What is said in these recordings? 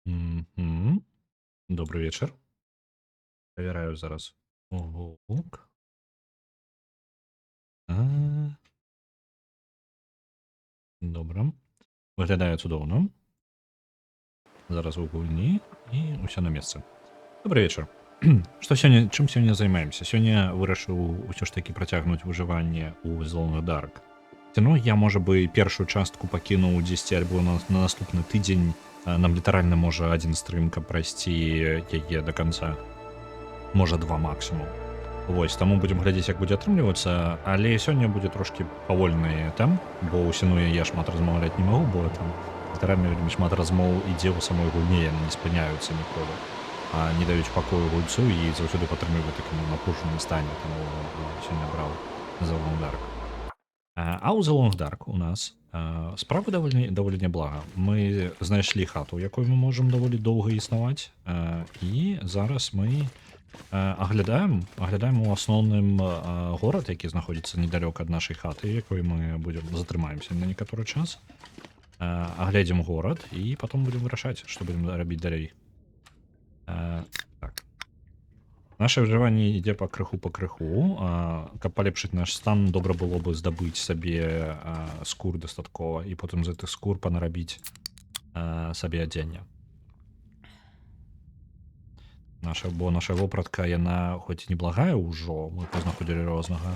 Мгм. Добрый вечер. Проверяю зараз. Ок. А, добра. Выглядае цудоўна. Зараз у гульні і ўсё на месцы. Добрый вечар. Што сёння чым сёння займаемся? Сёння вырашыў усё ж такі працягнуць выжыванне ў Zone of Dark. Ці ну я, можа бы, першую частку пакінуў дзесьці альбо на наступны тыдзень. Нам літаральна можа адзін стрым, каб прайсці яе да канца. Можа, 2 максімум. Вось, таму будзем глядзець, як будзе атрымлівацца, але сёння будзе трошкі павольны тэмп, бо ўсіную я шмат размаўляць не магу, бо там літаральна вельмі шмат размоў ідзе ў самой гульне, яны не спыняюцца ніколі, не даюць пакою гульцу і заўсёды падтрымліваюць такому напружаным стане, таму сёння браў The Long Dark. А ў The Long Dark у нас справа даволі няблага. Мы знайшлі хату, якой мы можам даволі доўга існаваць, і зараз мы аглядаем у асноўным горад, які знаходзіцца недалёка ад нашай хаты, якой мы будзем затрымаемся на некаторы час, агледзім горад і потом будзем вырашаць, што будзем рабіць далей. Так. Наше выжыванне ідзе па крыху, каб палепшыць наш стан, добра было бы здабыць сабе скур дастаткова і потым з гэтых скур панарабіць сабе адзенне. Наша вопратка, яна хоць і неблагая ўжо, мы пазнаходзілі рознага,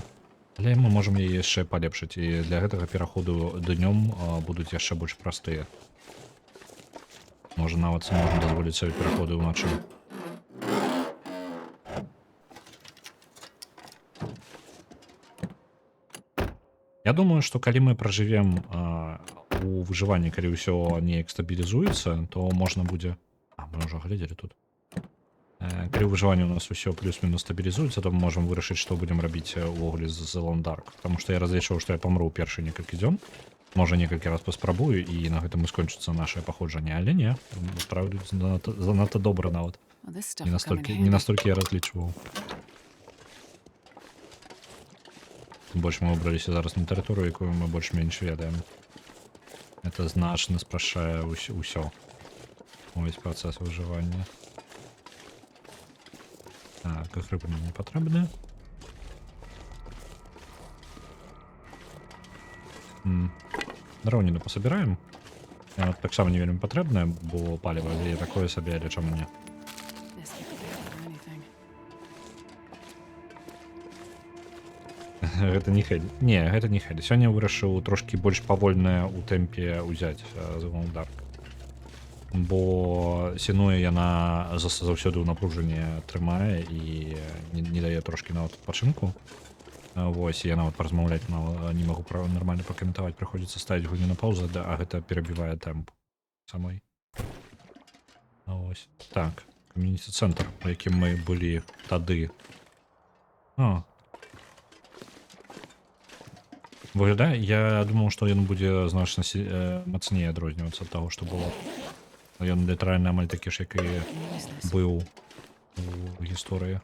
але мы можам яе яшчэ палепшыць, і для гэтага пераходу днём будуць яшчэ больш простыя. Можа, нават можам дазволіць сабе пераходы ўначы. Я думаю, што калі мы пражывем у выжыванні, калі ўсё неяк стабілізуецца, то можна будзе... мы ўжо глядзелі тут. Калі ў выжыванні у нас усё плюс-мінус стабілізуецца, то мы можам вырашыць, што будзем рабіць увогуле з The Long Dark. Таму што я разлічваў, што я памру ў першы некалькі дзён. Можа, некалькі раз паспрабую, і на гэтым і скончыцца нашае паходжанне, але не, справді занадта добра нават. Не настолькі я разлічваў. Больш мы выбраліся зараз на тэрыторыю, якую мы больш-менш ведаем. Это значна спрашчае ўсё. Увесь працэс выжывання. Так, грибы нам не патрэбны. Драўніну пасабіраем. Таксама не вельмі патрэбнае, бо паліва але такое сабе, але чаму не. Гэта не Хелі. Не, гэта не Хелі. Сёння вырашыў трошкі больш павольнае ў тэмпе ўзяць The Long Dark. Бо сінуе яна заўсёды ў напружанні трымае і не дае трошкі нават адпачынку. Вось, я нават паразмаўляць не магу нармальна пракаментаваць, прыходзіцца ставіць гульню на паўзу, а гэта перабівае тэмп самой. Вось. Так, кам'юніці цэнтр, у якім мы былі тады. Выглядае, я думаў, што ён будзе значна мацней адрознівацца ад таго, што было. Ён літаральна амаль такі ж, як і быў у гісторыі.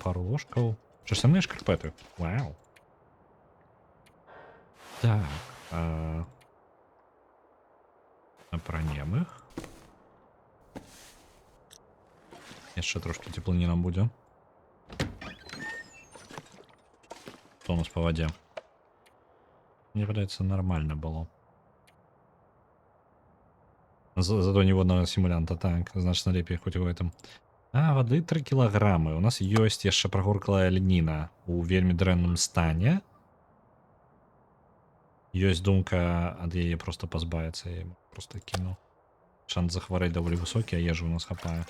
Пару ложкаў. Шерстяные шкарпеты. Вау. Так. Апранем іх. Яшчэ трошки цеплыні нам будзе. Тонус по воде. Мне кажется, нормально было. Зато неводного симулянта, так, значно лепей хоть в этом. Воды 3 кілаграмы. У нас ёсць яшчэ прагорклая льніна у вельмі дрэнным стане. Ёсць думка ад яе просто пазбавіцца, я просто кіну. Шанс захварэць даволі высокі, а ежы у нас хапае.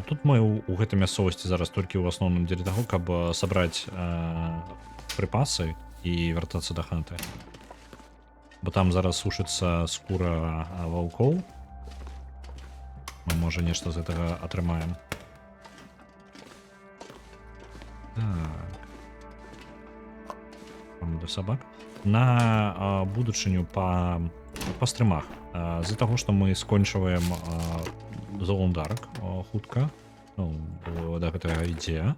Тут мы у гэтай мясцовасці зараз толькі ў асноўным дзеля таго, каб сабраць прыпасы і вяртацца да хаты. Бо там зараз сушыцца скура ваўкоў. Мы, можа, нешта з гэтага атрымаем. Так. Для сабак. На будучыню па стрымах. З-за таго, што мы скончваем The Long Dark хутка. ну, да гэтага ідзе.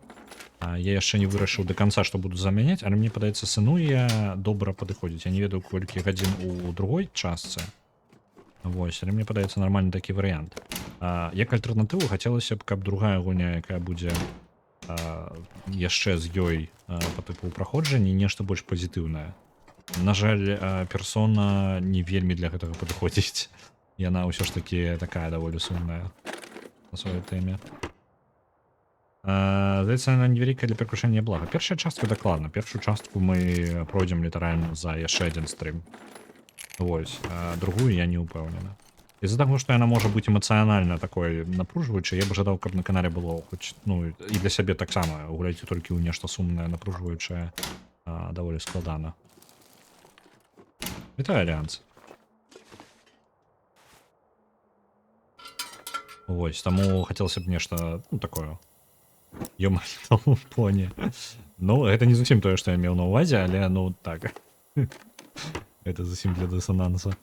Я яшчэ не вырашыў до конца, што буду замяняць, але мне падаецца сынуе добра падыходзіць. Я не ведаю, колькі гадзін у другой частцы. Вось, але мне падаецца нармальны такі варыянт. Як альтэрнатыву хацелася б, каб другая гульня, якая будзе яшчэ з ёй па тыпу праходжання, нешта больш пазітыўнае. На жаль, персона не вельмі для гэтага падыходзіць. Яна ўсё ж такі такая даволі сумная на сваёй тэме. Здаецца, яна невялікая для пераключэння блага. Першая частка дакладна. Першую частку мы пройдзем літаральна за яшчэ адзін стрым. Вось, другую я не ўпэўнены. Из-за таго, што яна можа быць эмацыянальна такой напружваючай, я б жадаў, каб на канале было хоць, ну, і для сябе таксама гуляйце толькі ў нешта сумнае, напружваючае, даволі складана. Вітаю, Альянс. Вось, таму хацелася б нешта, ну, такое ёмарному плане. Ну, гэта не зусім тое, што я меў на ўвазе, але, ну, так. Это зусім для дысананса.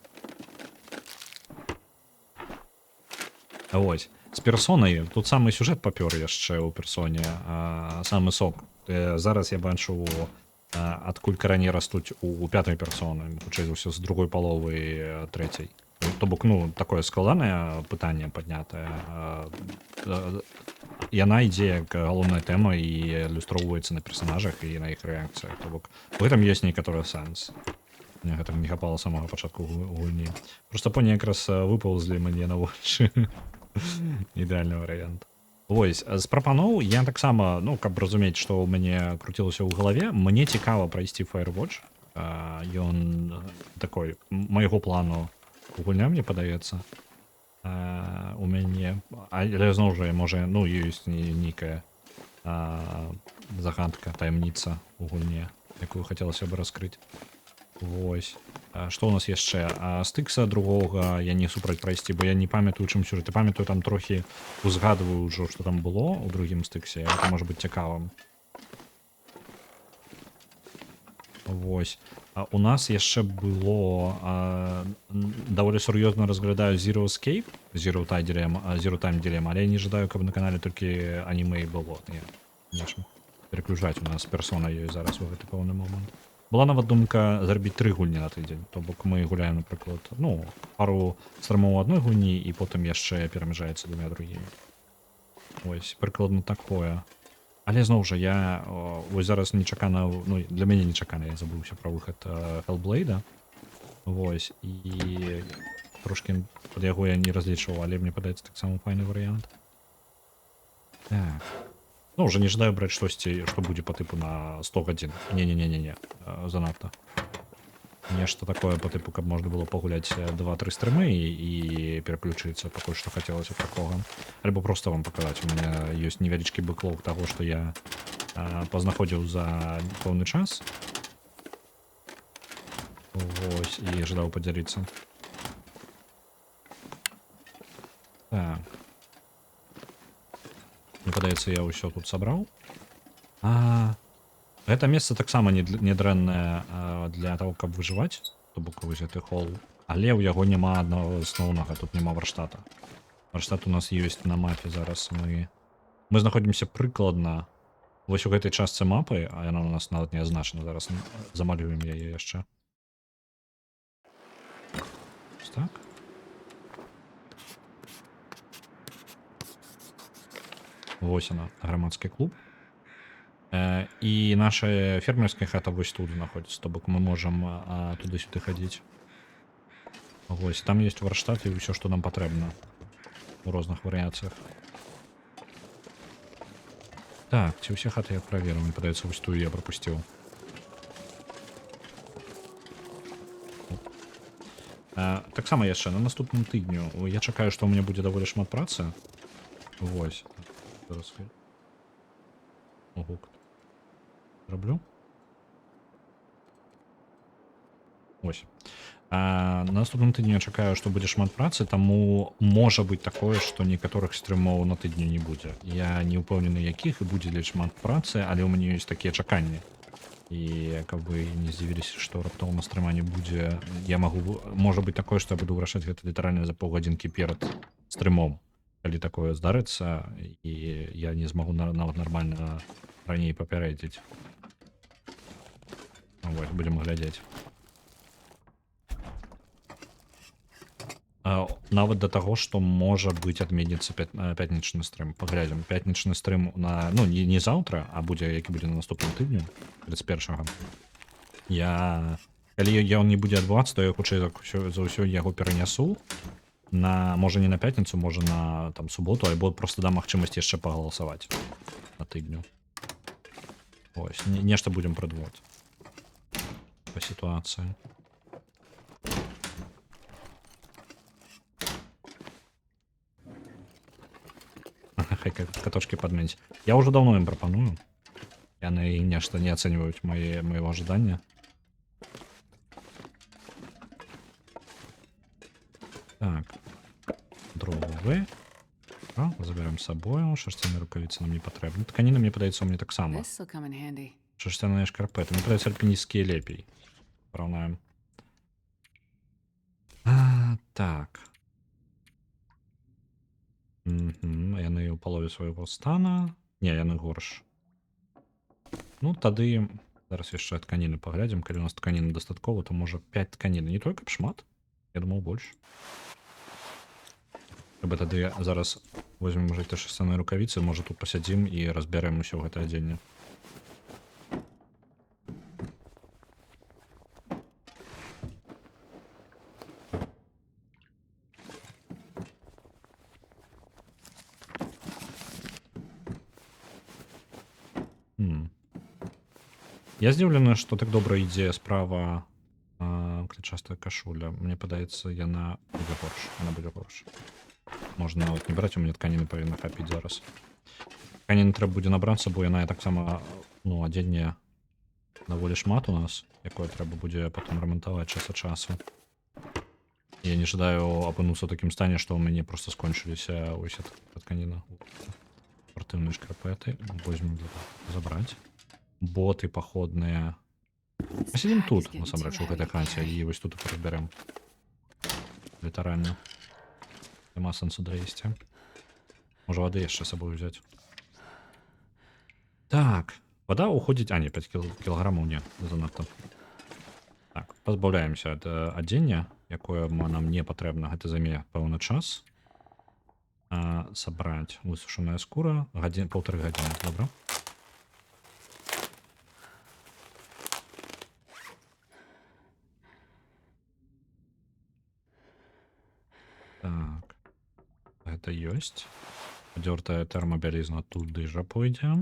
Вось. З персонай тут самы сюжэт папёр яшчэ ў персоне, самы сок. Зараз я бачу, адкуль карані растуць у пятай персоны, хутчэй за ўсё з другой паловы трэцяй. То бок, ну, такое складанае пытанне паднятае. Яна ідзе як галоўная тэма і ілюстроўваецца на персанажах і на іх рэакцыях. То бок, у гэтым ёсць некаторы сэнс. Мне гэта не хапала самага пачатку гульні. Проста поні якраз выпаўзлі мне на вочы. Ідэальны варыянт. Вось, з прапаноў я таксама, ну, каб разумець, што ў мяне круцілася ў галаве, мне цікава прайсці Firewatch. Ён такой майго плану гульня, мне падаецца. У мяне, але зноў жа, можа, ну, ёсць нейкая загадка, таямніца ў гульне, якую хацелася б раскрыць. Вось. Што ў нас яшчэ? Стыкса другога я не супраць прайсці, бо я не памятаю, чым сюжэт. Я памятаю, там трохі узгадываю ўжо, што там было ў другім стыксе. Гэта можа быць цікавым. Вось. У нас яшчэ было даволі сур'ёзна разглядаю Zero Escape, Zero Time Dilemma, але я не жадаю, каб на канале толькі анімэ было. Не переключаць, у нас персона ёсць зараз у гэты пэўны момант. Была нават думка зрабіць 3 гульні на тыдзень. То бок мы гуляем, напрыклад, ну, пару стрымаў у адной гульні і потым яшчэ перамяжаецца двумя другімі. Вось, прыкладна такое. Але зноў жа, я вось зараз нечакана, ну, для мяне нечакана, я забыўся пра выхад Hellblade. Вось, і трошкі пад яго я не разлічваў, але мне падаецца таксама файны варыянт. Так. Ну, уже не жадаю браць штосьці, што будзе па тыпу на 100 гадзін. Не, занадта. Нешта такое па тыпу, каб можна было пагуляць 2-3 стрымы і пераключыцца пакуль што хацелася такога. Альбо проста вам паказаць. У мяне ёсць невялічкі бэклог таго, што я пазнаходзіў за пэўны час. Вось, і жадаў падзяліцца. Так. Мне падаецца, я ўсё тут сабраў. Гэта месца таксама недрэннае для таго, каб выжываць. То бок вось гэты хол. Але ў яго няма аднаго асноўнага, тут няма варштата. Варштат у нас ёсць на мапе зараз. Мы знаходзімся прыкладна вось у гэтай частцы мапы, а яна у нас нават не азначана. Зараз замалюем яе яшчэ. Так. Вось она, грамадскі клуб. І наша фермерская хата вось тут знаходзіцца. То бок мы можам туды-сюды хадзіць. Вось, там ёсць варштат і ўсё, што нам патрэбна. У розных варыяцыях. Так, ці ўсе хаты я праверыў. Мне падаецца, вось тую я прапусціў. Таксама яшчэ на наступным тыдню. Я чакаю, што ў мяне будзе даволі шмат працы. Вось. Зараз гук раблю. Ось. На наступным тыдні я чакаю, што будзе шмат працы, таму можа быць такое, што некаторых стрымаў на тыдню не будзе. Я не ўпэўнены, якіх і будзе для шмат працы, але ў мяне ёсць такія чаканні. І каб вы не здзівіліся, што раптоўна стрыма не будзе, я магу, можа быць такое, што я буду вырашаць гэта літаральна за паўгадзінкі перад стрымом. калі такое здарыцца, і я не змагу нават нармальна раней папярэдзіць. Вось, будзем глядзець. Нават да таго, што можа быць адменіцца пятнічны стрым. Паглядзім. Пятнічны стрым на, ну, не заўтра, а будзе, які будзе на наступным тыдню, 31-го. Калі ён не будзе адбывацца, то я хутчэй за ўсё яго перанясу на, можа, не на пятніцу, можа, на там суботу, альбо просто дам магчымасць яшчэ пагаласаваць на тыдню. Ось, нешта будзем прыдумаць па сітуацыі. Хай каточки подменить. Я уже давно им пропоную. Яны нешта не оценивают моего ожидания. Так. Дровы. Заберем с собой. Шерстяные рукавицы нам не потребны. Тканина, мне подается, мне так само. Шерстяные шкарпеты. Мне подается альпинистские лепей. Порівняємо. Так. Яны ў палове свайго стана. Не, яны горш. Ну, тады зараз яшчэ тканіны паглядзім. Калі у нас тканіны дастаткова, то можа 5 тканіны. Не толькі б шмат. Я думаў больш. Трэба тады зараз возьмем уже те шерстяныя рукавіцы, можа тут пасядзім і разбярэм усё гэта адзенне. Я здзіўлены, што так добра ідзе справа клетчастая кашуля. Мне падаецца, яна будзе горш. Яна будзе горш. Можна нават не браць, у мяне тканіны павінна хапіць зараз. Тканіны трэба будзе набрацца, бо яна таксама, ну, адзенне даволі шмат у нас, якое трэба будзе потом рамантаваць час ад часу. Я не жадаю апынуцца ў такім стане, што ў мяне проста скончыліся уся тканіна. Спартыўныя шкарпеты. Возьмем забраць. Боты походныя. Пасядзім тут, насамрэч, у гэтай хаце, і вось тут і разбярем. Літаральна. Няма сэнсу даесці. Можа, вады яшчэ з сабой узяць. Так, вода уходзіць... А, не, 5 кілаграмаў, не, занадта. Так, пазбаўляемся ад адзення, якое нам не патрэбна. Гэта займе пэўны час. Сабраць высушаная скура. Паўтары гадзіны, добра. Так, гэта ёсць. Падзёртая тэрмабялізна туды жа пойдзе.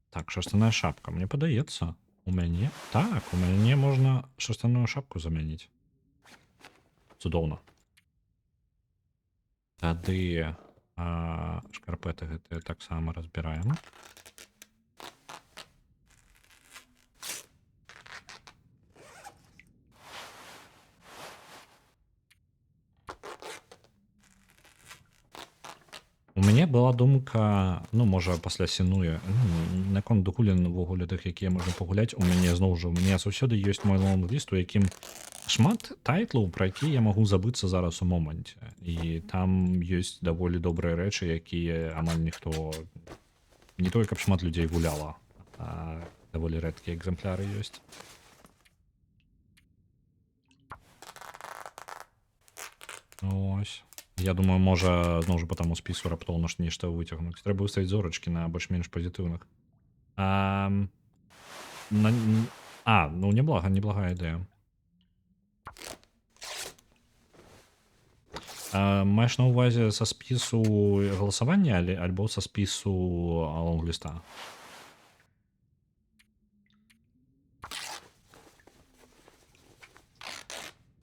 Так, шерстяная шапка. Мне падаецца, у мяне... Так, у мяне можна шерстяную шапку замяніць. Цудоўна. Тады шкарпеты гэтыя таксама разбіраем. У мяне была думка, ну, можа, пасля сінуе, наконт дагулін увогуле тых, якія можна пагуляць, у мяне зноў жа, у мяне заўсёды ёсць мой лонг-ліст, у якім шмат тайтлаў, пра які я магу забыцца зараз у моманце. І там ёсць даволі добрыя рэчы, якія амаль ніхто, не толькі каб шмат людзей гуляла, а даволі рэдкія экземпляры ёсць. Ось. Я думаю, можа, зноў жа, по таму спісу раптоўна ж нешта выцягнуць. Трэба выставіць зорачкі на больш-менш пазітыўных. Ну, неблагая ідэя. Маеш на ўвазе са спісу галасавання, альбо са спісу лонг-ліста?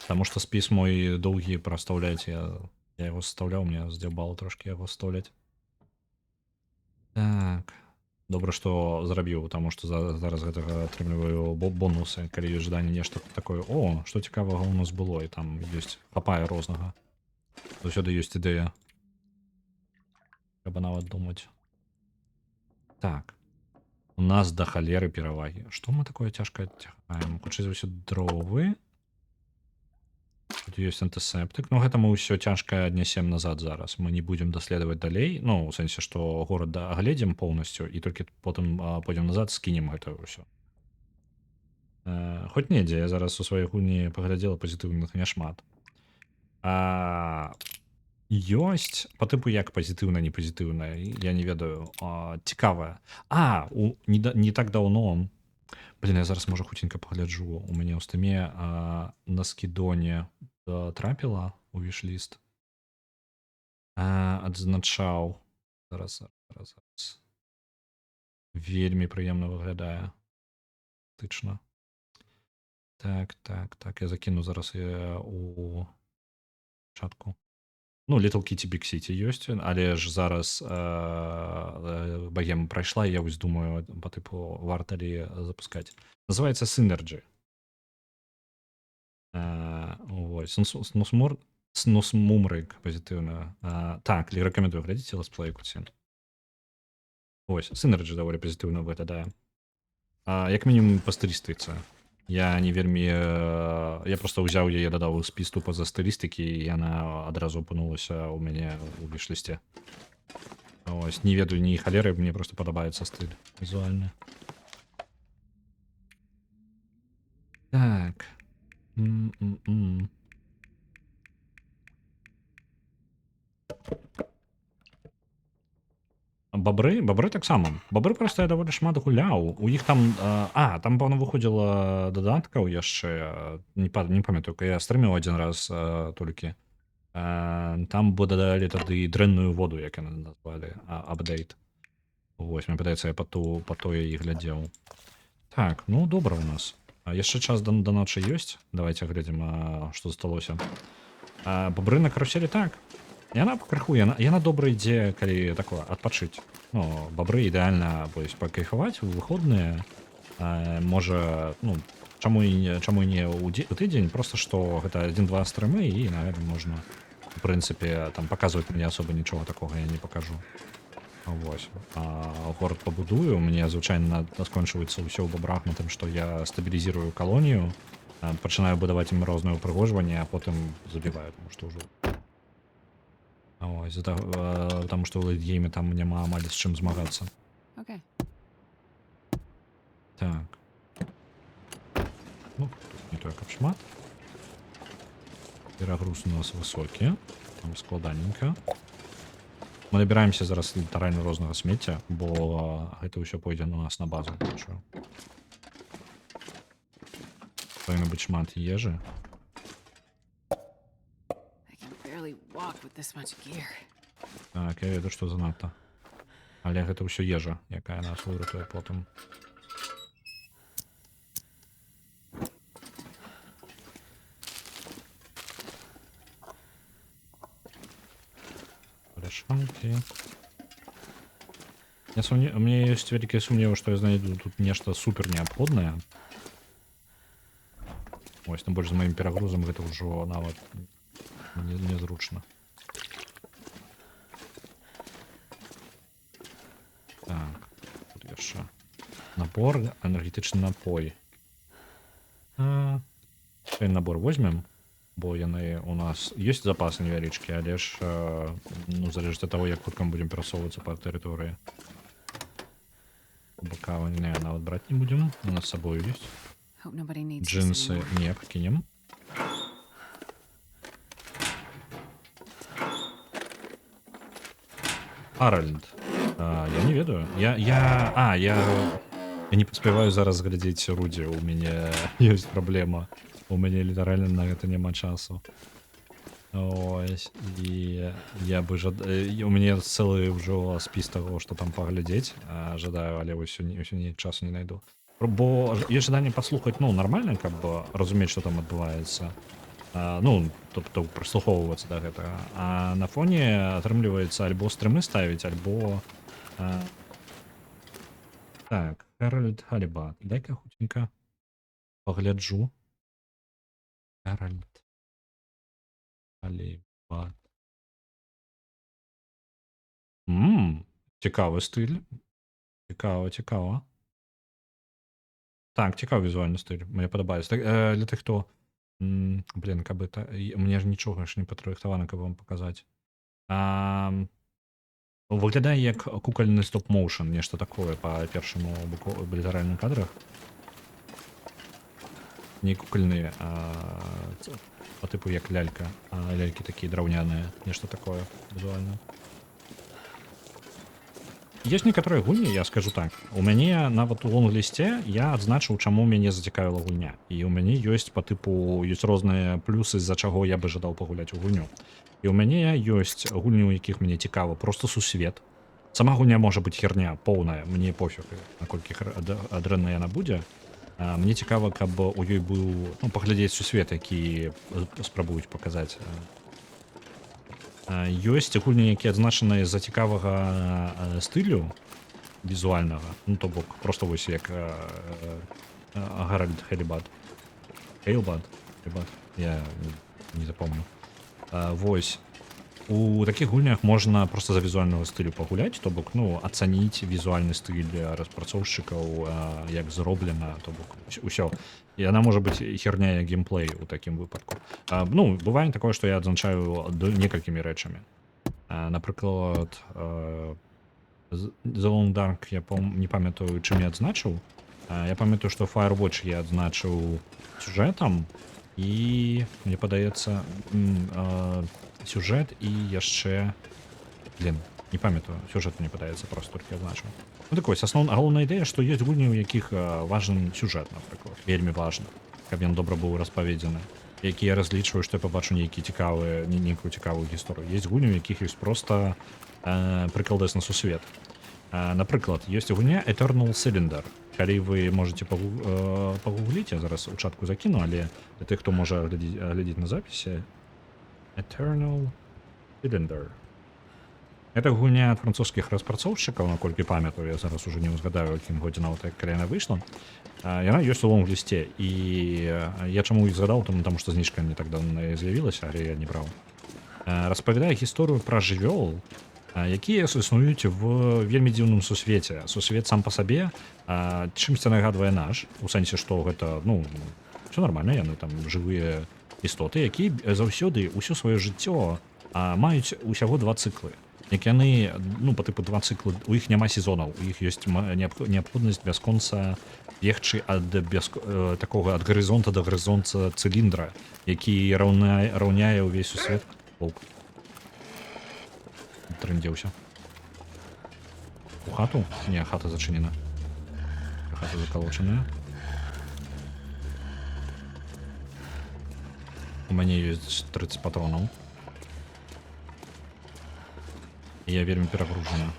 Таму што спіс мой доўгі прастаўляць, я яго составляў, мне здзяўбала трошки яго составляць. Так. Добра, што зрабіў, таму што зараз гэтага атрымліваю бонусы, калі ёсць жаданне нешта такое. О, што цікавага ў нас было, і там ёсць, хапае рознага. Заўсёды ёсць ідэя. Трэба нават думаць. Так. У нас да халеры перавагі. Што мы такое цяжкае цягаем? Хутчэй за ўсё дровы. Тут ёсць антысептык. Ну гэта мы ўсё цяжкае аднясем назад зараз. Мы не будзем даследаваць далей. Ну, у сэнсе, што горад агледзім поўнасцю і толькі потым пойдзем назад, скінем гэта ўсё. Хоць недзе, я зараз у сваёй гульні паглядзела пазітыўных няшмат. Ёсць па тыпу як пазітыўна, не пазітыўна, я не ведаю, цікавая. Не так даўно, блин, я зараз можа хуценька пагляджу, у мяне ў стыме на скідоне трапіла у віш-ліст. Адзначаў. Зараз. Вельмі прыемна выглядае. Тычна. Так, я закіну зараз у чатку. Ну, Little Kitty Big City ёсць, але ж зараз багема прайшла, я вось думаю, па тыпу варта ли запускаць. Называецца Synergy. Вось, Снусмумрык пазітыўна. Так, рэкамендую, глядзіце летсплей куці. Вось, Synergy даволі пазітыўна выглядае. Як мінімум па стылістыцы. Я не вельмі... Я просто ўзяў яе, дадаў у спіс тупа за стылістыкі, і яна адразу апынулася ў мяне у віш-лісце. Ось, не ведаю ні халеры, мне просто падабаецца стыль візуальны. Так. Бабры таксама. Бабры просто я даволі шмат гуляў. У іх там... там, пэўна, выходзіла дадаткаў яшчэ. Не памятаю, я стрыміў адзін раз толькі. Там бы дадалі тады дрэнную воду, як яны назвалі, апдейт. Вось, мне падаецца, я па тое і глядзеў. Так, ну добра ў нас. Яшчэ час да ночы ёсць. Давайте глядзім, што засталося. Бабры на каруселі так. Яна крыху, яна добра ідзе, калі такое, адпачыць. Ну, бабры ідэальна пакайфаваць у выходныя. Можа, ну, чаму і не ў тыдзень, просто што гэта 1-2 стрымы, і, наверное, можна, у прынцыпе, там паказваць мне асоба нічога такога я не пакажу. Вось. Горад пабудую, мне звычайна скончваецца ўсё ў бабрах на тым, што я стабілізірую калонію, пачынаю будаваць ім рознае ўпрыгожванне, а потым забіваю, тому што ўжо. Ось, потому што ў лейдгейме там няма амаль з чым змагацца. Okay. Так. Ну, тут не тое, каб шмат. Перагруз у нас высокі. Там складаненька. Мы набіраемся зараз літаральна рознага смецця, бо гэта ўсё пойдзе на нас на базу. Павінна быць шмат ежы. Так, я ведаю, што занадта. Але гэта ўсё ежа, якая нас выратуе потым. Пляшанкі. У мяне ёсць вялікія сумневы, што я знайду тут нешта супер неабходнае. Ось, тым больш з маім перагрузам гэта ўжо нават незручна. Так, тут яшчэ набор, энергетычны напой. Набор возьмем, бо яны у нас ёсць запасы невялічкі, але ж ну, залежыць ад таго, як хутка мы будзем перасоўвацца па тэрыторыі. Бакава не, нават браць не будзем, у нас з сабою ёсць. Джинсы не пакінем. Харальд. Я не ведаю. Я не паспяваю зараз глядзець рудзі. У мяне ёсць праблема. У мяне літаральна на гэта няма часу. Ось. І я бы у мяне цэлы ўжо спіс таго, што там паглядзець. Жадаю, але сёння часу не найду. Бо є жаданне паслухаць, ну, нармальна, каб разумець, што там адбываецца. Ну, тобто прыслухоўвацца да гэтага. А на фоне атрымліваецца альбо стрымы ставіць, альбо... Так, Хэральд Халібат. Дай-ка хутенька пагляджу. Хэральд Халібат. Цікавы стыль. Цікава. Так, цікавы візуальны стыль, мне падабаецца. Так, для тых, хто блін, каб это мне ж нічога ж не падрыхтавана, каб вам паказаць. Выглядае як кукольны стоп-моушен, нешта такое па першаму літаральным кадрах. Не кукольныя, по тыпу як лялька, лялькі такія драўняныя, нешта такое візуальна. Есть некаторыя гульні, я скажу так. У мяне нават у лонг-лісце я адзначыў, чаму мяне зацікавіла гульня. І у мяне ёсць па тыпу ёсць розныя плюсы, з-за чаго я бы жадаў пагуляць у гульню. І ў мяне ёсць гульні, у якіх мне цікава просто сусвет. Сама гульня можа быць херня поўная, мне пофіг, наколькі дрэнна яна будзе. Мне цікава, каб у ёй быў, ну, паглядзець сусвет, які спрабуюць паказаць. Ёсць гульні, якія адзначаныя з-за цікавага стылю візуальнага, ну, то бок, просто вось як Гаральд Хейлбад. Хейлбад? Я не запомню. Вось. У такіх гульнях можна просто за візуальнага стылю пагуляць, то бок, ну, ацаніць візуальны стыль распрацоўшчыкаў, як зроблена, то бок, усё. І яна можа быць херня як геймплей у такім выпадку. Ну, бывае такое, што я адзначаю некалькімі рэчамі. Напрыклад, The Long Dark я не памятаю, чым я адзначыў. Я памятаю, што Firewatch я адзначыў сюжэтам, і мне падаецца сюжэт і яшчэ... Блін, не памятаю, сюжэт мне падаецца, просто толькі адзначыў. Ну так вось, галоўная ідэя, што ёсць гульні, у якіх важны сюжэт, напрыклад, вельмі важна, каб ён добра быў распаведзены, які я разлічваю, што я пабачу нейкую цікавую гісторыю. Ёсць гульні, у якіх ёсць просто прыкладэсны сусвет. Напрыклад, ёсць гульня Eternal Cylinder. Калі вы можете пагугліць, я зараз у чатку закіну, але для тых, хто можа глядзець на запісе, Eternal Cylinder. Это гульня ад французскіх распрацоўшчыкаў, наколькі памятаю, я зараз уже не ўзгадаю, якім годзе нават калі яна выйшла. Яна ёсць у лонг-лісце, і я чаму і згадаў, таму што знішка не так даўно з'явілася, але я не браў. Распавядае гісторыю пра жывёл, якія існуюць в вельмі дзіўным сусвеце. Сусвет сам па сабе чымсьці нагадвае наш, у сэнсе, што гэта, ну, все нормально, яны там жывыя істоты, якія заўсёды ўсё сваё жыццё маюць усяго 2 цыклы. Як яны, ну, по тыпу 2 цыклы, у іх няма сезонаў, у іх ёсць неабходнасць бясконца бегчы ад такога ад гарызонта да гарызонта цыліндра, які раўняе ўвесь сусвет. Трындзеўся. У хату? Не, хата зачынена. Хата закалочаная. У мяне ёсць 30 патронаў. Я вельмі перагружана.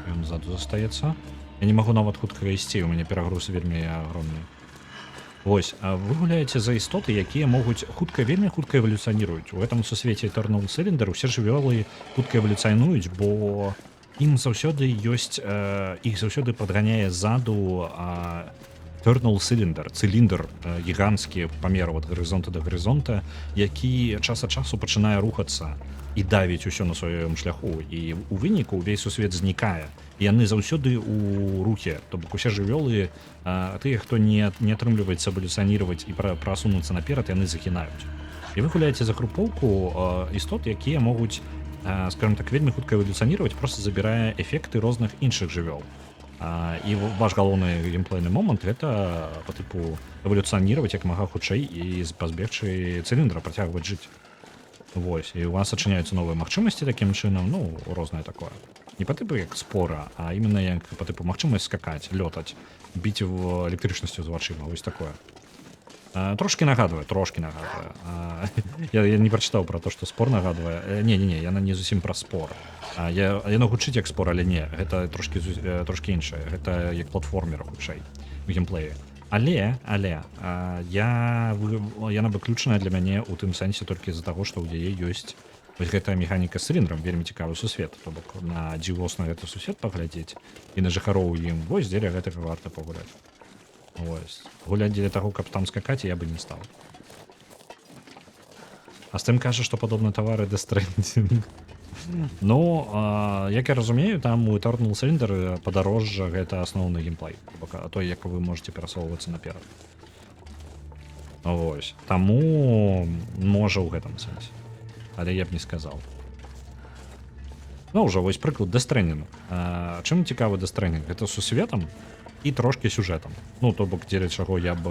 Ён ззаду застаецца. Я не магу нават хутка ісці, у мяне перагруз вельмі агромны. Вось, вы гуляеце за істоты, якія могуць вельмі хутка эвалюцыяніруюць. У гэтым сусвеце Eternal Cylinder усе жывёлы хутка эвалюцыянуюць, бо ім заўсёды ёсць, іх заўсёды падганяе ззаду Eternal Cylinder, цыліндр гіганцкі памераў ад гарызонта да гарызонта, які час ад часу пачынае рухацца і давіць усё на сваём шляху. І у выніку ўвесь сусвет знікае. Яны заўсёды у рухе, то бок усе жывёлы, тыя, хто не атрымліваецца эвалюцыянировать і прасунуцца наперад, яны загінаюць. І вы гуляеце за групоўку істот, якія могуць, скажем так, вельмі хутка эвалюцыянировать, просто забірае эфекты розных іншых жывёл. І ваш галоўны геймплейны момант гэта по тыпу эвалюцыянировать як мага хутчэй і пазбегчы цыліндра, працягваць жыць. Вось, і у вас ачыняюцца новыя магчымасці такім чынам, ну, рознае такое. Не по тыпу як спора, а именно як по тыпу магчымасць скакаць, лётаць, біць в электрычнасцю з вачыма, вось такое. Трошки нагадвае. Я не прачытаў пра то, што спор нагадвае. Не, яна не зусім пра спор. Яно гучыць як спор, але не, гэта трошки іншае. Гэта як платформер хутчэй у геймплеі. Але яна выключаная для мяне ў тым сэнсе толькі з-за таго, што ў яе ёсць вось гэтая механіка з цыліндрам, вельмі цікавы сусвет. То бок на дзівосна гэты сусвет паглядзець і на жыхароў ім, вось дзеля гэтага варта пагуляць. Ось. Гуляць дзеля таго, каб там скакаць, я бы не стаў. А з тым кажа, што падобны тавары Death Stranding. Ну, як я разумею, там у Eternal Cylinder падарожжа гэта асноўны геймплей. Той, як вы можете перасоўвацца наперад. Вось. Таму можа ў гэтым сэнсе. Але я б не сказаў. Ну, ўжо вось прыклад Death Stranding. Чым цікавы Death Stranding? Гэта сусветам і трошкі сюжэтам. Ну, то бок, дзеля чаго я б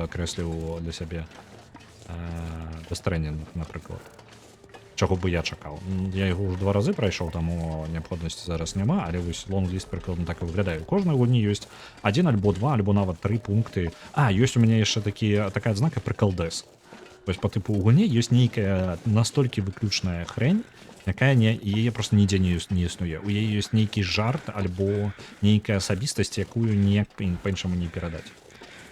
акрэсліў для сябе Death Stranding, напрыклад. Чаго бы я чакаў. Я яго ўжо 2 разы прайшоў, таму неабходнасці зараз няма, але вось лонгліст прыкладна так і выглядае. У кожнай гульні ёсць 1 альбо 2, альбо нават 3 пункты. Ёсць у мяне яшчэ такая адзнака прыкалдэс. Вось па тыпу ў гульні ёсць нейкая настолькі выключная хрень, якая яе просто нідзе не існуе. У яе ёсць нейкі жарт альбо нейкая асабістасць, якую ніяк па-іншаму не перадаць.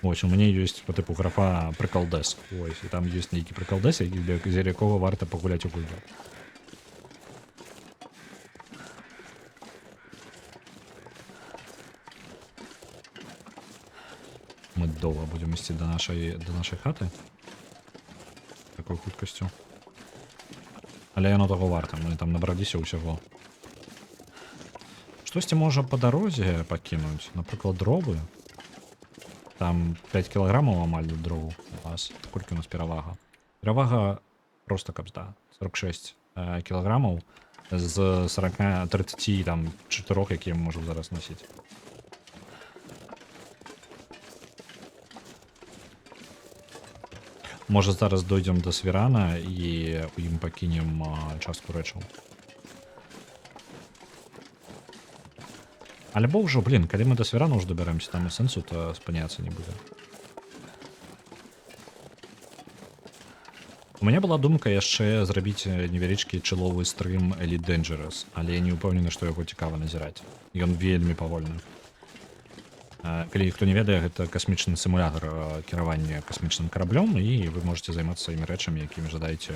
Вось, у мяне ёсць па тыпу графа прыкалдэс. Вось, і там ёсць нейкі прыкалдэс, з-за якога варта пагуляць у гульню. Мы доўга будзем ісці да нашай хаты. Такой хуткасцю. Але яно таго варта, мы там набраліся ўсяго. Штосьці можа па дарозе пакінуць, напрыклад, дровы. Там 5 кілаграмаў амаль дрову у вас. Колькі у нас перавага? Перавага просто капзда. 46 кілаграмаў з 34, якія мы можам зараз насіць. Можа, зараз дойдзем да свірана і у ім пакінем частку рэчаў. Альбо ўжо, калі мы да свірана ўжо дабяремся, там і сэнсу то спыняцца не будзе. У мяне была думка яшчэ зрабіць невялічкі чыловы стрым Elite Dangerous, але я не ўпэўнены, што яго цікава назіраць. Ён вельмі павольны. Калі хто не ведае, гэта касмічны сімулятор кіравання касмічным караблём, і вы можете займацца сваімі рэчамі, якімі жадаеце.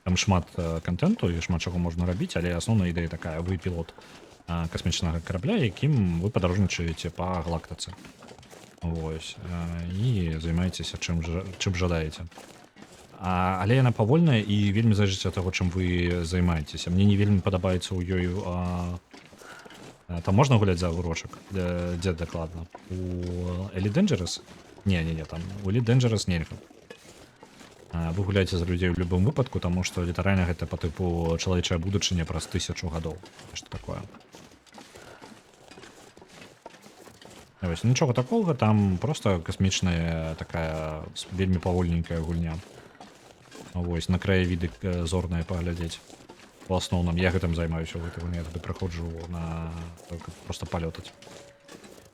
Там шмат контенту і шмат чаго можна рабіць, але асноўная ідэя такая: вы пілот касмічнага карабля, якім вы падарожнічаеце па галактыцы. Вось. І займаецеся чым жадаеце. Але яна павольная і вельмі залежыць ад таго, чым вы займаецеся. Мне не вельмі падабаецца ў ёй... Там можна гуляць за агурочак? Дзе дакладна? У Elite Dangerous? Не, там у Elite Dangerous нельга. Вы гуляеце за людзей у любым выпадку, таму што літаральна гэта па тыпу чалавечая будучыня праз 1000 гадоў. Што такое? Вось, нічога такога, там просто касмічная такая вельмі павольненькая гульня. Вось, на краявіды зорныя паглядзець. У асноўным я гэтым займаюся ў гэтай гульні, я туды праходжу на просто палётаць.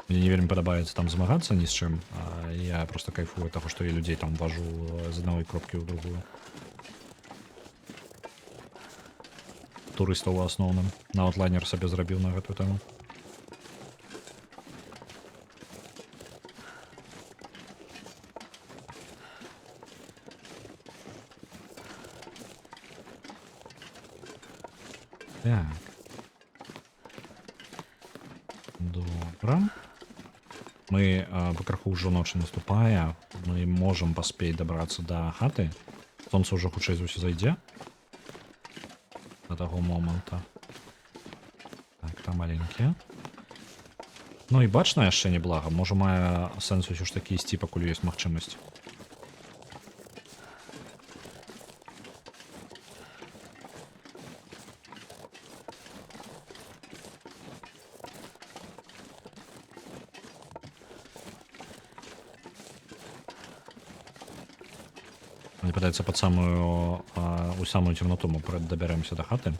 Мне не вельмі падабаецца там змагацца ні з чым, я просто кайфую таго, што я людзей там важу з адной кропкі ў другую. Турыстаў у асноўным. Нават лайнер сабе зрабіў на гэтую тэму. Так. Добра. Мы пакраху ўжо ночы наступае. Мы можам паспець дабрацца да хаты. Сонца ўжо хутчэй за ўсё зайдзе. Да таго моманта. Так, там маленькія. Ну і бачна яшчэ неблага. Можа, мае сэнс усё ж такі ісці, пакуль ёсць магчымасць. Мне падаецца, у самую цемнату мы дабяремся да хаты.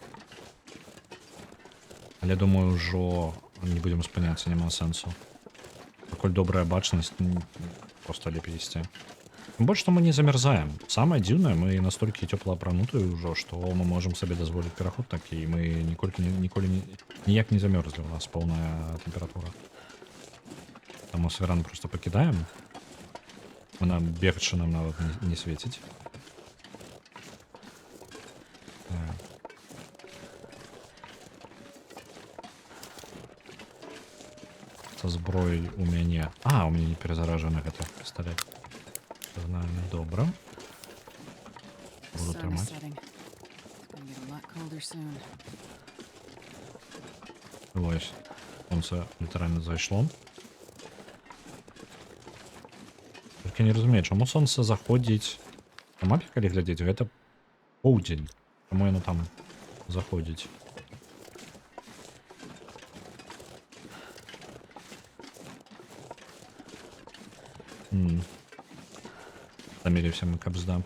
Але думаю, ўжо не будзем спыняцца, няма сэнсу. Пакуль добрая бачнасць, просто лепей ісці. Больш што мы не замярзаем. Самае дзіўнае, мы настолькі цёпла апранутыя ўжо, што мы можам сабе дазволіць пераход такі, і мы ніколі ніяк не замёрзлі, у нас поўная тэмпература. Таму свіран просто пакідаем. Вона бегча нам нават не свеціць. Са зброяй у мяне... у мяне не перазаражаны гэты пісталет. Добра. The Буду sun is тримати. setting. It's gonna get a lot colder soon. Ось. Сонце літерально зайшло. Тільки не розумію, чому сонце заходить на мапі, калі глядзець, гэта поўдзень. Чому яно там заходить? Замірівся ми кабзда.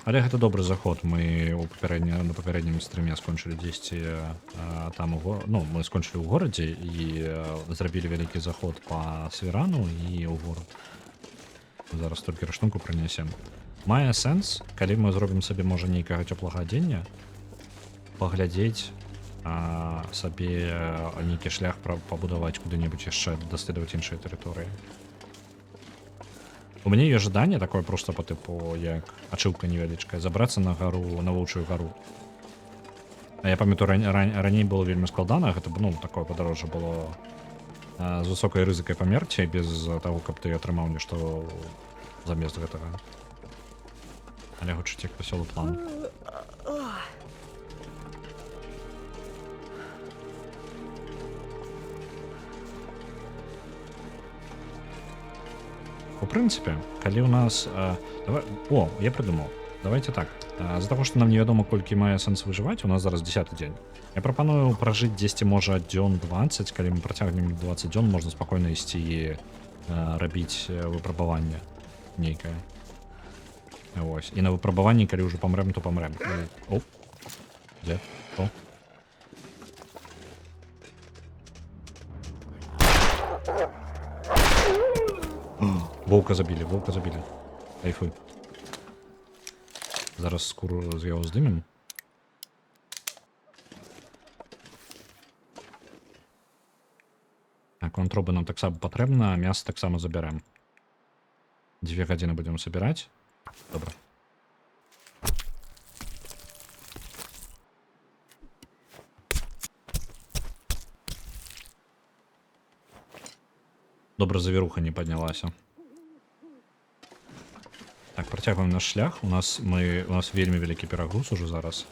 Але гэта добры заход. Мы на папярэднім стрыме скончылі 10 там ну, мы скончылі ў горадзе і зрабілі вялікі заход па Свірану і ў горад. Зараз толькі раштунку прынясем. Мае сэнс, калі мы зробім сабе можа нейкага цёплага адзення, паглядзець сабе нейкі шлях пабудаваць куды-небудзь яшчэ, даследаваць іншыя тэрыторыі. У мяне ёсць жаданне такое просто по тыпу як ачыўка невялічкая забрацца на гару, на воўчую гару. А я памятаю раней было вельмі складана, гэта ну такое падарожжа было з высокай рызыкай памерці без таго, каб ты атрымаў нешта замест гэтага. Але гучыць як вясёлы план. У прынцыпе, калі ў нас я прыдумаў. Давайте так. З-за таго, што нам невядома, колькі мае сэнс выжываць, у нас зараз 10-й дзень. Я прапаную пражыць 10 можа дзён 20, калі мы працягнем 20 дзён, можна спакойна ісці і рабіць выпрабаванне нейкае. Вось. І на выпрабаванні, калі ўжо памрэм, то памрэм. Оп. Дзе? Што? Воўка забілі, воўка забілі. Кайфуй. Зараз скуру з яго здымем. Так, вантробы нам таксама патрэбна, а мяса таксама забярэм. 2 гадзіны будзем забіраць. Добра. Добра, завіруха не паднялася. Так, працягваем наш шлях. У нас вельмі вялікі перагруз уже зараз.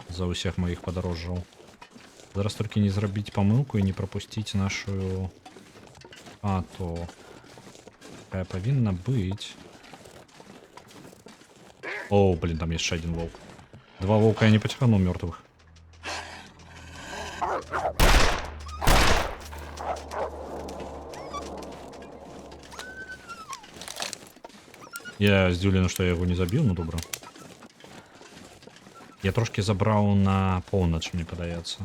За ўсіх маіх падарожжаў. Зараз толькі не зрабіць памылку і не прапусціць нашу хату. Такая павінна быць. О, блин, там яшчэ адзін воўк. 2 воўка я не пацягнуў мёртвых. Я здзіўлены, што я яго не забіў, ну добра. Я трошки забраў на поўнач, мне падаецца.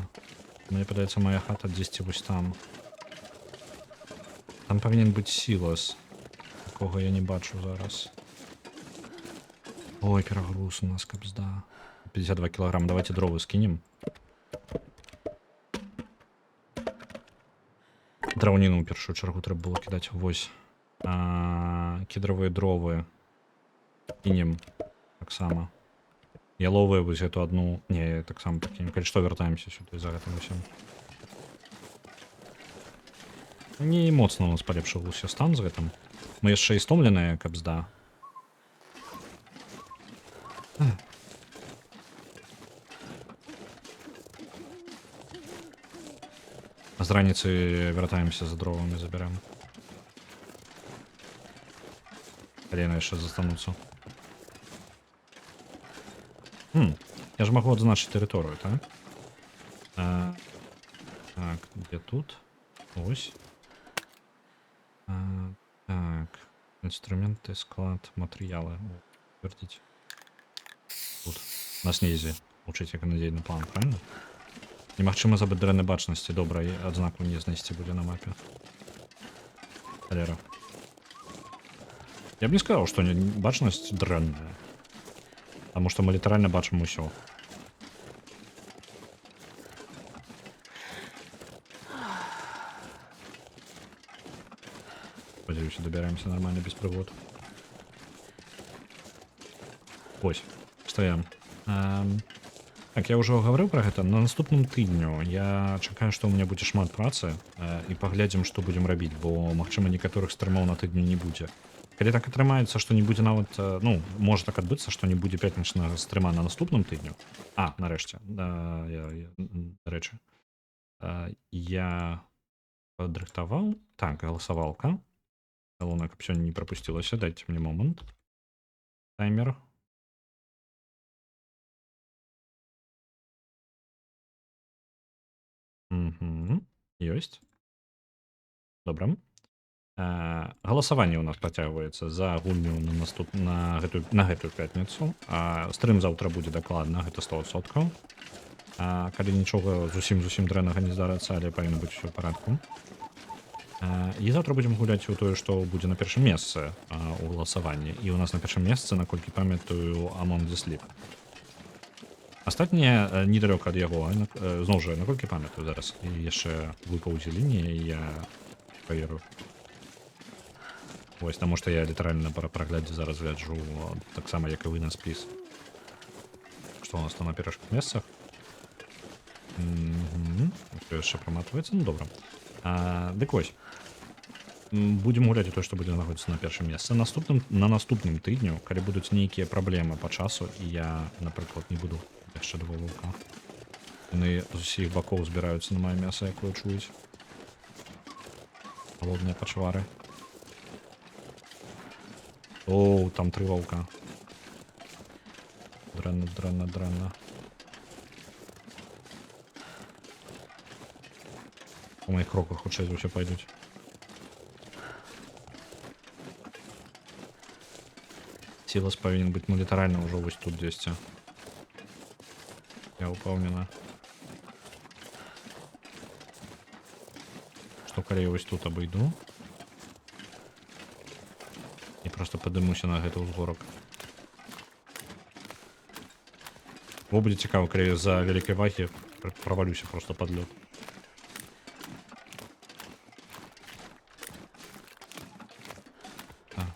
Мне падаецца, моя хата дзесьці вось там. Там павінен быць сілас, якога я не бачу зараз. Ой, перагруз у нас кабзда. 52 килограмм, давайте дровы скинем. Драўніну ў першую чаргу трэба было кідаць. Вось. Кедравыя дровы. Кинем таксама. Яловыя вось эту одну. Не, таксама пакінем. Калі што, вяртаемся сюды за гэтым усім. Не моцна у нас палепшыўся стан з гэтым. Мы яшчэ і стомленыя, кабзда. А з раніцы вяртаемся за дровамі, забярэм. Калі яны яшчэ застануцца. Я ж магу адзначыць тэрыторыю, так? Так, где тут? Ось. Так, инструменты, склад, материалы. Вертить. Тут. На снезе. Учить эканадзейны план, правильно? Немагчыма забыць дрэннай бачнасці. Добра, адзнаку не знайсці будзе на мапе. Халера. Я б не сказаў, што бачнасць дрэнная. Потому что мы литерально бачым усё. Спадзяюся, добираемся нормально, без прыгод. Ось, стаем. Так, я ўжо гаварыў пра гэта. На наступным тыдню я чакаю, што ў мяне будзе шмат працы і паглядзім, што будзем рабіць, бо, магчыма, некаторых стрымаў на тыдню не будзе. Калі так атрымаецца, што не будзе нават, ну, можа так адбыцца, што не будзе пятнічнага стрыма на наступным тыдню. Нарэшце, дарэчы, я падрыхтаваў. Так, галасавалка. Галоўнае, каб сёння не прапусцілася. Дайце мне момант. Таймер. Ёсць. Добра. Галасаванне ў нас працягваецца за гульню на гэтую пятніцу. Стрым заўтра будзе дакладна, гэта 100%. Калі нічога зусім дрэннага не здарыцца, але павінна быць усё ў парадку. І заўтра будзем гуляць у тое, што будзе на першым месцы ў галасаванні. І ў нас на першым месцы, наколькі памятаю, Among the Sleep. Астатнія недалёка ад яго, зноў жа, наколькі памятаю зараз. І яшчэ выпаўдзе лініі, і я паверу. Вось, таму што я літаральна праглядзе зараз гляджу таксама, як і вы на спіс. Што у нас там на першых месцах? Што яшчэ праматваецца? Ну, добра. Дык вось. Будзем гуляць у тое, што будзе знаходзіцца на першым месцы. На наступным тыдню, калі будуць нейкія праблемы па часу, і я, напрыклад, не буду яшчэ два ваўка. Яны з усіх бакоў збіраюцца на мае мяса, якое чуюць. Халодныя пачвары. Оу, там 3 ваўка. Дрэнна. У моих кроках хутчэй за ўсё пойдуць. Сілас павінен быць, ну, літаральна ўжо вось тут дзесьці. Я ўпэўнена. Што калі я вось тут абыйду і проста падымуся на гэты ўзгорак. Во будзе цікава, калі за вялікай вагі правалюся просто пад лёд.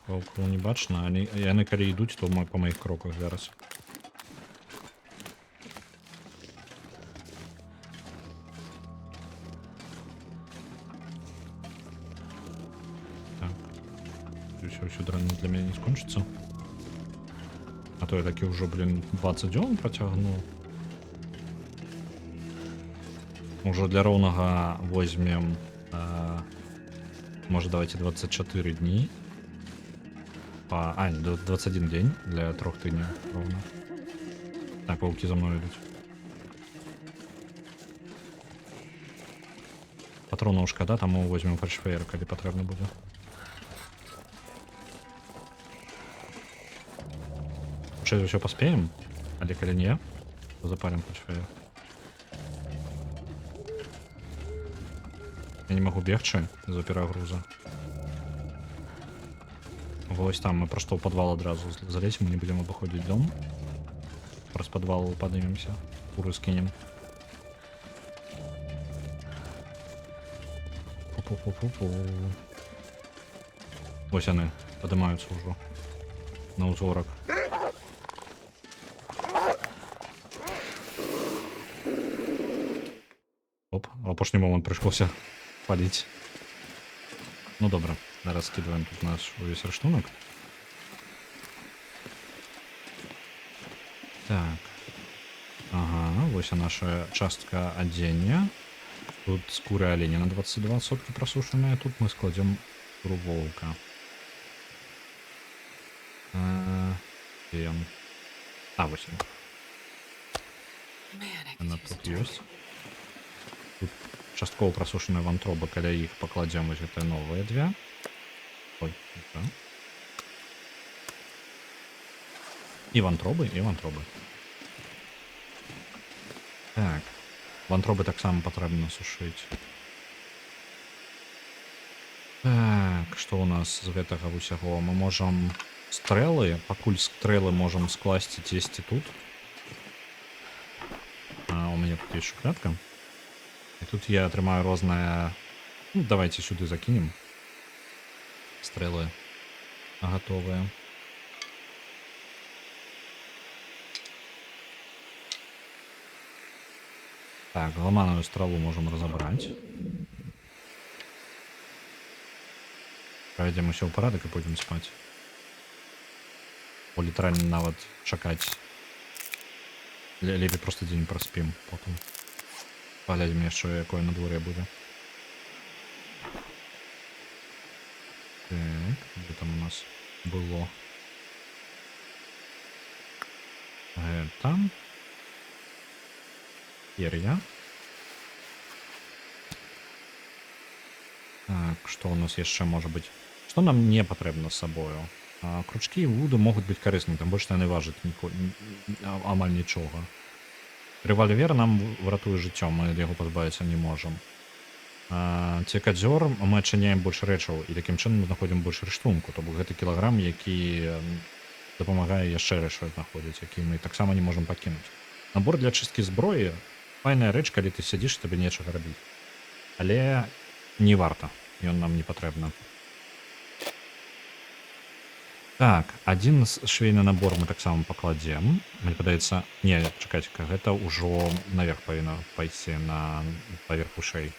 Ваўкаў не бачна, яны калі ідуць, то па маіх кроках зараз. Так. Усё дрэнна для мяне не скончыцца. А то я такі ўжо, 20 дзён працягнуў. Ужо для роўнага возьмем, можа, давайте 24 дні. 21 дзень для 3 тыдняў роўна. Так, ваўкі за мной ідуць. Патронаў шкада, таму возьмем фальшфеер, калі патрэбна будзе. Хутчэй за ўсё паспеем, але калі не, то запалім фальшфеер. Я не магу бегчы з-за перагруза. Вось там мы просто ў падвал адразу залезем, мы не будзем абыходзіць дом. Праз падвал падымемся, куры скінем. Вось яны падымаюцца ўжо на ўзгорак. Оп, апошні момант прыйшлося паліць. Ну добра, зараз скидываем тут наш увесь раштунак. Так. Ага, вось наша частка адзення. Тут скуры аленя на 22% прасушаная. Тут мы складзем скуру воўка. Дзе ён? Вось ён. Яна тут ёсць. Тут часткова прасушаныя вантробы, каля іх пакладзем вось гэтыя новыя две. Ой, так. І вантробы. Так. Вантробы таксама патрэбна сушыць. Так, што ў нас з гэтага ўсяго? Мы можам стрэлы, пакуль стрэлы можам скласці дзесьці тут. У мяне тут ёсць шуклятка. І тут я атрымаю рознае... Ну, давайте сюды закінем. Стрэлы гатовыя. Так, ламаную страву можам разабраць. Правядзем усё ў парадак і пойдзем спаць. Бо літаральна нават чакаць. Лепей просто дзень праспім потым. Паглядзім яшчэ, якое надвор'е будзе. Так, где там у нас было? Там. Перья. Так, что у нас яшчэ можа быць? Што нам не патрэбна з сабою? Кручкі і вуды могуць быць карыснымі, там больш яны важаць амаль нічога. Рэвальвер нам выратуе жыццё, мы ад яго пазбавіцца не можам. Цекадзёр мы адчыняем больш рэчаў і такім чынам знаходзім больш рыштунку, то бок гэты кілаграм, які дапамагае яшчэ рэчаў знаходзіць, які мы таксама не можам пакінуць. Набор для чысткі зброі файная рэч, калі ты сядзіш, табе нечага рабіць. Але не варта, ён нам не патрэбна. Так, адзін швейны набор мы таксама пакладзем. Мне падаецца, не, чакайце-ка, гэта ўжо наверх павінна пайсці на паверх вышэй.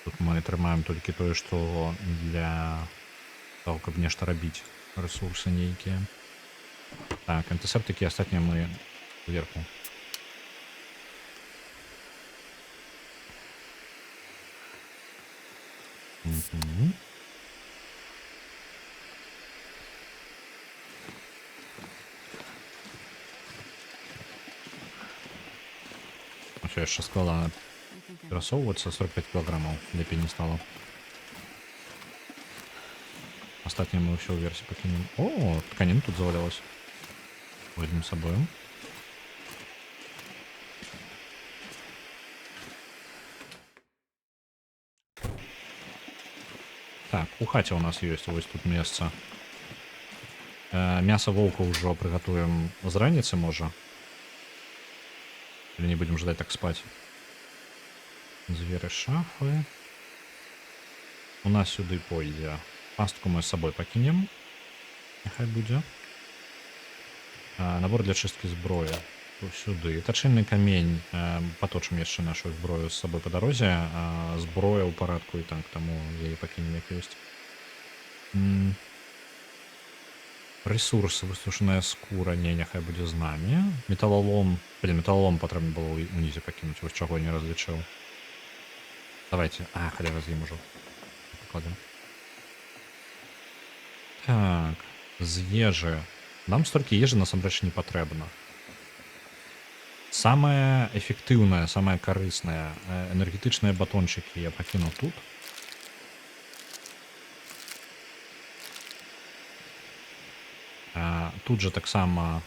Тут мы атрымаем толькі тое, што для того, каб нешта рабіць, рэсурсы нейкія. Так, антысептыкі астатнія мы зверху. Все яшчэ складана перасоўвацца, 45 кілаграмаў лепей не стала. Астатнія мы ўсё ўверсе пакінем. О, тканіна тут завалялась. Возьмем з сабою. Так, у хаце у нас ёсць вось тут месца. Мяса воўка ўжо прыгатуем з раніцы, можа. Или не будем ждать так спать. Звери шафы. У нас сюды пойдзе. Пастку мы з сабой пакінем. Няхай будзе. Набор для чысткі зброі. Сюды. Тачынны камень. Паточым яшчэ нашу зброю з сабой па дарозе. Зброя ў парадку і так, таму яе пакінем як ёсць. Ресурсы, высушаная скура, не, няхай будзе з намі. Металлолом, металлолом патрэбна было унізе пакінуць, вось чаго я не разлічыў. Давайте, калі раз'ем ужо. Пакладем. Так, з ежы. Нам столькі ежы насамрэч не патрэбна. Самае эфектыўнае, самае карыснае, энергетычныя батончыкі я пакіну тут. Тут же таксама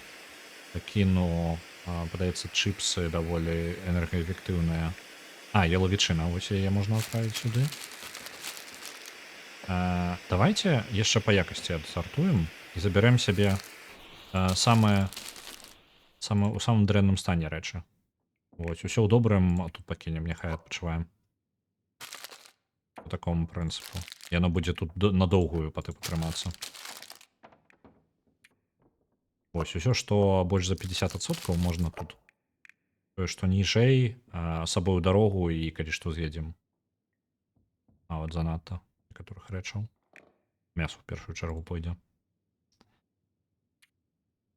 пакіну, падаецца, чыпсы даволі энергаэфектыўныя. Ялавічына, вось яе можна адправіць сюды. Давайте яшчэ па якасці адсартуем і забярэм сябе у самым дрэнным стане рэчы. Вось, усё ў добрым тут пакінем, няхай адпачываем. По такому прынцыпу. Яно будзе тут на доўгую па тыпу трымацца. Вось, усё, што больш за 50% можна тут. Тое, што ніжэй, сабою дарогу і калі што з'едзем. Вот занадта некаторых рэчаў. Мясо ў першую чаргу пойдзе.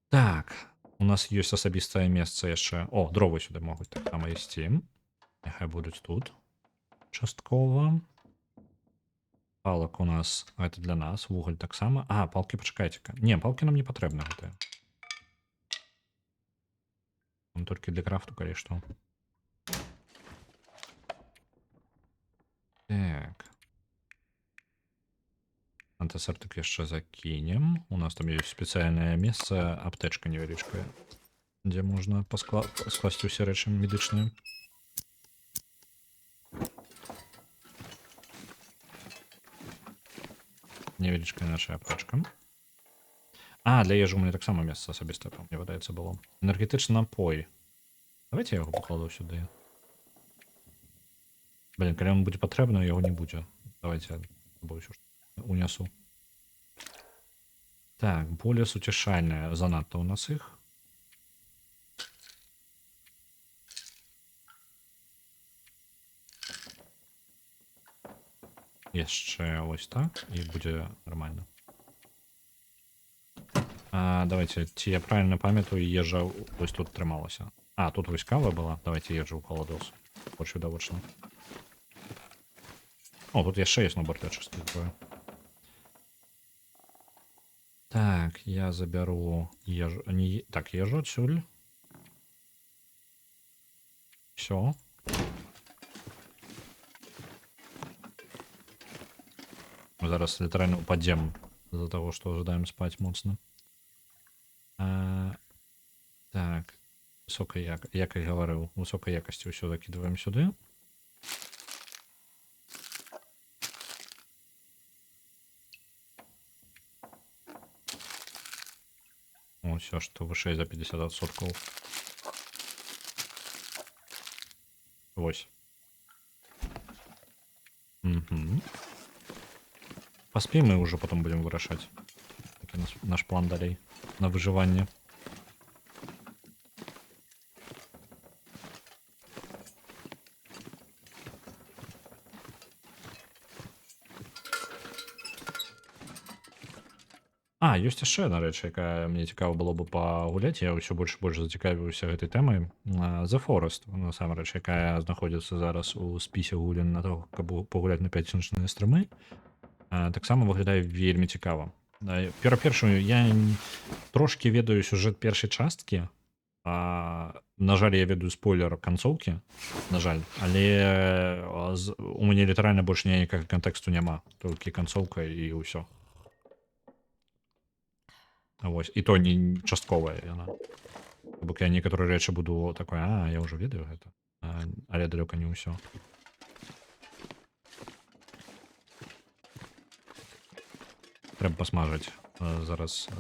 Так, у нас ёсць асабістае месца яшчэ. Дровы сюды могуць таксама ісці. Няхай будуць тут. Часткова. Палак у нас, гэта для нас, вугаль таксама. Палкі, пачакайце-ка. Не, палкі нам не патрэбны гэтыя. Толькі для крафту, калі што. Так. Антысептык яшчэ закінем. У нас там ёсць спецыяльнае месца, аптэчка невялічкая, дзе можна скласці ўсе рэчы медычныя. Невялічкая наша аптэчка. Для ежы у мяне таксама месца асабістае, мне падаецца, было. Энергетычны напой. Давайте я яго пакладу сюды. Калі ён будзе патрэбны, яго не будзе. Давайте я унясу. Так, более суцішальная. Занадта у нас іх. Яшчэ ось так, і будзе нармальна. Давайте, ці я правильно памятаю, ежа ось тут трымалася. А, тут вось кава была. Давайте ежу ў халадос. Больш відавочна. О, тут яшчэ ёсць набор для чысткі зброі. Так, я забяру ежу. Не... Так, ежу адсюль. Все. Мы зараз літаральна упадзем з-за таго, што ожидаем спаць моцна. Так. Высокай як і гаварыў, высокай якасці ўсё закідваем сюды. Усё, што вышэй за 50%. Вось. Угу. Паспім, мы ўжо потом будем вырашаць. Такі наш план далей на выжыванне. Ёсць яшчэ адна рэч, якая мне цікава было бы пагуляць. Я ўсё больш і больш зацікавіўся гэтай тэмай. The Forest, насамрэч, якая знаходзіцца зараз у спісе гулін на то, каб пагуляць на пяцічныя стрымы. Таксама выглядае вельмі цікава. Першую, я трошки ведаю сюжэт першай часткі. На жаль, я ведаю спойлер канцоўкі, на жаль, але у мяне літаральна больш ніякага кантэксту няма, толькі канцоўка і ўсё. Вось, і то не частковая яна. Бок я некаторыя рэчы буду такое, я ўжо ведаю гэта, але далёка не ўсё. Трэба пасмажыць зараз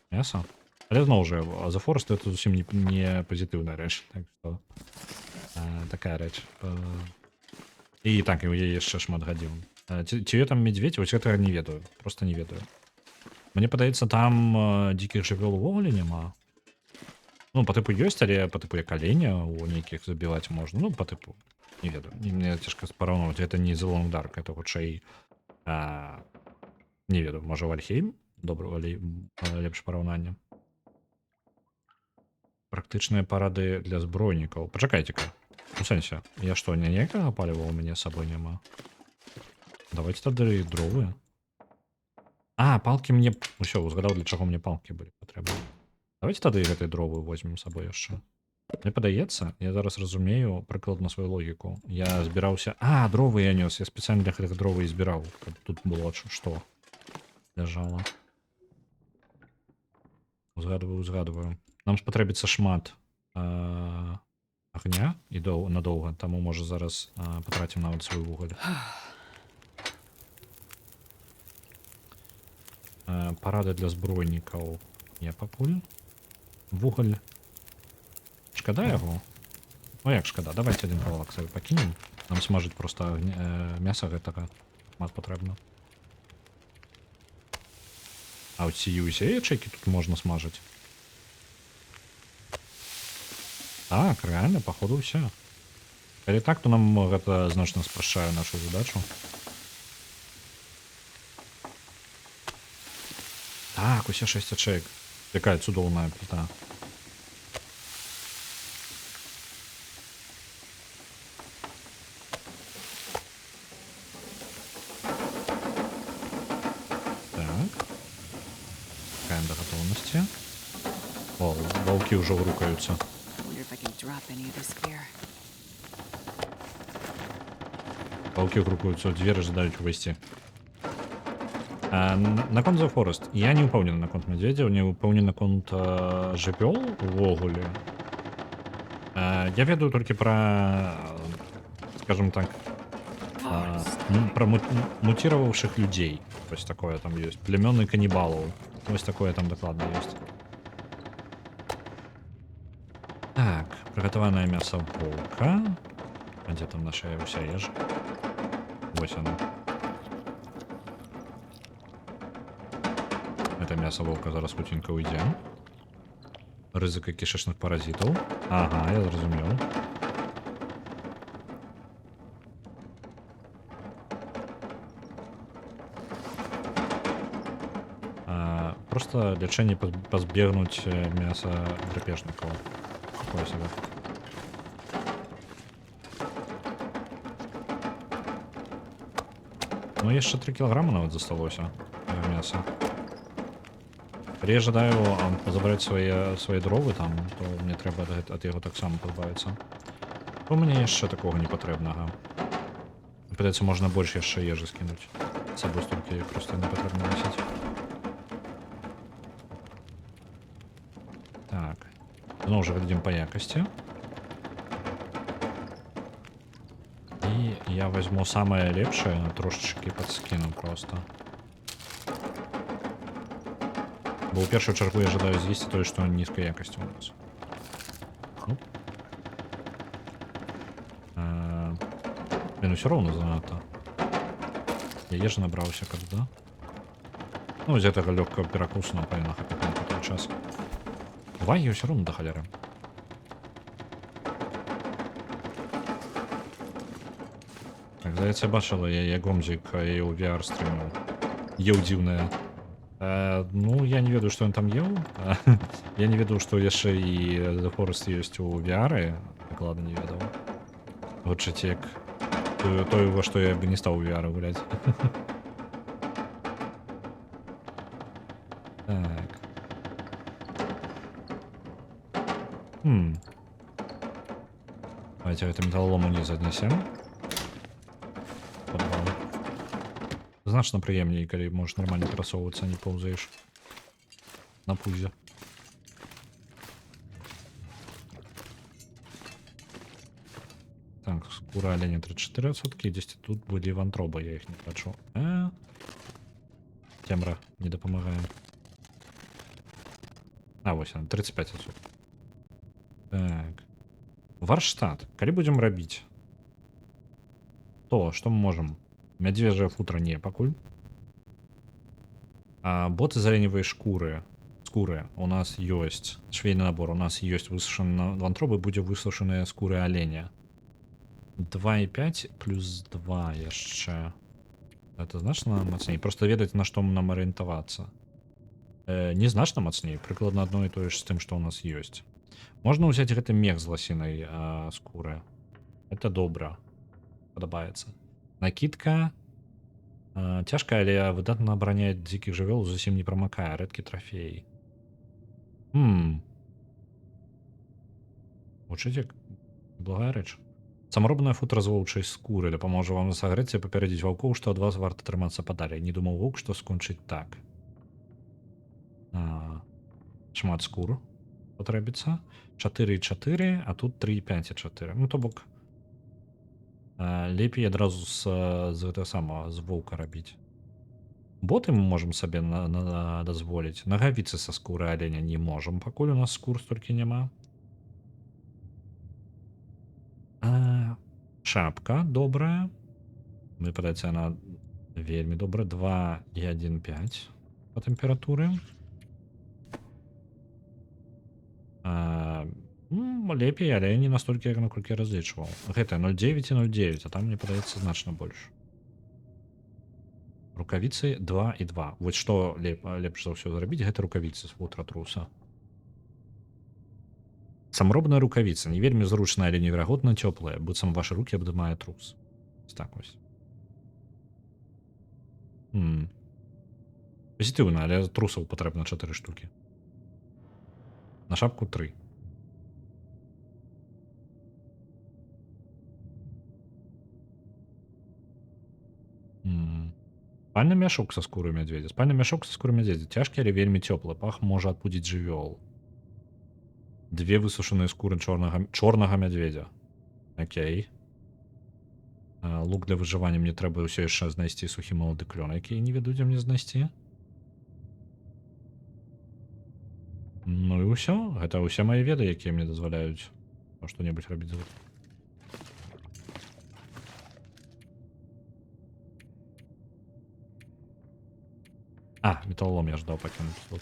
мяса. Але зноў жа, The Forest это зусім не пазітыўная рэч, так што такая рэч. І так, і ў яе яшчэ шмат гадзін. Ці там медведь, вось гэтага не ведаю, просто не ведаю. Мне падаецца, там дзікіх жывёл увогуле няма. Ну, па тыпу ёсць, але па тыпу як аленя у нейкіх забіваць можна. Ну, па тыпу, не ведаю. Мне цяжка параўноўваць, гэта не The Long Dark, это хутчэй, не ведаю, можа Вальхейм? Добра, лепш параўнанне. Практычныя парады для збройнікаў. Пачакайце-ка. У сэнсе, я што, ніякага паліва ў мяне з сабой няма? Давайте тады дровы. Палкі мне... Усё, узгадаў, для чаго мне палкі былі патрэбны. Давайте тады гэтай дровы возьмем з сабой яшчэ. Мне падаецца, я зараз разумею прыкладна сваю логіку. Я збіраўся... дровы я нёс. Я спецыяльна для гэтых дровы і збіраў, каб тут было што ляжала. Узгадываю. Нам спатрэбіцца шмат агня і надоўга, таму можа зараз патрацім нават свой вугаль. Парады для збройнікаў я пакуль. Вугаль. Шкада яго? Як шкада? Давайте один кавалак сабе пакінем. Нам смажыць проста мяса гэтага мат патрэбна. Ці ўсе ячэйкі тут можна смажыць? Так, реально, походу ўсе. Калі так, то нам гэта значна спрашчае нашу задачу. Так, усе 6 ячэек. Якая цудоўная пліта. Так. Чакаем да гатоўнасці. О, ваўкі ўжо рухаюцца. Ваўкі рухаюцца ў дзверы, жадаюць увайсці. Наконт The Forest. Я не ўпэўнены наконт мядзведзяў, не ўпэўнены наконт жывёл увогуле. Я ведаю толькі пра, скажем так, пра мутіраваўшых людзей. Вось такое там ёсць. Племёны канібалаў. Вось такое там дакладна ёсць. Так, прыгатаванае мяса воўка. А дзе там наша ўся ежа? Вось яна. Это мясо воўка зараз хуценька уйдзе. Рызыка кішачных паразітаў. Я зразумеў. просто лячэнне пазбегнуць мяса драпежнікаў. Такое сабе. Ну, яшчэ 3 кілаграма нават засталося мяса. Калі я жадаю забраць свае дровы там, то мне трэба ад яго таксама пазбавіцца. То мне яшчэ такога не патрэбнага. Прыдаецца, можна больш яшчэ ежы скінуць. З сабой столькі проста не патрэбна насіць. Так. Зноў жа глядзім па якасці. І я возьму самае лепшае, трошачкі падскіну проста. Бо ў першую чаргу я жадаю з'есці тое, што нізкай якасці у нас. Блин, все роўна занадта. Я ежы набраўся, каб, да? Ну, з гэтага лёгкага перакусу нам павінна хапіць на той час. Вагі ўсё роўна да халеры. Так, здаецца, бачыла я гомзік і ў VR стрыміў. Еў дзіўнае. Ну, я не ведаю, што ён там еў. Я не ведаю, што яшчэ і The Forest ёсць у VR. Дакладна не ведаў. Гучыць як тое, во што я бы не стаў у VR гуляць. Так. Давайте гэта металлолом уніз аднясем. Значна прыемней, калі можаш нармальна перасоўвацца, не паўзаеш на пузе. Так, скура оленя 34%, дзесьці тут былі вантробы, я іх не бачу. Цемра не дапамагае. А, вось она, 35%. Так. Варштат. Калі будзем рабіць? То, што мы можам? Мядзвежае футра не пакуль. Боты з аленевай шкуры у нас ёсць. Швейны набор. У нас ёсць высушаны вантробы, будзе высушаныя скуры аленя. 2,5 плюс 2 яшчэ. Это значна мацней. Просто ведаць, на што нам арыентавацца. Не значна мацней. Прыкладна адно і тое ж з тым, што ў нас ёсць. Можна ўзяць гэты мех з ласінай скуры. Это добра. Падабаецца. Накидка цяжкая, але выдатна абараняе дзікіх жывёл, зусім не прамакае. Рэдкі трафей. Гучыць як благая рэч. Самаробная футра з воўчай скуры дапаможа вам сагрэць і папярэдзіць ваўкоў, што ад вас варта трымацца падалей. Не думаў воўк, што скончыць так. Шмат скур патрэбіцца. 4,4, а тут 3,5,4. Ну, то бок лепей адразу з гэтага самага, з воўка рабіць. Боты мы можам сабе дазволіць. Нагавіцы са скуры аленя не можам, пакуль у нас скур столькі няма. Шапка добрая. Мне падаецца, яна вельмі добрая. 2,1,5 па тэмпературы. Лепей, але не настолькі, як наколькі я разлічваў. Гэта 0,9 і 0,9, а там, мне падаецца, значна больш. Рукавіцы 2 і 2. Вось што лепш за ўсё зрабіць, гэта рукавіцы з футра труса. Самаробная рукавіца. Не вельмі зручная, але неверагодна цёплая, быццам вашы рукі абдымае трус. Так вось. Пазітыўна, але трусаў патрэбна 4 штукі. На шапку 3. Спальны мяшок са скуры мядзведзя. Спальны мяшок са скуры мядзведзя. Цяжкі, але вельмі цёплы. Пах можа адпудзіць жывёл. 2 высушаныя скуры чорнага мядзведзя. Окей. Лук для выжывання мне трэба ўсё яшчэ знайсці сухі малады клён, які не веду, дзе мне знайсці. Ну і ўсё. Гэта ўсе мае веды, якія мне дазваляюць што-небудзь рабіць. Металлолом я ждаў пакінуць тут.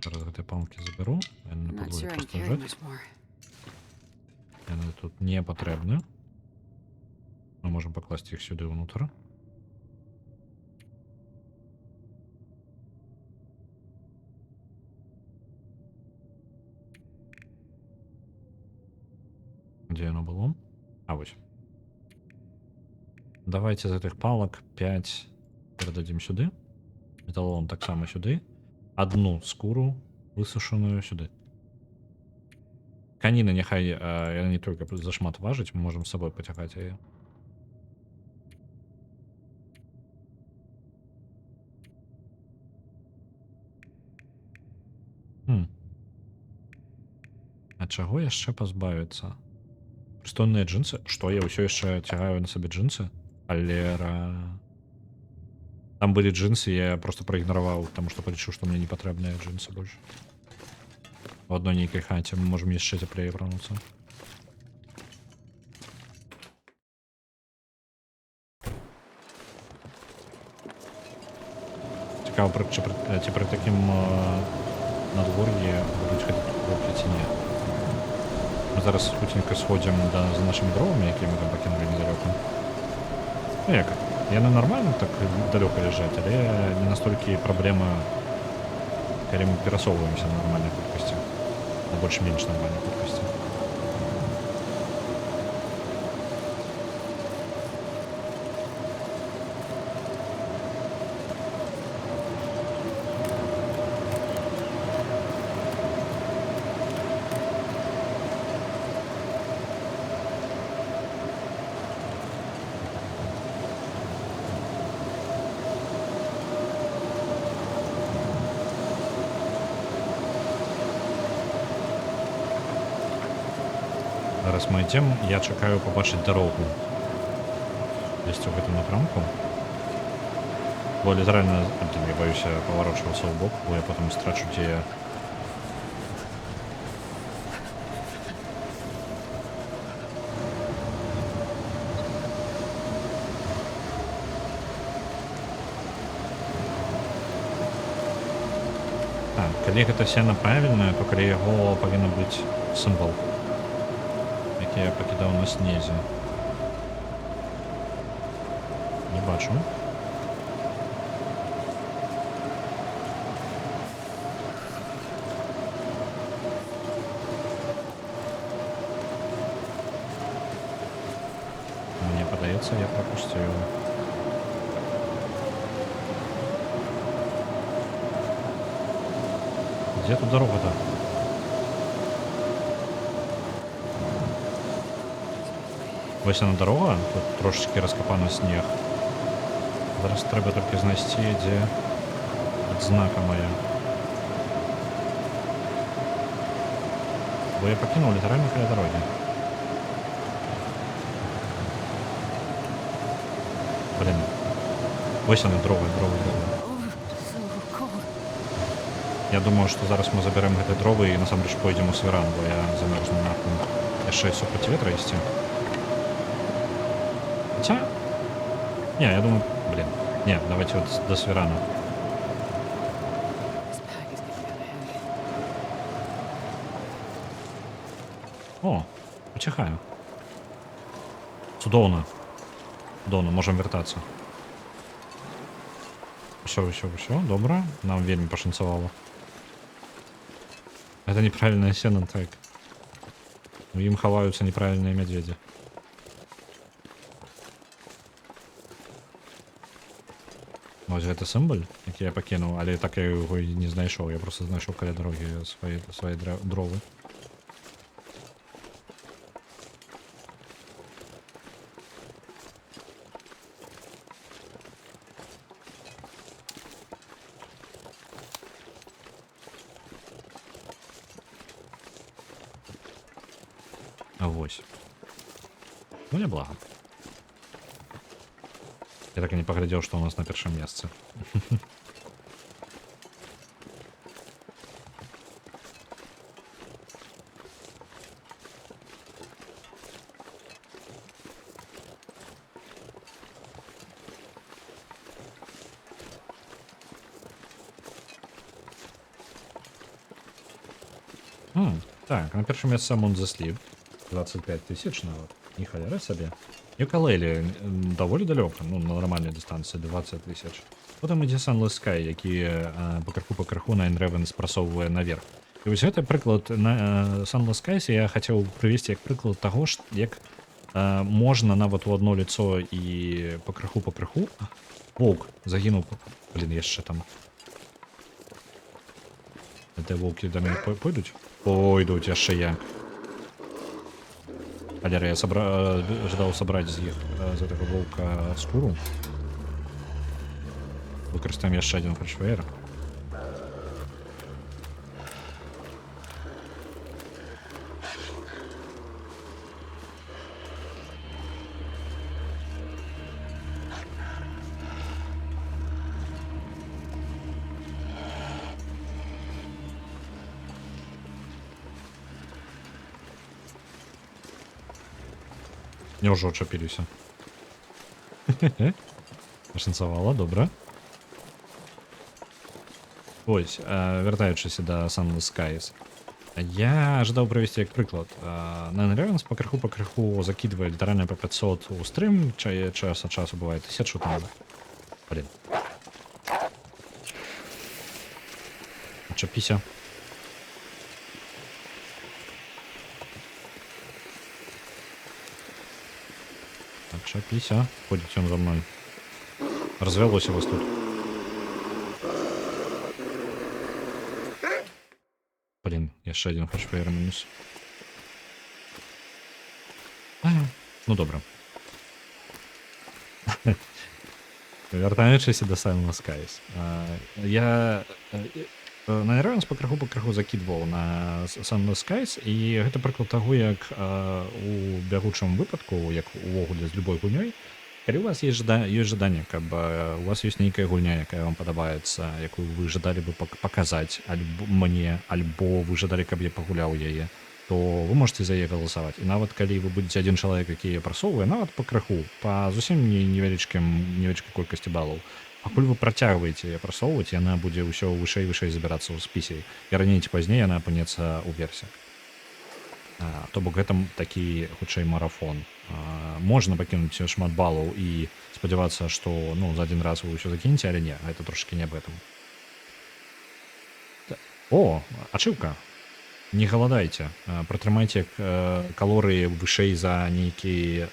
Зараз гэтыя палкі забяру. Яны на падлозе проста ляжаць. Яны тут не патрэбны. Мы можам пакласці іх сюды ўнутр. Где оно было? А, вот. Давайте з гэтых палак 5 перададзім сюды. Металлолом таксама сюды. Одну скуру высушаную сюды. Каніна няхай яна не только зашмат важыць, мы можем з сабой пацягаць яе. А чаго яшчэ пазбавіцца? Прыстойныя джинсы? Што я ўсё яшчэ цягаю на сабе джинсы? Алера. Там былі джинсы, я просто праігнараваў, таму што палічыў, што мне не патрэбныя джинсы больш. У адной нейкай хаце мы можам яшчэ цяплей апрануцца. Цікава, ці пры такім надвор'і будуць хадзіць хлопцы ці не. Мы зараз хуценька сходзім за нашымі дровамі, якія мы там пакінулі недалёка. Ну як, яны нармальна так далёка ляжаць, але не настолькі праблема, калі мы перасоўваемся на нармальнай хуткасці. На больш-менш нармальнай хуткасці. Зараз мы ідзем, я чакаю пабачыць дарогу. Дзесьці ў гэтым напрамку. Бо літаральна, я баюся паварочвацца ў бок, бо я потым страчу, дзе я. Так, калі гэта сена правільнае, то калі яго павінна быць сімвал, які я пакідаў на снезе. Не бачу. Мне падаецца, я прапусціў. Дзе тут дарога-то? Вось яна дарога, тут трошечки раскапаны снег. Зараз трэба толькі знайсці, дзе адзнака моя. Бо я пакінуў літаральна каля дарогі. Блин. Вось яна, дрова. Я думаю, што зараз мы заберем гэты дровы і насамрэч пойдзем у свіран, бо я замерзну нахуй. Яшчэ супраць ветра ісці. Хотя... Не, я думаю... Блин. Не, давайте вот до свирана. О, почихаю. Цудоўна. Цудоўна, можем вертаться. Все, добра. Нам вельмі пашанцавала. Это неправильное сено, так. У ім хаваюцца неправильные медведи. Вось гэта сімваль, які я пакінуў, але так я яго і не знайшоў. Я просто знайшоў каля дарогі свае дровы. А вось. Ну, не блага. Я так и не поглядел, что у нас на першем месте. Так, на першем месте Moon the Sleep. 25 тысяч нават. Ні халяра сабе. І Калелі даволі далёка, ну, на нармальнай дыстанцыі 20 тысяч. Потым ідзе Sunless Sky, які па краху на Enraven спрасоўвае наверх. І вось гэты прыклад на Sunless Skies я хацеў прывесці як прыклад таго, як можна нават у одно лицо і па крыху. Воўк загінуў. Блін, яшчэ там. Гэтыя воўкі да мяне пойдуць? Пойдуць яшчэ як. Халера, я жадаў сабраць з іх з гэтага воўка скуру. Выкарыстаем яшчэ адзін фальшфеер. Няўжо чапіліся. Пашанцавала, добра. Ось, вяртаючыся да Sunless Skies. Я жадаў правесці як прыклад. Нанревенс па крыху закидвае літаральна па 500 у стрым, час ад часу бывае 1000 там. Блин. Чапіся. Чапіся. Ходіць ён за мной. Развялося вас тут. Блин, яшчэ адзін фальшфеер мінус. Ну добра. Вяртаючыся да Sunless Skies. Я Нанревенс па крыху закидваў на Sunless Skies, і гэта прыклад таго, як у бягучым выпадку, як увогуле з любой гульнёй, калі у вас ёсць жаданне, каб у вас ёсць нейкая гульня, якая вам падабаецца, якую вы жадалі бы паказаць мне, альбо вы жадалі, каб я пагуляў яе, то вы можете за яе галасаваць. І нават калі вы будзеце адзін чалавек, які яе прасоўвае, нават па крыху, па зусім невялічкай колькасці балаў, пакуль вы працягваеце яе прасоўваць, яна будзе ўсё вышэй забірацца ў спісе. І раней ці пазней яна апынецца ў версе. То бок гэта такі хутчэй марафон. Можна пакінуць шмат балаў і спадзявацца, што за адзін раз вы ўсё закінеце, але не, гэта трошки не об этом. О, ачыўка. Не галадайце, пратрымайце калорыі вышэй за нейкі...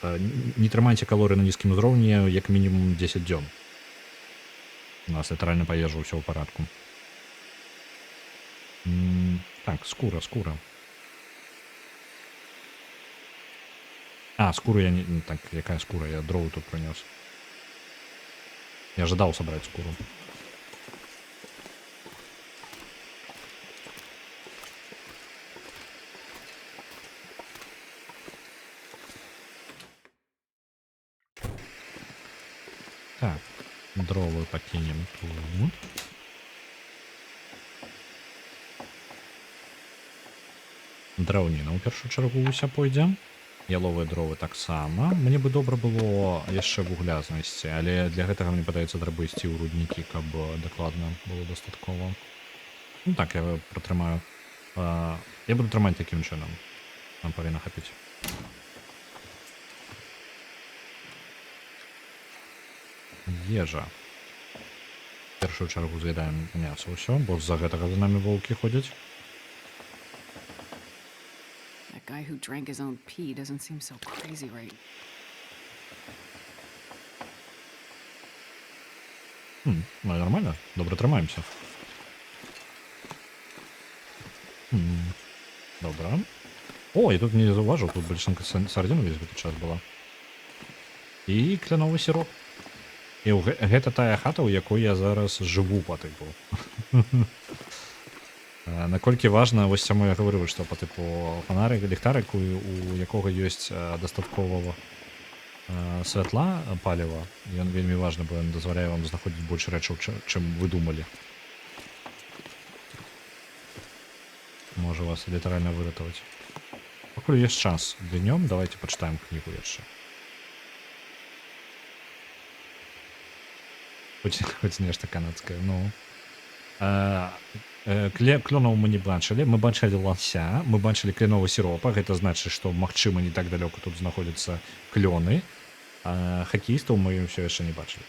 Не трымайце калорыі на нізкім узроўні як мінімум 10 дзён. У нас літаральна па ежу ўсё ў парадку. Так, скура. Скуру я не... Так, якая скура? Я дровы тут прынёс. Я жадаў сабраць скуру. Так, дровы пакінем тут. Драўніна ў першую чаргу ўся пойдзе. Яловыя дровы таксама. Мне бы добра было яшчэ вугля знайсці, але для гэтага, мне падаецца, трэба ісці ў руднікі, каб дакладна было дастаткова. Ну так, я пратрымаю. Я буду трымаць такім чынам. Нам павінна хапіць. Ежа. В першую чаргу з'едаем мясо ўсё, бо з-за гэтага за намі воўкі ходзяць. That guy who drank his own pee doesn't seem so crazy, right? Нормально. Добре трымаемся. Добра. О, я тут не заўважыў, тут бальшинка сардзін увесь гэты час была. І кляновы сіроп. І гэта тая хата, у якой я зараз жыву па тыпу. Наколькі важна, вось саме я гаварыў, што па тыпу фонарик, ліхтарик, у якога ёсць дастаткова святла, паліва. Ён вельмі важны, бо ён дазваляе вам знаходзіць больш рэчаў, чым вы думалі. Можа вас літаральна выратаваць. Пакуль ёсць час днём, давайте пачытаем кнігу яшчэ. Хоць нешта канадскае, ну. Клёнаў мы не бачылі, мы бачылі лася, мы бачылі кляновы сіропа, гэта значыць, што магчыма не так далёка тут знаходзяцца клёны, а хакеістаў мы ўсё яшчэ не бачылі.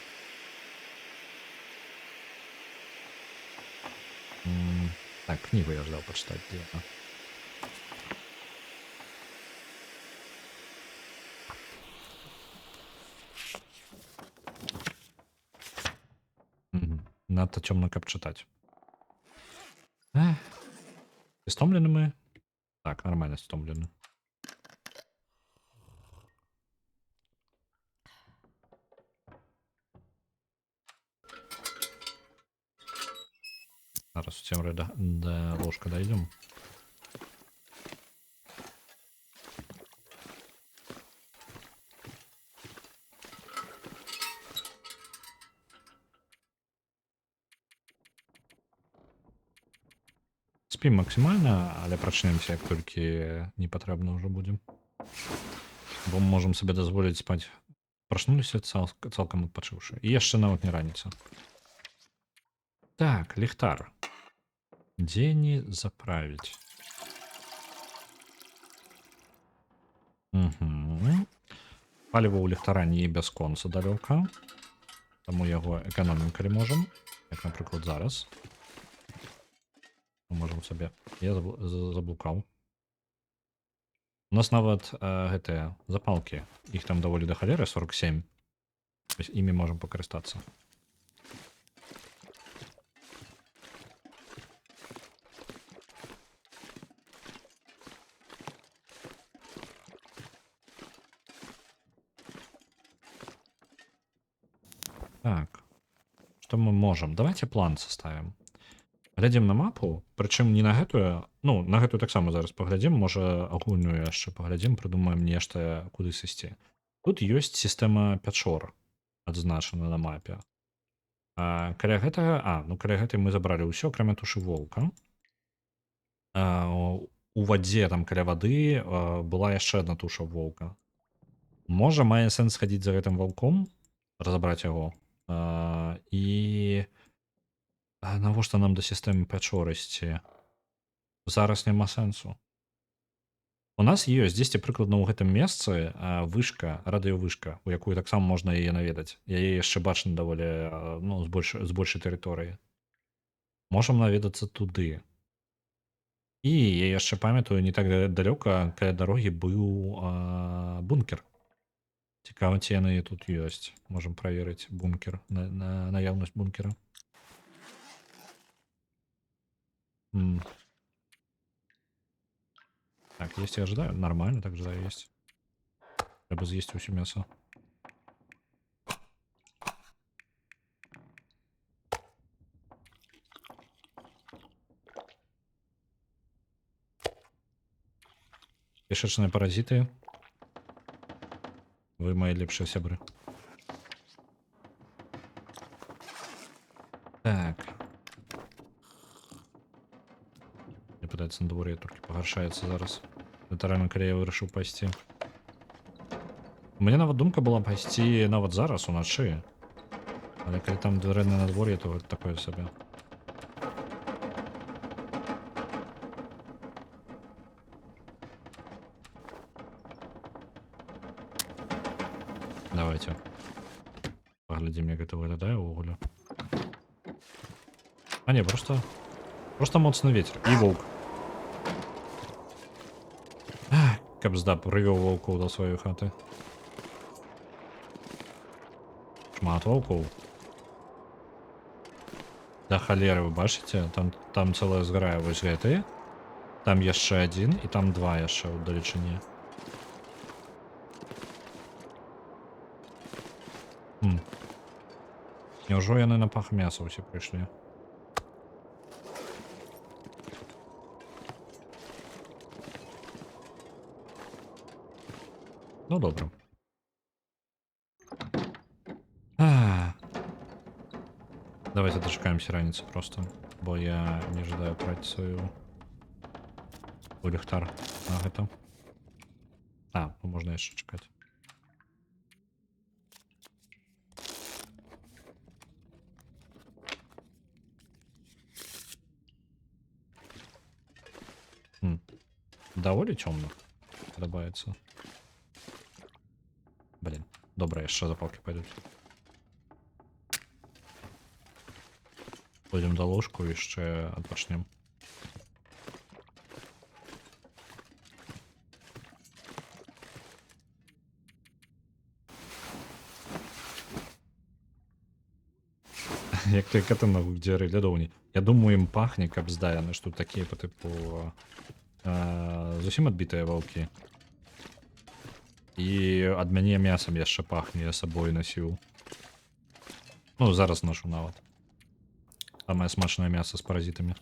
Так, Так, книгу я ждал почитать. Где она? Мгм. Надто темно, как читать. Эх. Истомлены мы? Так, нормально истомлены. Зараз всем до ложка дойдем. Спим максимально, але прачнемся, як толькі не патрэбна ўжо будзем. Бо мы можам сабе дазволіць спаць. Прачнуліся цалкам адпачыўшы. І яшчэ нават не раніца. Так, ліхтар. Дзе не заправіць? Угу. Паліва ў ліхтара не бясконца далёка. Таму яго эканомім, калі можам. Як, напрыклад, зараз. Мы можам сабе... Я заблукаў. У нас нават гэтыя запалкі. Іх там даволі да халеры, 47. Імі можам пакарыстацца. Так. Што мы можам? Давайте план составім. Глядзім на мапу, прычым не на гэтую, ну, на гэтую таксама зараз паглядзім, можа агульную яшчэ паглядзім, прыдумаем нешта, куды сысці. Тут ёсць сістэма пячор, адзначана на мапе. Каля гэтага, ну каля гэтай мы забралі ўсё, акрамя тушы воўка. У вадзе, там каля вады, была яшчэ адна туша воўка. Можа, мае сэнс схадзіць за гэтым ваўком, разабраць яго, і... навошта нам да сістэмы пячор ісці? Зараз няма сэнсу. У нас ёсць дзесьці прыкладна ў гэтым месцы вышка, радыёвышка, у якую таксама можна яе наведаць. Яе яшчэ бачна даволі, ну, з большай тэрыторыі. Можам наведацца туды. І я яшчэ памятаю, не так далёка каля дарогі быў бункер. Цікава, ці яны тут ёсць. Можам праверыць бункер, наяўнасць бункера. Так, есть я ожидаю. Нормально, так ожидаю есть. Треба з'їсти усю м'ясо. Кишечные паразиты. Вы мои лепшие сябры. Так. Мне пытается на дворе тільки погаршається зараз. Літарально, коли я вирішив пасти. У мене навіть думка була пасти навіть зараз уночі. Але коли там дверне на дворі, то таке собі. Давайте. Поглядим, як это виглядає увогуле. А не, просто моцний ветер. І вовк. Кабзда, привів вовков до своєї хати. Шмат вовков. Да холеры, вы бачите? Там целая зграя вось гэтые. Там яшчэ один, і там два яшчэ ў далечыні. Няўжо яны на пах мяса ўсе прыйшлі? Ну, добра. Давайте дочекаемся раніцы просто, бо я не ожидаю тратить свою ліхтар на гэта. Ну можна яшчэ чекаць. Даволі цёмна падабаецца. Блин, добра, яшчэ запалки пойдуць. Пойдем до ложку і яшчэ адпачнем. Як той катинок в дзіры лядоўні. Я думаю, ім пахне, каб здаяны, што тут такія па тыпу зусім адбітыя ваўкі. І ад мяне мясам яшчэ пахне, я сабой насіў. Ну, зараз ношу нават. Самае смачнае мяса з паразітамі.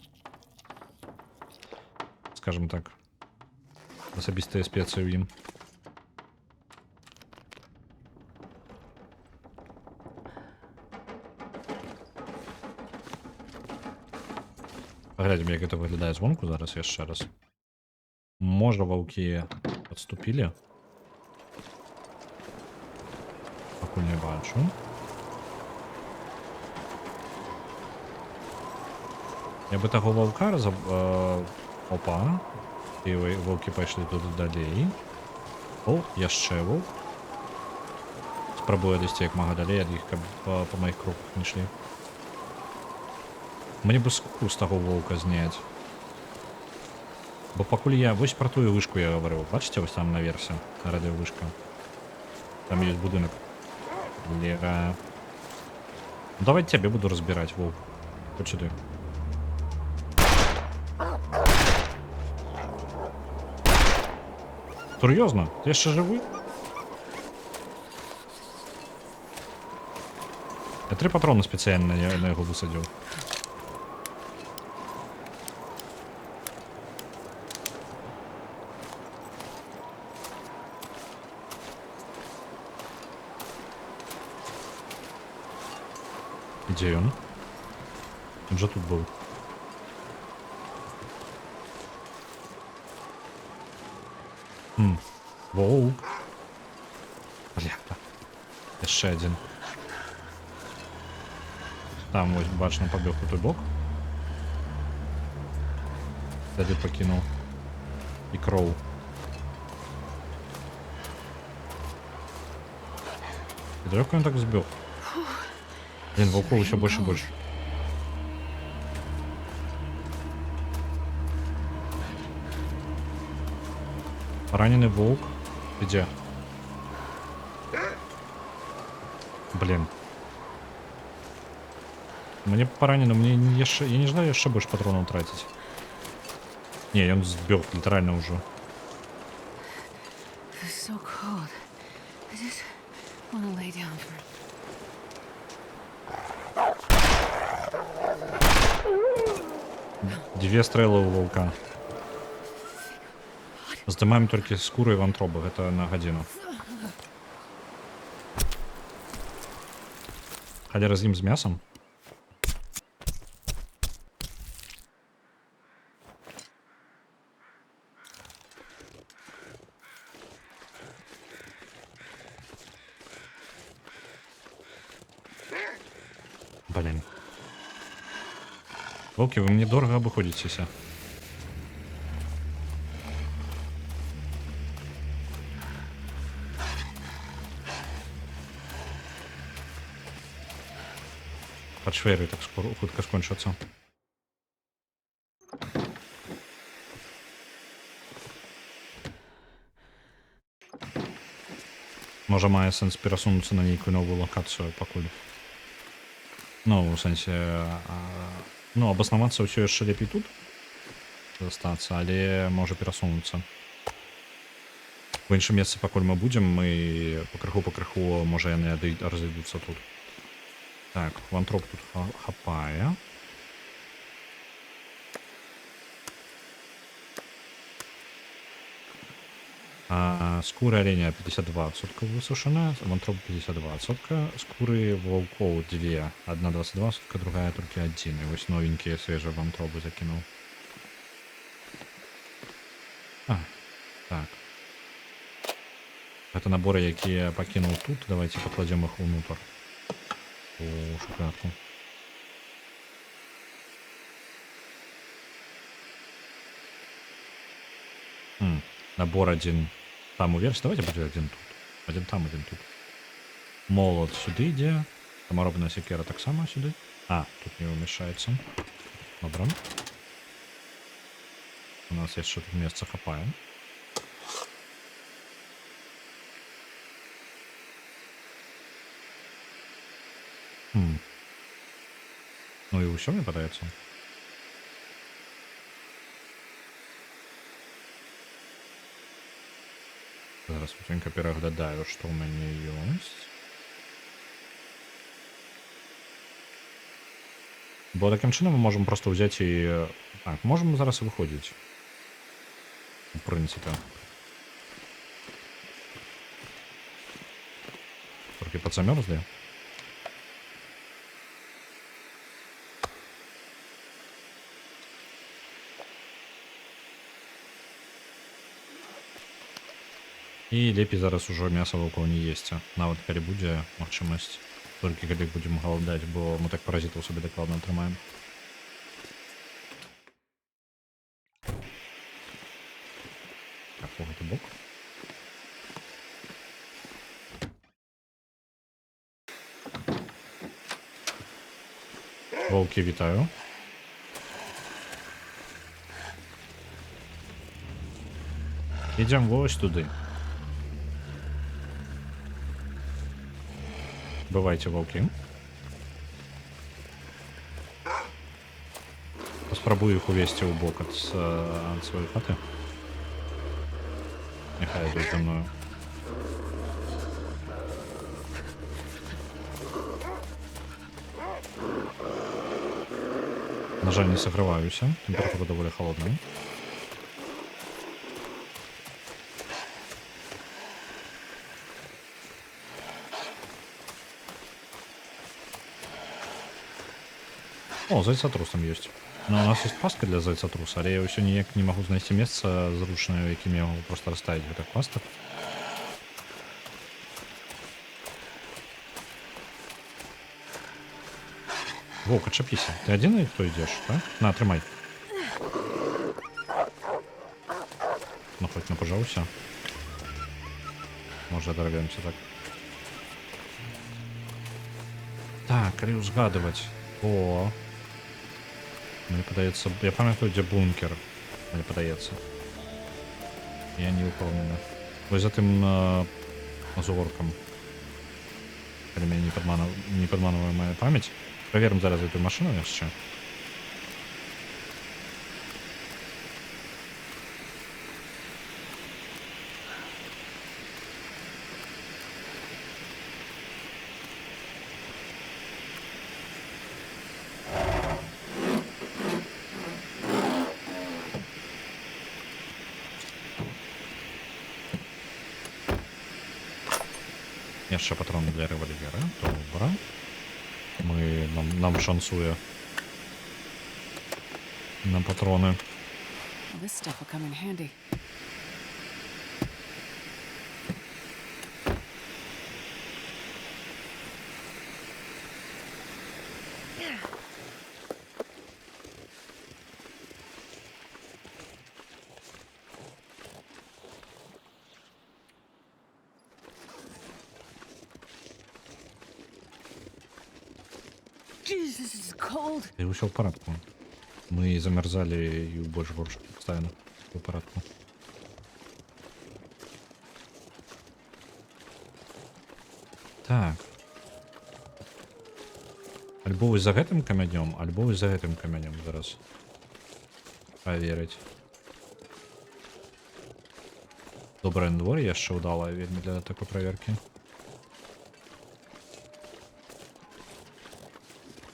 Скажем так. Асабістыя спецыі ў ім. Паглядзім, як гэта выглядае звонку зараз яшчэ раз. Можа, ваўкі адступілі? Пакуль не бачу. Я бы таго ваўка опа. І ваўкі пайшлі тут далей. О, яшчэ ваўк. Спрабую адысці як мага далей ад іх, каб па маіх кроках не ішлі. Мне бы скуру з таго ваўка зняць. Бо пакуль я... Вось пра тую вышку я гаварыў. Бачыце, вось там наверсе радыёвышка. Там ёсць будынак. Лера. Ну, давай цябе буду разбіраць, ваўк. Хоць сюды. Сур'ёзна? Ты яшчэ жывы? Я 3 патроны спецыяльна на яго высадзіў. Дзе ён? Ён жа тут быў. Воўк. Бляха. Яшчэ адзін. Там вось бачна пабег у той бок. Тады пакінуў. І кроў. І далёка ён так збег. Блин, ваўкоў усё больш і больш. Ранены волк. Где? Блин. Мне поранено, мне яшчэ... Я не знаю яшчэ больш патронаў траціць. Не, ён збег літаральна ўжо. So cold. I just want to lay down for... Две стрэлы ў ваўка. Здымаем толькі скуру і вантробы, гэта на гадзіну. Халера з ім з мясам. Блин. Волки, вы мне дорого обыходитесь. Подшвейры так скоро хутка скончацца. Можа мае сэнс перасунуцца на нейкую новую локацыю пакуль. Ну, у сэнсе... Ну, абаснавацца ўсё яшчэ лепей тут застацца, але можа перасунуцца. У іншым месцы пакуль мы будзем, мы пакрыху можа яны разыдуцца тут. Так, вантроп тут хапае. Скуры оленя 52% высушена, вантроп 52%, скуры ваўкоў 2, одна 22%, другая только 1. И вось новенькие свежие вантробы закинул. Так. Это наборы, якія пакінуў тут. Давайте покладем их внутрь. У шухлядку. Набор один там уверх. Давайте будет один тут. Один там, один тут. Молот сюди ідзе. Самаробная секера так само сюди. Тут не умешается. Добре. У нас есть что-то место хапаем. Ну і ўсё, мне падаецца. Зараз хутенька пераглядаю, што ў мяне ёсць. Бо такім чынам мы можам проста ўзяць і... Так, можам зараз і выходзіць. У прынцыпе. Трохі падзамёрзлі. І лепей зараз ужо мяса ваўкоў не есці. Нават калі будзе магчымасць. Толькі калі будзем галадаць, бо мы так паразітаў сабе дакладна атрымаем. Так, у гэты бок. Ваўкі, вітаю. Ідзем вось туды. Бывайце, ваўкі. Паспрабую іх увесці ў бок ад сваёй хаты. Няхай ідуць за мною. На жаль, не саграваюся. Тэмпература даволі халодная. О, зайцатрус там ёсць. Ну, у нас есть пастка для зайцатруса, але я ўсё ніяк не магу знайсці месца зручнае, у якім я магу проста расставіць гэтых пастак. Вовка, чапіся. Ты адзіны, хто ідзеш, так? На, трымай. Ну, хоць напажаўся. Можа, дарвемся так. Так, калі ўзгадываць. О, мне падаецца... Я памятаю, дзе бункер. Мне падаецца. Я не упэўнены. Вось за тым зоркам. Калі мяне не падманывае моя памяць. Праверым зараз эту машину яшчэ. Яшчэ патроны для рэвальвера. Добра. Нам шансуе на патроны. Well, this stuff will come in handy. Jesus, this is cold. І ўсё ў парадку. Мы замярзалі і ў больш горш пастаянна у парадку. Так. Альбо вось за гэтым камянём, альбо вось за гэтым камянём зараз. Праверыць. Добрае надвор'е яшчэ ўдалае вельмі для такой праверкі.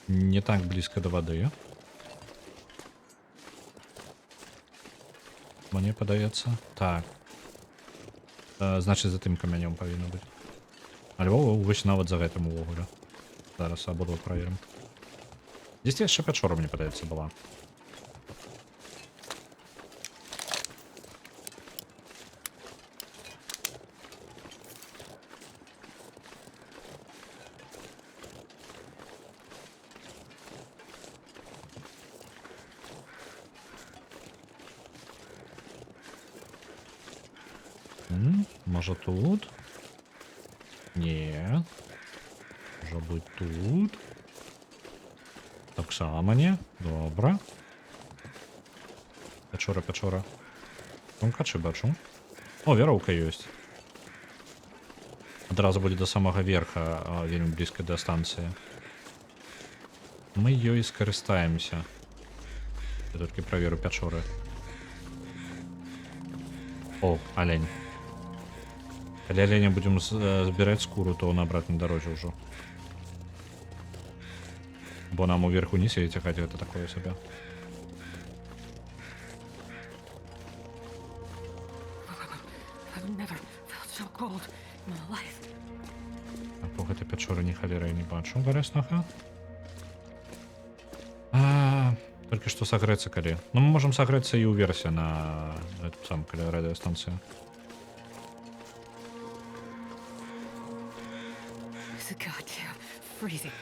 Не так близко до воды. Мне падаецца. Так. Значит, за тым камянём павінна быць. Альбо вось нават за гэтым увогуле. Зараз абодва праверым. Здесь яшчэ пячора, мне падаецца, была. Może тут? Nie. Może być тут. Так само nie. Dobra. Пячора. Качы бачу. О, вяроўка ёсць. Адразу будзе до самага верха, вельмі блізка да станцыі. Мы ёй скарыстаемся. Я толькі праверу пячоры. О, алень. Калі аленя будзем збіраць скуру, то на абратнай дарозе ўжо. Бо нам уверх уніс і цягаць гэта такое сабе. I've never felt so cold in my life. А по гэтай пячоры ні халеры я не бачу гарэснага. Толькі што сагрэцца калі. Ну мы можам сагрэцца і ўверсе на эту сам каля радыёстанцыі. It's goddamn freezing.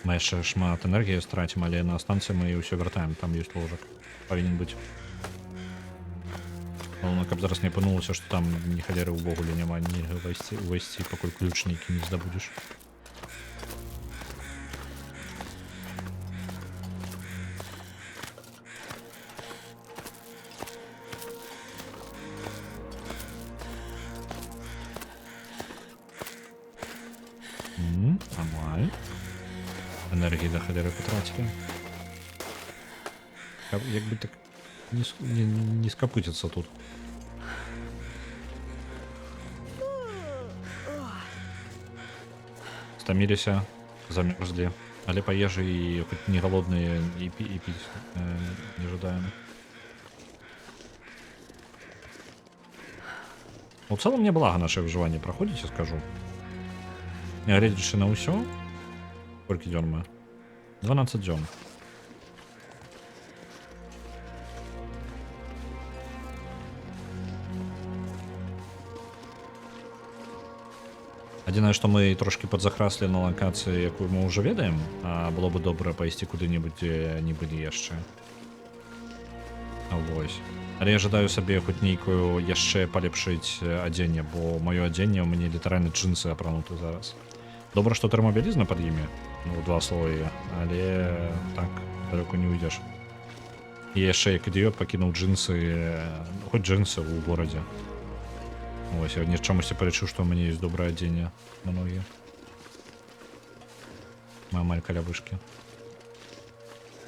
Мы яшчэ шмат энергіі страцім, але на станцыі мы ўсё вяртаем, там ёсць ложак. Павінен быць. Галоўна, каб зараз не апынулася, што там ні халеры ўвогуле няма нельга увайсці, пакуль ключ нейкі не здабудзеш. Нормально. Энергії до халери потратили. Якби так не скапытиться тут. Стаміліся, замерзли. Але по ежи и хоть не голодные и пить не ожидаем. В целом мне благо наше выживание проходит, я скажу. Глядячи на усё, сколько дзён мы? 12 дзён. Адзінае, што мы трошки подзахраслі на лакацыі, якую мы ўжо ведаем, а было бы добра пайсці куды-небудзь, дзе не былі яшчэ. А вось. Але я жадаю сабе хоць нейкую яшчэ палепшыць адзенне, бо маё адзенне ў мяне літаральна джинсы апрануты зараз. Добра, што тэрмабілізна пад імі, ну, 2 слоі, але так, далёка не уйдзеш. І яшчэ як ідыёт пакінуў джинсы, хоць джинсы ў горадзе. Вось, я чамусьці палічыў, што ў мяне ёсць добрае адзенне на ногі. Мы амаль каля вышкі.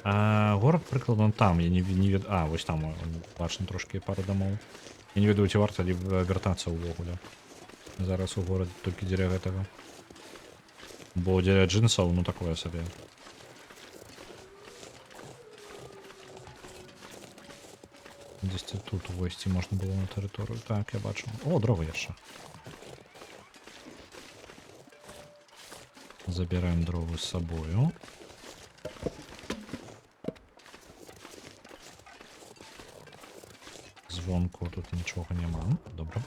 А горад прыкладна там, я не ведаю... А, вось там, бачна трошкі пара дамоў. Я не ведаю, ці варта ли вяртацца ўвогуле. Зараз у горад толькі дзеля гэтага. Бо дзеля джинсаў, ну такое сабе. Дзесьці тут увайсці можна было на тэрыторыю. Так, я бачу. О, дрова яшчэ. Забіраем дровы з сабою. Звонку тут нічога няма. Добра.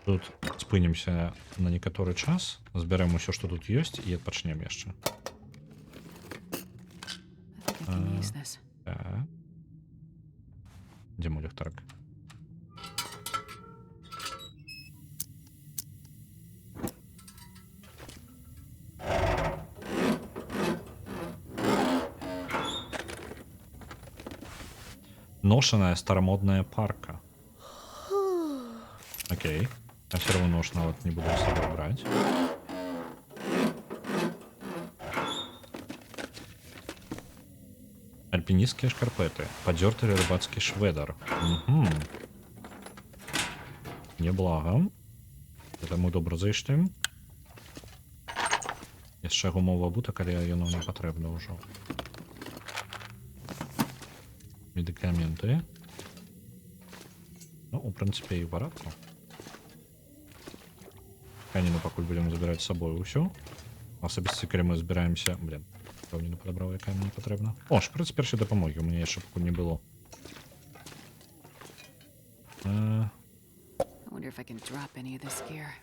Тут спынімся на некаторы час, збярэм усё, што тут ёсць, і адпачнем яшчэ. Так. Дзе мой ліхтарык? Ношаная старомодная парка. Окей. Я все равно нож нават не буду с собой брать. Альпинистские шкарпеты. Подертый рыбацкий шведер. Угу. Неблаго. Это мы добро зайшли. Яшчэ гумовая бутак, але яно не патрэбна ўжо. Медикаменты. Ну, у прынцыпе, і варатно. Тканіну пакуль будем забирать с собой ўсё. Асабісці, калі мы збіраемся... Блин, пэўніну падабраў, якая мне патрэбна. О, шпрыц першай дапамогі, у мяне яшчэ пакуль не было. I wonder if I can drop any of this gear.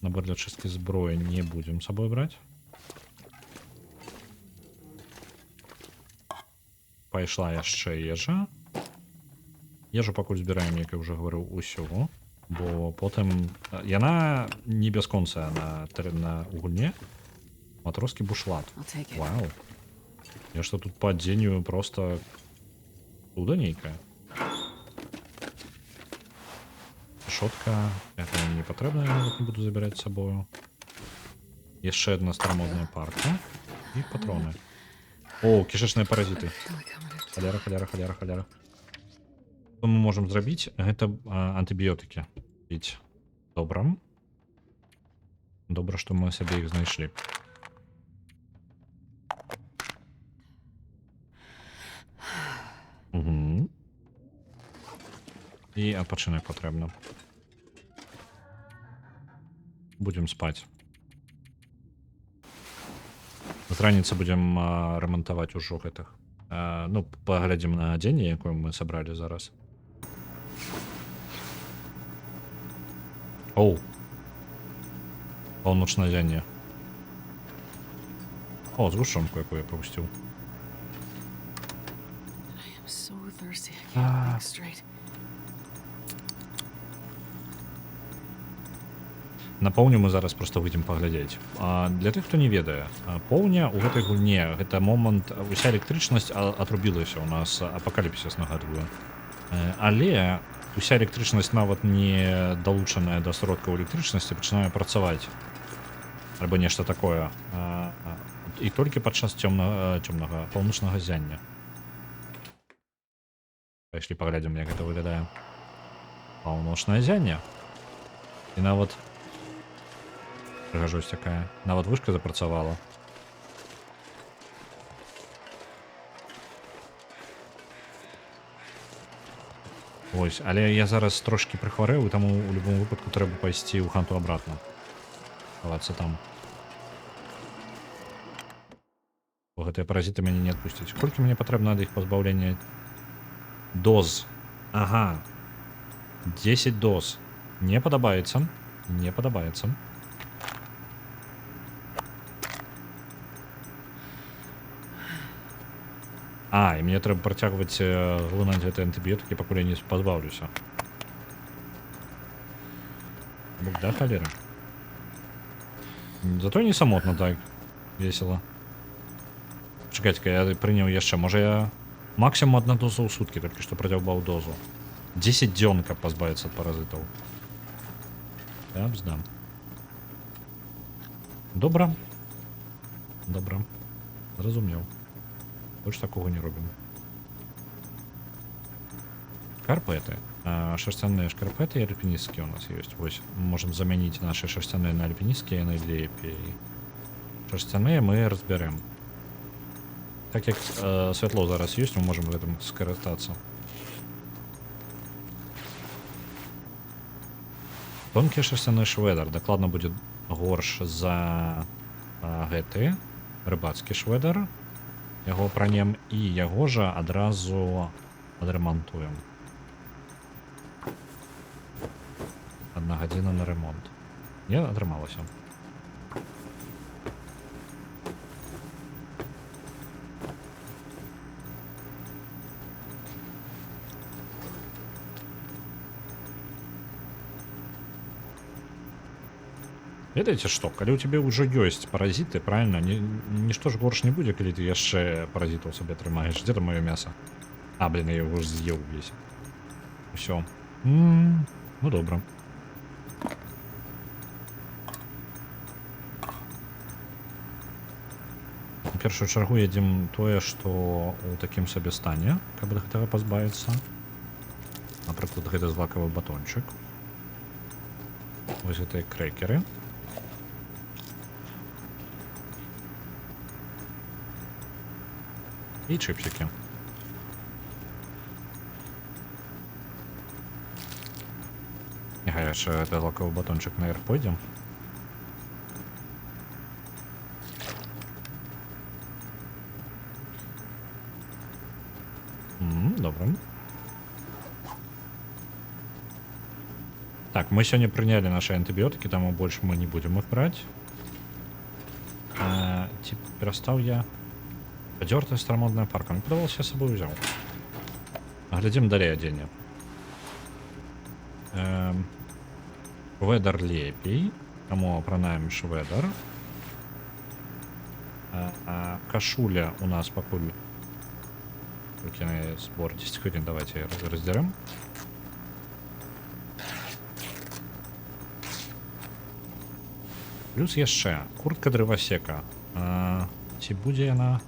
Набор для чистки зброі не будем с собой брать. Пайшла яшчэ ежа. Ежу пакуль збіраем, як я ўжо гаварыў, усё. Бо потым... Яна не бясконцая на гульне. Матросский бушлат. I'll take it. Вау. Я что тут по одению просто чудо нейкое. Решетка. Это мне не потрібно, я навіть не буду забирать с собою. Еще одна старомодная парка. И патроны. О, кишечные паразиты. Feel like I'm gonna Халяра, халяра, халяра, халяра. Что мы можем зробить? Это антибиотики. Пить. Добре. Добре, что мы себе их знайшли. Угу. І відпочинок потрібно. Будем спать. З раніцы будем ремонтовать ужо гэтых. Ну, поглядим на дзень, якое мы собрали зараз. Оу. Полночное зяние. О, сгущенку яку я пропустил. I am so thirsty. I can't think straight. На поўню мы зараз просто выйдем паглядзець. Для тых, хто не ведае, поўня ў гэтай гульне гэта момант, уся электрычнасць атрубілася у нас, апакаліпсіс нагадваю. Але уся электрычнасць нават не далучаная да сродкаў электрычнасці пачынае працаваць. Альбо нешта такое. І толькі падчас цёмнага паўночнага зяння. Пайшлі паглядзім, як гэта выглядае. Паўночнае зянне. І нават прыгажосць такая. Нават вышка запрацавала. Ось, але я зараз трошки прихварэў, і таму у любом выпадку трэба пайсці ў ханту абратна. Хавацца там. Бо гэтыя паразіты мяне не адпусцяць. Колькі мне патрэбна ад іх пазбаўлення? Доз. Ага. 10 доз. Не падабаецца. Не падабаецца. І мне трэба працягваць глынаць гэтыя антыбіётыкі, пакуль я не пазбаўлюся. Да, халера. Зато не самотна так весело. Чакайце-ка, я прыняў яшчэ. Можа я максимум одна доза ў суткі, толькі што працягваў дозу. 10 дзён, каб пазбавіцца ад паразітаў. Я б здам. Добра. Добра. Зразумеў. Больше такого не робим. Шкарпеты. Шерстяные шкарпеты и альпинистские у нас есть. Вот, можем заменить наши шерстяные на альпинистские наилепей. Шерстяные мы разберем. Так как светло зараз есть, мы можем в этом скоротаться. Тонкий шерстяной шведер. Докладно будет горш за гэты рыбацкий шведер. Яго пранем і яго жа адразу адрамантуем. 1 гадзіна на ремонт. Не атрымалася. Ведаеце што, калі ў цябе ўжо ёсць паразіты, правильно, нішто ж горш не будзе, калі ты яшчэ паразітаў сабе трымаеш. Дзе там маё мяса? Блин, я его уже съел весь. Все. Ну добра. У першую чаргу едзем тое, што ў такім сабе стане, каб ад гэтага пазбавіцца. Напрыклад, гэта злакавы батончык. Вось гэтыя крэкеры. І чипсики. Няхай яшчэ гэты злакавы батончык наверх пойдзем. Добра. Так, мы сегодня приняли наши антибиотики, тому больше мы не будем их брать. Типа, перестал я... Подертая старомодная парка. Ну, подавался, я с собой взял. Глядим далее оденье. Шведер лепей. Тому опранаем шведер. Кашуля у нас пакуль толькі на збор 10 хвілін, давайте раздзярем. Плюс яшчэ куртка дрывасека. Ці будзе яна?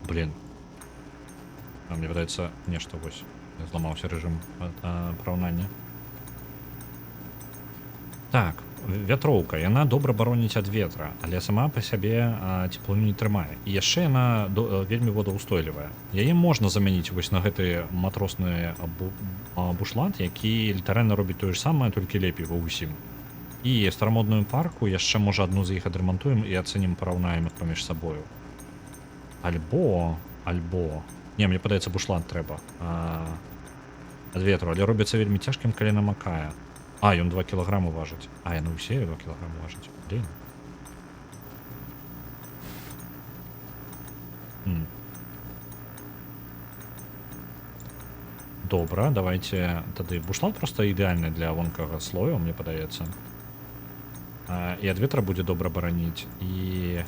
Блин. Мне выдаецца нешта вось. Зламаўся рэжым параўнання. Так, вятроўка, яна добра бароніць ад ветра, але сама па сябе цеплыню не трымае. І яшчэ яна вельмі водаўстойлівая. Яе можна замяніць вось на гэты матросны бушлат, які літаральна робіць тое ж самае, толькі лепей ва ўсім. І старамодную парку яшчэ можа адну з іх адрамантуем і ацэнім, параўнаем іх паміж сабою. Альбо... Не, мне падаецца, бушлат трэба. Ад ветру, але робіцца вельмі цяжкім, калі намакае. Ён 2 кілаграмы важыць. Яны ўсе 2 кілаграмы важыць. Блин. Добра, давайте тады бушлат просто ідэальны для вонкага слою, мне падаецца. І ад ветра будзе добра бараніць. І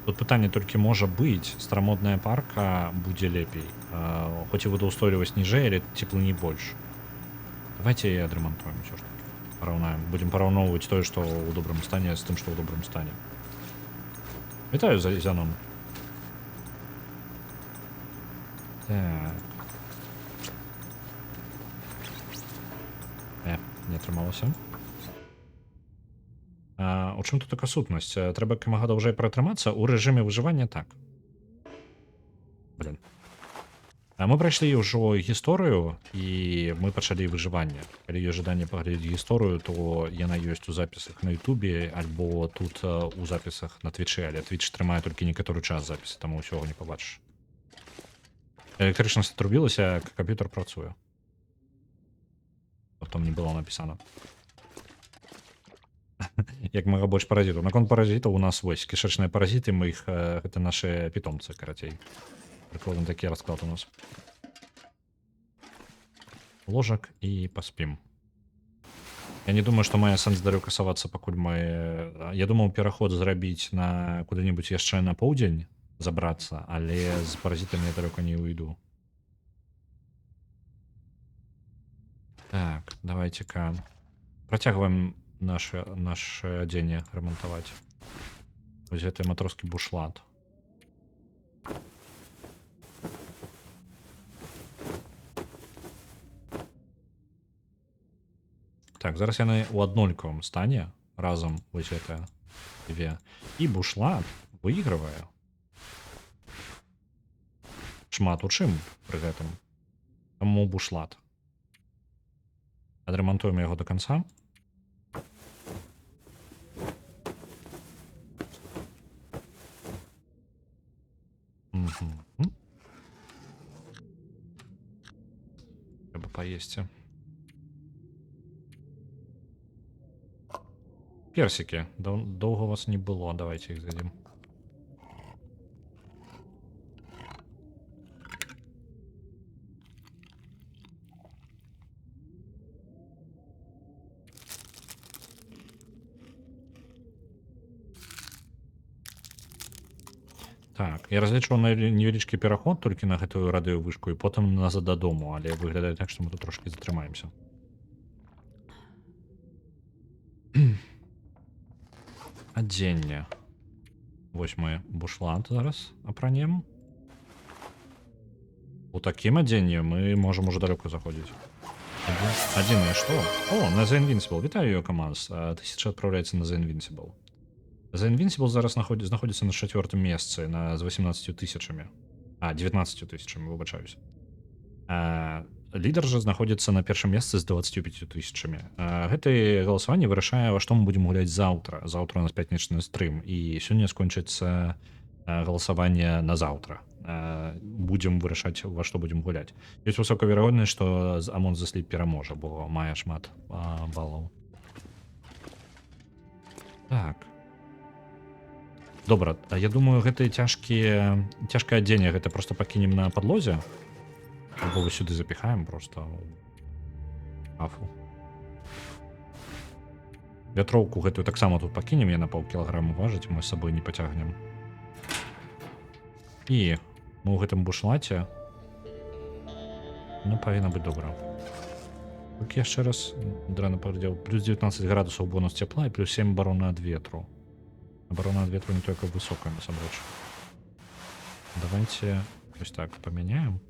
тут пытанне толькі можа быць, старамодная парка будзе лепей. Хоць і водаўстойлівасць ніжэй, але цеплыні больш. Давайте яе адрамантуем усё ж таки. Параўнаем. Будзем параўноўваць тое, што ў добрым стане з тым, што ў добрым стане. Вітаю, Зянон. Так. Не атрымалася. У чым тут така сутнасць? Трэба камага даўжэй пратрымацца ў рэжыме выжывання, так. Блин. Мы прайшлі ўжо гісторыю і мы пачалі выжыванне. Калі ёсць жаданне паглядзець гісторыю, то яна ёсць у запісах на Ютубе альбо тут у запісах на Твічы, але Твіч трымае толькі некаторы час запісы, таму ўсяго не пабачыш. Электрычнасць атрубілася, камп'ютар працуе. Там не было напісана. Як мага больш паразітаў. Наконт паразітаў у нас вось кішачныя паразіты, мы іх гэта нашы пітомцы, карацей. Прыкладна такі расклад у нас. Ложак і паспім. Я не думаю, што мае сэнс далёка касавацца, пакуль мы... Я думаў пераход зрабіць на куды-небудзь яшчэ на поўдзень, забрацца, але з паразітамі я далёка не ўйду. Так, давайте-ка працягваем наше адзенне рамантаваць. Вось гэты матроскі бушлат. Так, зараз яны ў аднолькавым стане разам вось гэтыя дзве. І бушлат выйгрывае. Шмат у чым пры гэтым. Таму бушлат. Адрамантуем яго до конца. Трэба паесці. Персики. Доўга вас не было. Давайте их зайдем. Так, я разлічваў на невялічкі пераход толькі на гэтую радыёвышку і потым назад дадому, але выглядае так, што мы тут трошки затрымаемся. Адзенне. Вось мы бушлат зараз апранем. У такім адзенні мы можам уже далёка заходзіць. Адзінае што? О, на The Invincible. Вітаю, Камаз. 1000 адпраўляецца на The Invincible. The Invincible зараз знаходзіцца на 4-м месцы з 18 тысячамі. 19 тысячамі, выбачаюсь. Лідар жа знаходзіцца на першым месцы з 25 тысячамі. Гэты галасаванне вырашае, во што мы будзем гуляць заўтра. Заўтра у нас пятнічны стрым. І сёння скончыцца галасаванне на заўтра. Будзем вырашаць, во што будзем гуляць. Ёсць высокая верагоднасць, што Among the Sleep пераможа, бо мае шмат балаў. Так. Добра, я думаю, гэтае цяжкае адзенне гэта просто пакінем на падлозе. Або сюды запіхаем просто афу. Вятроўку гэтую таксама тут пакінем, яна паўкілаграму важыць, мы з сабой не пацягнем. І мы ў гэтым бушлаце, ну, павінна быць добра. Так яшчэ раз дрэнна паглядзеў. Плюс 19 градусаў бонус цяпла і плюс 7 абароны ад ветру. Абарона ад ветру не только высокая, насамрэч. Давайте ось так памяняем.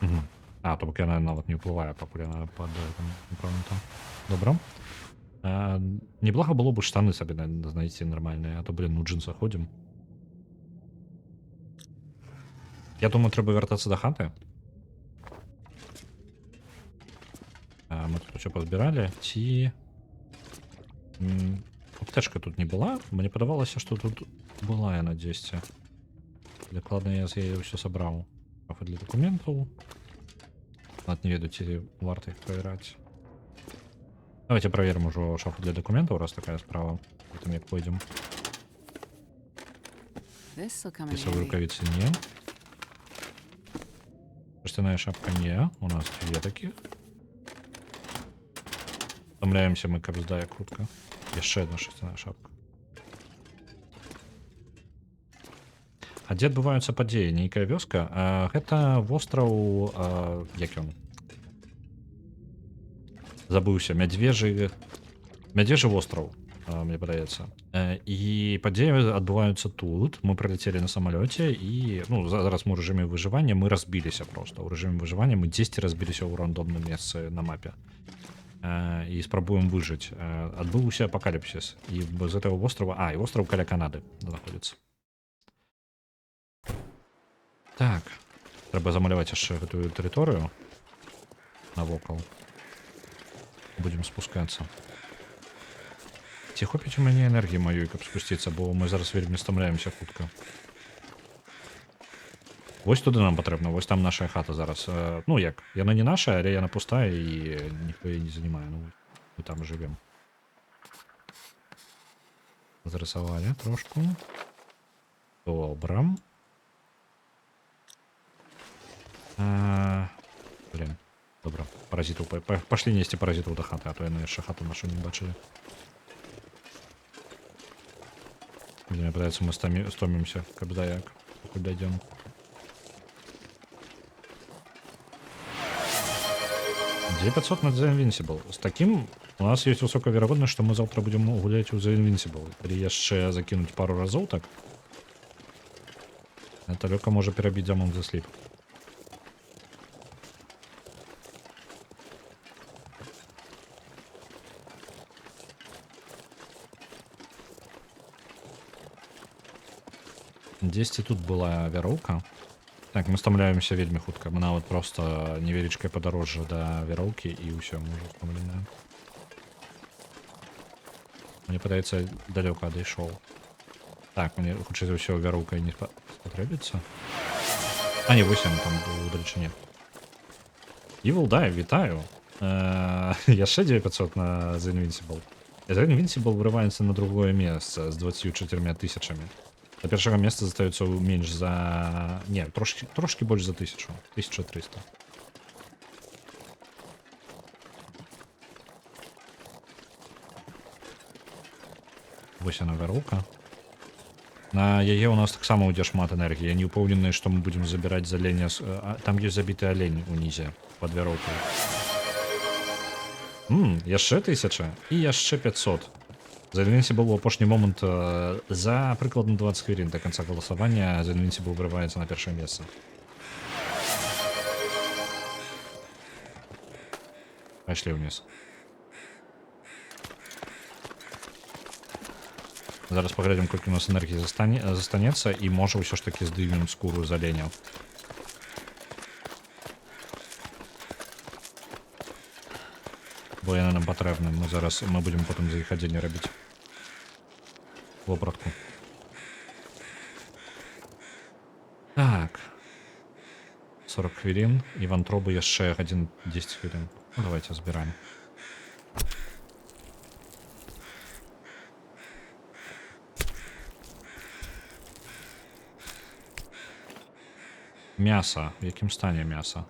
Угу. А, то бок яна нават не ўплывае, пакуль яна пад там. Добра. Неблага было бы штаны сабе знайсці нармальныя, а то, блин, у джинсах ходзім. Я думаю, трэба вяртацца да хаты. Мы тут усё пазбіралі. Ці... Аптэчка тут не была. Мне падавалася, што тут была яна дзесьці. Дакладна я з яе ўсё сабраў. Шафа для дакументаў. Нават не ведаю, ці варта іх правяраць. Давайте проверим уже шафу для документов, раз такая справа. Потом як пойдем. Писовые рукавицы не. Шерстяная шапка не. У нас две таких. Втомляемся мы кабздая крутка. Еще одна шерстяная шапка. А дзе адбываюцца падзеі? Нейкая вёска? Гэта востраў... Як ён? Забыўся. Мядзвежы востраў, мне падаецца. І падзеі адбываюцца тут. Мы прилетели на самалёце і... Ну, зараз мы ў рэжыме выжывання, мы разбіліся просто. У рэжыме выжывання мы дзесьці разбіліся ў рандомным месцы на мапе. І спрабуем выжыць. Адбыўся апакаліпсіс. І з гэтага вострава... і востраў каля Канады знаходзіцца. Так. Трэба замаляваць яшчэ гэтую тэрыторыю навокал. Будем спускаться. Ці хопіць у мяне энергіі маёй, каб спусціцца, бо мы зараз вельмі стамляемся хутка. Вось туды нам патрэбна, вось там наша хата зараз. Ну як, яна не наша, але яна пустая і ніхто яе не занимае. Ну, мы там живем. Зарисовали трошку. Добра. Блин. Добра, паразитов. Пошли нести паразитов до хаты, а то яны яшчэ хату нашу не бачылі. Мне падаецца, мы стомимся, когда як, пакуль дойдем. Где 500 на The Invincible. С таким у нас есть высокая вероятность, что мы завтра будем гулять у The Invincible. Или яшчэ закинуть пару разов так. Это легко может перебить Among the Sleep. Дзесьці тут была вяроўка. Так, мы стамляемся вельмі хутка. Мы нават просто невялічкае падарожжа да вяроўкі і ўсё, мы ўжо стамленыя. Мне падаецца, далёка адышоў. Так, мне хутчэй за ўсё вяроўка не спатрэбіцца. А не, вось ён там у далечыне. Evil Die, вітаю. Яшчэ 9500 на The Invincible. The Invincible вырываецца на другое месца з 24 тысячамі. До першага месца застаецца менш за... Не, трошки больш за 1000. 1300. Вось яна вяроўка. На яе у нас таксама ўйдзе шмат энергіі. Я не ўпэўнены, што мы будзем забіраць з аленя... Там ёсць забіты алень унізе пад вяроўкай. Яшчэ 1000 і яшчэ 500. The Invincible у апошні момант за прыкладна 20 хвілін до конца галасавання The Invincible вырываецца на першае месца. Пайшлі ўниз. Зараз паглядзім, колькі у нас энергіі застанецца і можа ўсё ж такі здымем скуру з аленя. Бо яна нам патрэбна. Мы будем потом за іх адзенне рабіць. Вопратку. Так. 40 хвілін. І вантробы яшчэ 10 хвілін. Ну, давайте збіраем. Мяса. В якім стане мяса?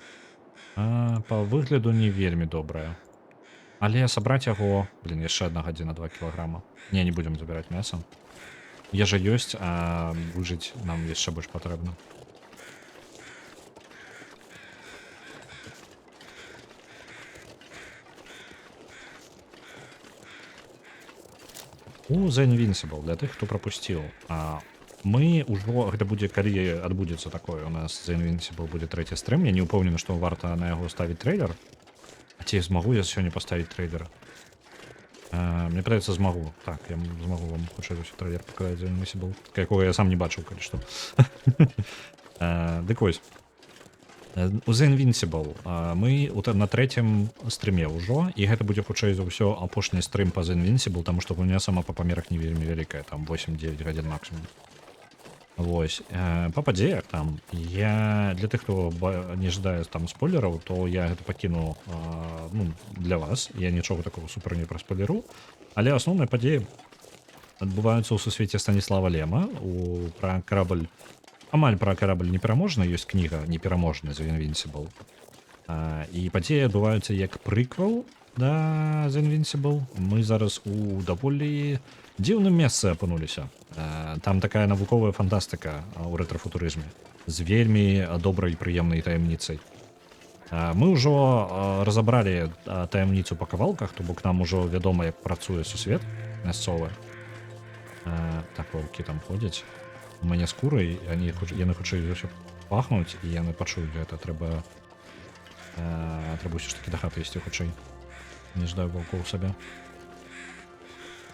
Па выгляду не вельмі добрае. Але сабраць яго... Блин, яшчэ одна гадзіна 2 кілаграма. Не будзем забіраць мяса. Ежа ёсць, а выжыць нам яшчэ больш патрэбна. The Invincible, для тых, хто прапусціў. Мы ўжо, гэта будзе, калі адбудзецца такое, у нас The Invincible будзе трэці стрым, я не ўпэўнены, што варта на яго ставіць трэйлер. Ці змагу я сёння паставіць трэйлер? Мне падаецца, змагу. Так, я змагу вам хутчэй за ўсё трэйлер паказаць The Invincible, якога я сам не бачыў, калі што. Дык вось. У The Invincible мы на трэцім стрыме ўжо, і гэта будзе хутчэй за ўсё апошні стрым па The Invincible, таму што гульня сама па памерах не вельмі вялікая, там 8-9 гадзін максімум. Вось. Па падзеях там, я для тых, хто не жадае там спойлераў, то я гэта пакіну для вас. Я нічога такого супер не праспойлеру, але асноўныя падзеі адбываюцца ў сусвеце Станіслава Лема, пра карабль. Амаль пра карабль непераможны, ёсць кніга непераможная The Invincible. І падзеі адбываюцца як прыквел да The Invincible. Мы зараз у даволі дзіўным месцы апынуліся. Там такая навуковая фантастыка ў рэтрафутурызме з вельмі добрай і прыемнай таямніцай. Мы ўжо разабралі таямніцу па кавалках, то бок нам ужо вядома, як працуе сусвет мясцовы. Так, ваўкі там ходзяць. У мяне скуры, яны хутчэй ўсё пахнуць, і яны пачуюць гэта. Трэба ўсё ж такі да хаты ісці хутчэй. Не ждаю ваўкоў сабе.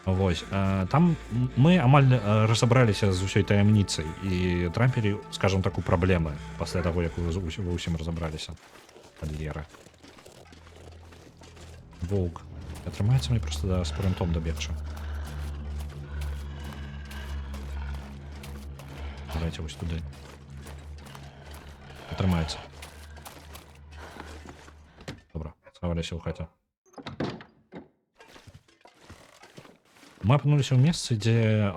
Вось. Там мы амаль разабраліся з усёй таямніцай і трапілі, скажам так, у праблемы пасля таго, як вы ўсім разабраліся. Падлеры. Воўк. Атрымаецца мне проста да спрынтом дабегчы. Давайте вось туды. Атрымаецца. Добра, схаваліся ў хаце. Мы апынуліся ў месцы, дзе,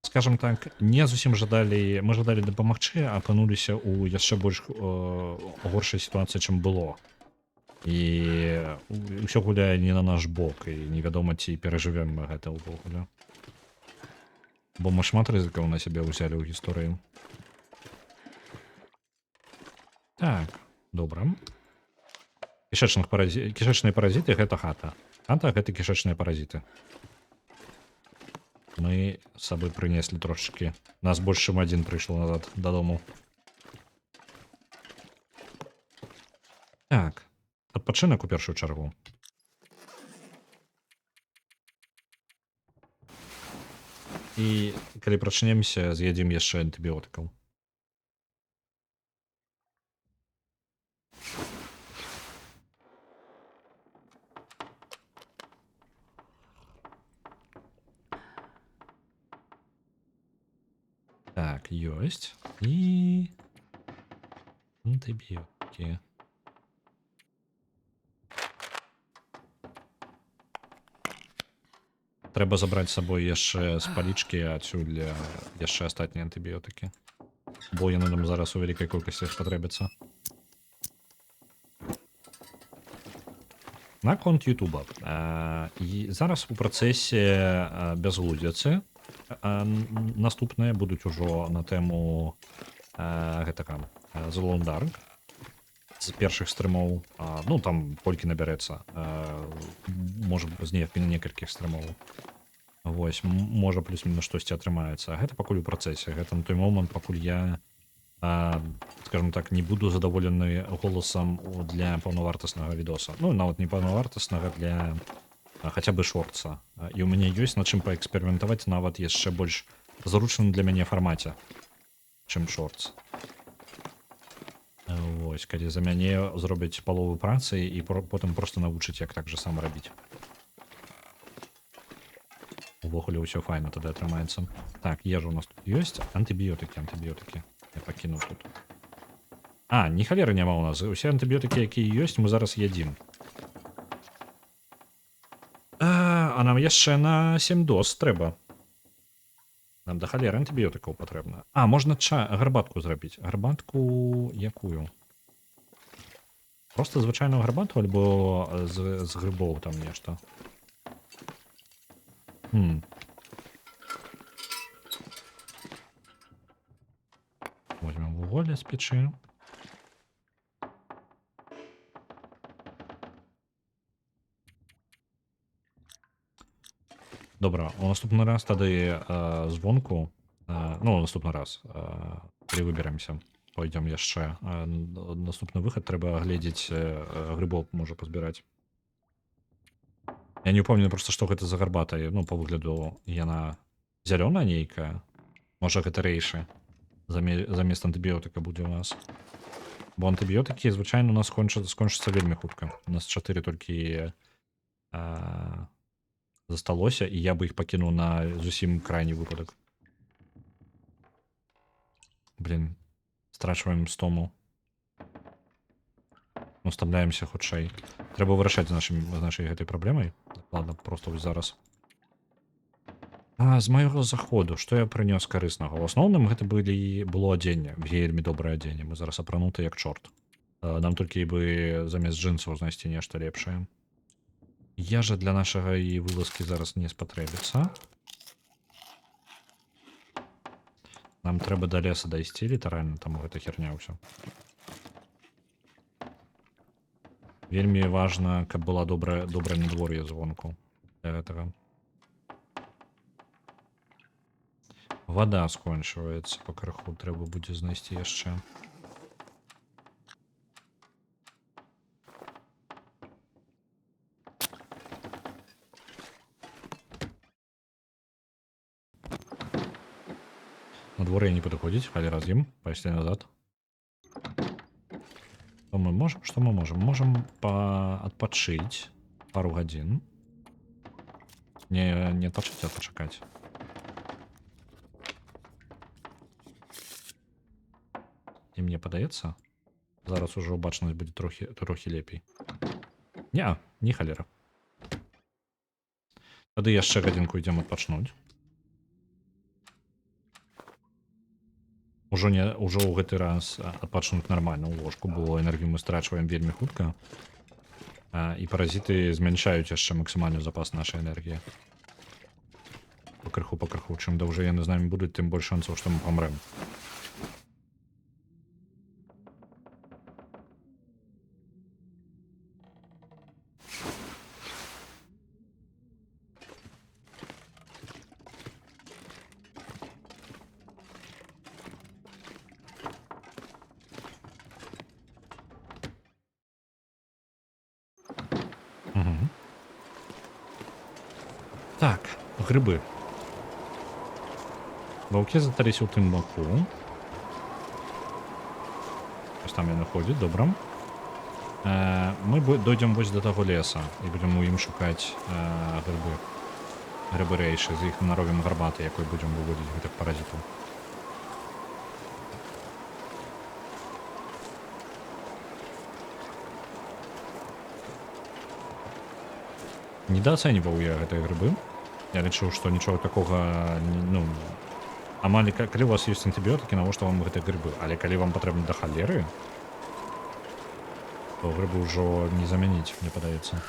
скажем так, не зусім жадалі, мы жадалі дапамагчы, а апынуліся ў яшчэ больш горшай сітуацыі, чым было. І ўсё гуляе не на наш бок, і невядома, ці перажывем мы гэта ўвогуле. Бо мы шмат рызыкаў на сябе ўзялі ў гісторыю. Так, добра. Кішэчныя паразіты — гэта хата. Хата — гэта кішэчныя паразіты. Мы з сабой прынеслі трошачкі. Нас больш чым адзін прыйшло назад дадому. Так, адпачынак у першую чаргу. І калі прачнемся, з'едзім яшчэ антыбіотыкаў. Так, ёсць. І антыбіотыкі. Трэба забраць з сабой яшчэ з палічкі адсюль яшчэ астатнія антыбіётыкі. Бо яны нам зараз у вялікай колькасці спатрэбяцца. Наконт Ютуба. І зараз у працэсе бязглудзяцы наступныя будуць ужо на тэму гэтага The Lone Dark. З першых стрымоў. Ну, там колькі набярэцца. Можа, з некалькіх стрымоў. Вось, можа, плюс-мінус штосьці атрымаецца. Гэта пакуль у працэсе. Гэта на той момант, пакуль я, скажем так, не буду задаволены голасам для паўнавартаснага відоса. Ну, нават не паўнавартаснага, для хаця бы шортса. І ў мяне ёсць над чым паэксперыментаваць нават яшчэ больш зручным для мяне фармаце, чым шортс. Вось, калі за мяне зробяць палову працы і потым проста навучыць, як так жа сам рабіць. Увогуле ўсё файна тады атрымаецца. Так, ежа у нас тут ёсць. Антыбіётыкі. Я пакінуў тут. Ні халеры няма ў нас. Усе антыбіётыкі, якія ёсць, мы зараз ядзім. А нам яшчэ на 7 доз трэба. Нам да халеры антыбіётыкаў патрэбна. А, можна гарбатку зрабіць. Гарбатку якую? Просто звычайную гарбату альбо з грыбоў там нешта. Возьмем вуголля з печы. Добра, у наступны раз тады звонку, ну, у наступны раз, калі выберемся, пойдзем яшчэ. Наступны выхад трэба гледзець грыбоў можа пазбіраць. Я не ўпомню просто, што гэта за гарбата. Ну, по выгляду яна зялёная нейкая. Можа, гэта рэйшы. Замест антыбіётыка будзе у нас. Бо антыбіётыкі звычайна у нас скончацца вельмі хутка. У нас 4 толькі засталося, і я бы іх пакінуў на зусім крайні выпадак. Блин, страчваем стому. Ну, стамляемся хутчэй. Трэба вырашаць з нашай гэтай праблемай. Ладно, просто вось зараз. З майго заходу, што я прынёс карыснага? У асноўным гэта было адзенне, вельмі добрае адзенне. Мы зараз апрануты як чорт. Нам толькі бы замест джинсаў знайсці нешта лепшае. Яжа для нашага і вылазкі зараз не спатрэбіцца. Нам трэба да леса дайсці літаральна, там гэта херня ўсё. Вельмі важна, каб была добрае надвор'е звонку для гэтага. Вода скончваецца па крыху, трэба будзе знайсці яшчэ. Надвор'е не падыходзіць, халера з ім, пайшлі назад. Што мы можам? Што мы можам? Можам адпачыць пару гадзін. Не адпачыць, а пачакаць. І мне падаецца, зараз ужо бачнасць будзе трохі лепей. Не халера. Тады яшчэ гадзінку ідзем адпачнуць. Ужо ў гэты раз адпачнуць нармальна ў ложку, бо энергію мы страчваем вельмі хутка. І паразіты змяншаюць яшчэ максімальны запас нашай энергіі. Па крыху. Чым даўжэй яны з намі будуць, тым больш шансаў, што мы памрэм. Так, грибы. Ваўкі затарыся ў тым баку. Ось там яны ходзяць, добра. Мы дойдзем вось да таго леса і будзем у ім шукаць грибы. Грибы рэйшы, з іх наробім гарбаты, якой будзем выводзіць гэтых паразітаў. Недооценивал я гэтыя грибы. Я лічыў, што нічога такога, ну, амаль калі у вас ёсць антыбіётыкі, навошта вам гэтыя грибы? Але калі вам патрэбна да халеры, то грибы ўжо не замяніць, мне падаецца.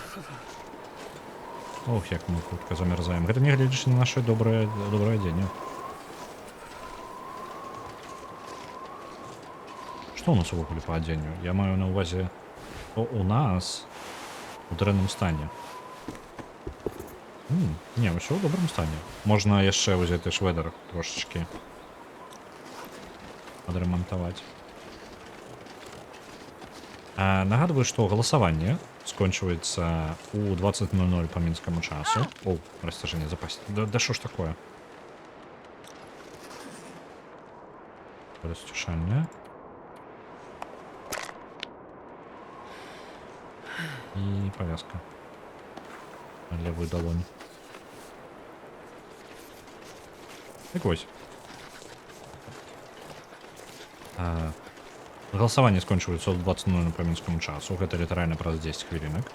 Ох, як мы хутка замярзаем. Гэта не гледзячы на наше добрае адзенне. Што у нас увогуле па адзенню? Я маю на ўвазе, што у нас у дрэнным стане. Не, ўсё ў добрым стане. Можна яшчэ вось гэты шведер трошачкі падрамантаваць. Нагадваю, што галасаванне скончваецца ў 20:00 па мінскаму часу. О, расцяжэнне запасці. Да што ж такое? Расцяжэнне. І павязка. На левую долонь. Так вось. Галасаванне скончваецца ў 20:00 па мінскаму часу. Гэта літаральна праз 10 хвілінак.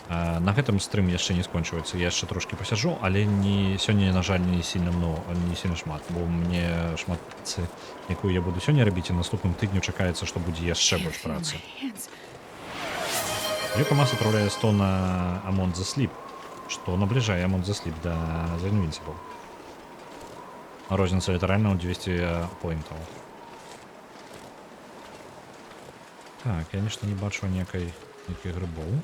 На гэтым стрым яшчэ не скончваецца. Я яшчэ трошкі пасяджу, але не сёння, на жаль, не сильно не сильно шмат, бо мне шмат працы, якую я буду сёння рабіць, і наступным тыдню чакаецца, што будзе яшчэ Can't больш feel працы. my hands. Юкамас отправляе 100 на Among the Sleep, што набліжае Among the Sleep да The Invincible. Розніца літаральна ў 200 поінтаў. Так, я нешта не бачу некай грыбоў.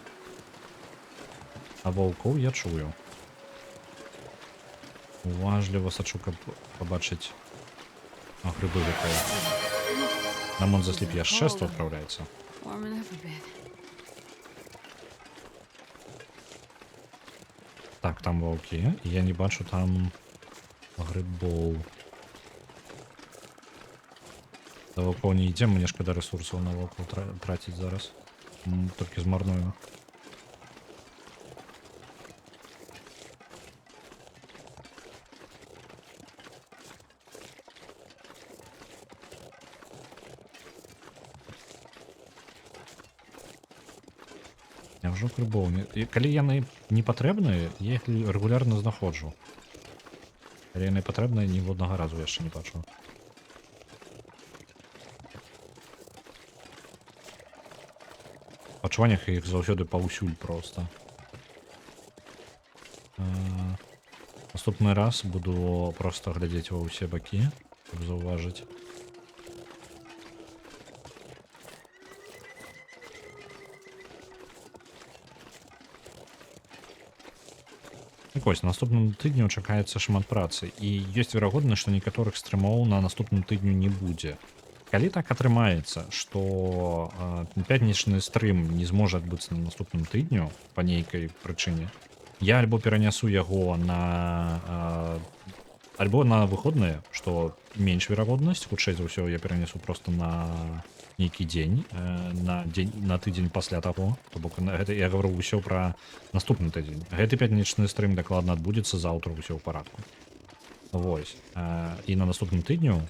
А ваўкоў я чую. Уважліва сачу, каб пабачыць грыбы якая. На Among the Sleep яшчэ 100 адпраўляецца. Warming up a bit. Так, там ваўкі. Я не бачу там грыбоў. Да ваўкоў не ідзем, мне шкада рэсурсаў на ваўкоў траціць зараз. Толькі змарную. Няўжо грыбоў не... І калі яны не патрэбныя, я іх рэгулярна знаходжу. Калі яны патрэбныя, ніводнага разу яшчэ не бачу. Пачуваннях іх заўсёды паўсюль проста. Наступны раз буду проста глядзець ва ўсе бакі, каб заўважыць. Вось, наступным тыдню чакаецца шмат працы, і ёсць верагоднасць, што некаторых стрымоў на наступным тыдню не будзе. Калі так атрымаецца, што пятнічны стрым не зможа адбыцца на наступным тыдню па нейкай прычыне, я альбо перанясу яго на альбо на выходныя, што менш верагоднасць, хутчэй за ўсё я перанясу просто на нейкі дзень, на тыдзень пасля таго. То бок гэта я гавару ўсё пра наступны тыдзень. Гэты пятнічны стрым дакладна адбудзецца заўтра, ўсё ў парадку. Вось. І на наступным тыдню,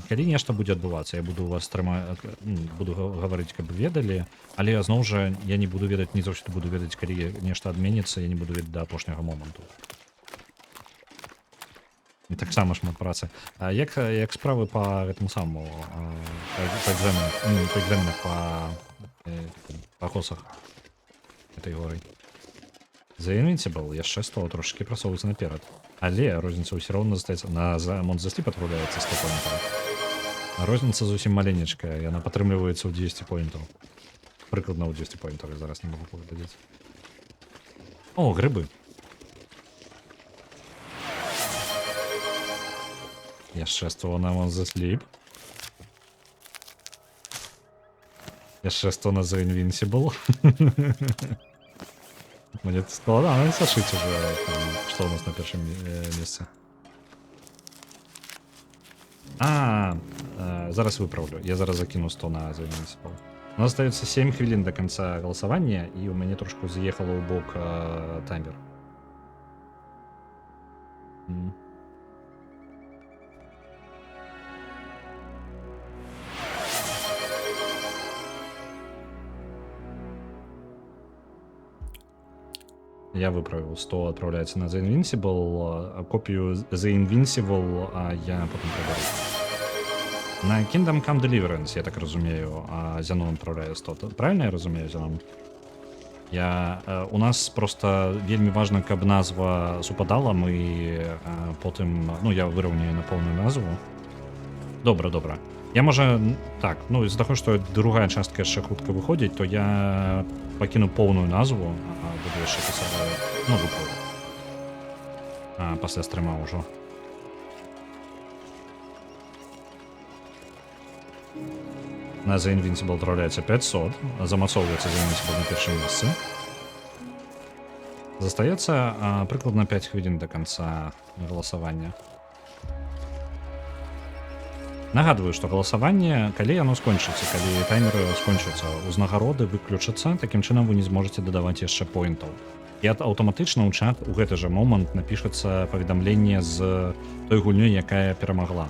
калі нешта будзе адбывацца, я буду вас буду гаварыць, каб ведалі, але зноў жа я не буду ведаць, не заўсёды буду ведаць, калі нешта адменіцца, я не буду ведаць да апошняга моманту. І таксама шмат працы. Як справы па гэтаму самому, па экзаменах, па косах этой горы? The Invincible яшчэ 100 трошки прасоўваецца наперад. Але розніца ўсё роўна застаецца. На Among the Sleep адпраўляецца 100 поінтаў. Розніца зусім маленечкая, яна падтрымліваецца ў 200 поінтаў. Прыкладна ў 200 поінтаў, я зараз не магу паглядзець. О, грыбы. Яшчэ 100 на Among the Sleep. Яшчэ 100 на The Invincible. Мне складана сашыць уже, што у нас на першым месцы. Зараз выправлю. Я зараз закину 100 на The Invincible. У нас остается 7 хвілін до конца голосования, и у меня трошку заехало у бок таймер. Я выправил. 100 отправляется на The Invincible, а копию The Invincible я потом проберу. На Kingdom Come Deliverance, я так разумею, Зянон отправляє 100. Правильно я разумею, Зянон? У нас просто вельмі важно, каб назва супадала, мы потым, я выраўняю на поўную назву. Добра. Я можа, так, з-за таго, што другая частка яшчэ хутка выходзіць, то я пакіну поўную назву, буду яшчэ пісаць, выправлю. Пасля стрыма ўжо. На The Invincible отправляется 500, замацоўваецца The Invincible на першым месцы. Застаецца прыкладна 5 хвілін до конца галасавання. Нагадваю, што галасаванне, калі яно скончыцца, калі таймеры скончыцца, узнагароды выключацца, такім чынам вы не зможаце дадаваць яшчэ поінтаў. І аўтаматычна ў чат у гэты жа момант напішацца паведамленне з той гульнёй, якая перамагла.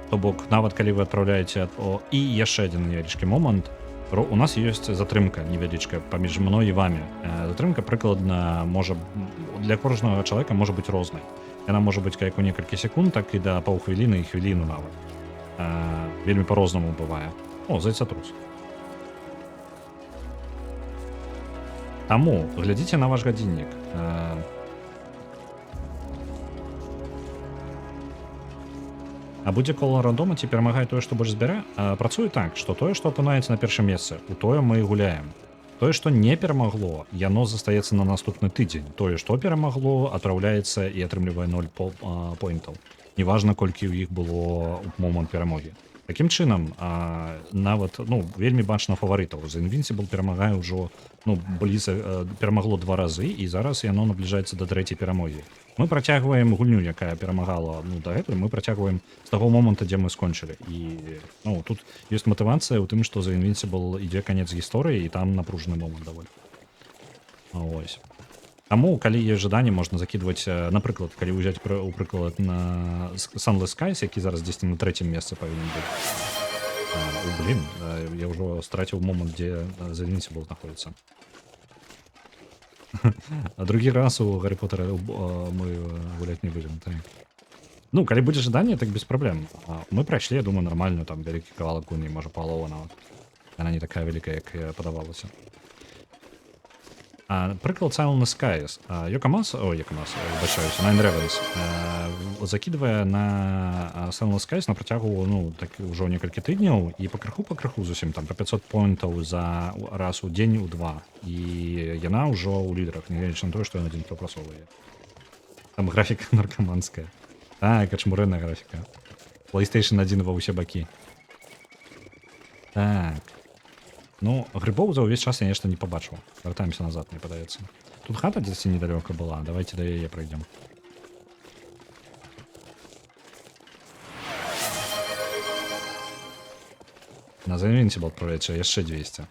То бок, нават калі вы адпраўляеце... І яшчэ адзін невялічкі момант. У нас ёсць затрымка невялічкая паміж мной і вамі. Затрымка прыкладна можа для кожнага чалавека можа быць рознай. Яна можа быць як у некалькі секунд, так і да паўхвіліны і хвіліну нават. Вельмі па-рознаму бывае. О, зайцатрус. Таму глядзіце на ваш гадзіннік. А будзе кола рандома ці перамагае тое, што больш збярэ? Працуе так, што тое, што апынаецца на першым месцы, у тое мы і гуляем. Тое, што не перамагло, яно застаецца на наступны тыдзень. Тое, што перамагло, адпраўляецца і атрымлівае 0 поінтаў. Неважна, колькі ў іх было ў момант перамогі. Такім чынам, нават вельмі бачна фаварытаў. The Invincible перамагае ўжо перамагло 2 разы, і зараз яно набліжаецца да 3-й перамогі. Мы працягваем гульню, якая перамагала дагэтуль, мы працягваем з таго моманту, дзе мы скончылі. І тут ёсць матывацыя ў тым, што The Invincible ідзе канец гісторыі, і там напружаны момант даволі. Ось. Таму, калі ёсць жаданне, можна закідваць, напрыклад, калі ўзяць у прыклад на Sunless Skies, які зараз дзесьці на 3-м месцы павінен быць. Я ўжо страціў момант, дзе The Invincible знаходзіцца. А другі раз у Гаррі Поттера мы гуляць не будзем. Калі будзе жаданне, так без праблем. Мы прайшлі, я думаю, нармальную, там вялікі кавалак гульні, можа палова нават. Яна не такая вялікая, як падавалася. Прыклад Sunless Skies. Nine Ravens закідвае на Sunless Skies на працягу ўжо некалькі тыдняў і пакрыху зусім там па 500 поінтаў за раз у дзень у 2. І яна ўжо ў лідарах, нягледзячы на тое, што ён адзін прапрацоўвае. Там графіка наркаманская. Качмурэнная графіка. PlayStation 1 ва ўсе бакі. Так. Грибоў за ўвесь час я нешта не пабачыў. Вяртаемся назад, мне падаецца. Тут хата дзесьці недалёка была. Давайте да яе пройдем. На The Invincible адпраўляецца яшчэ 200.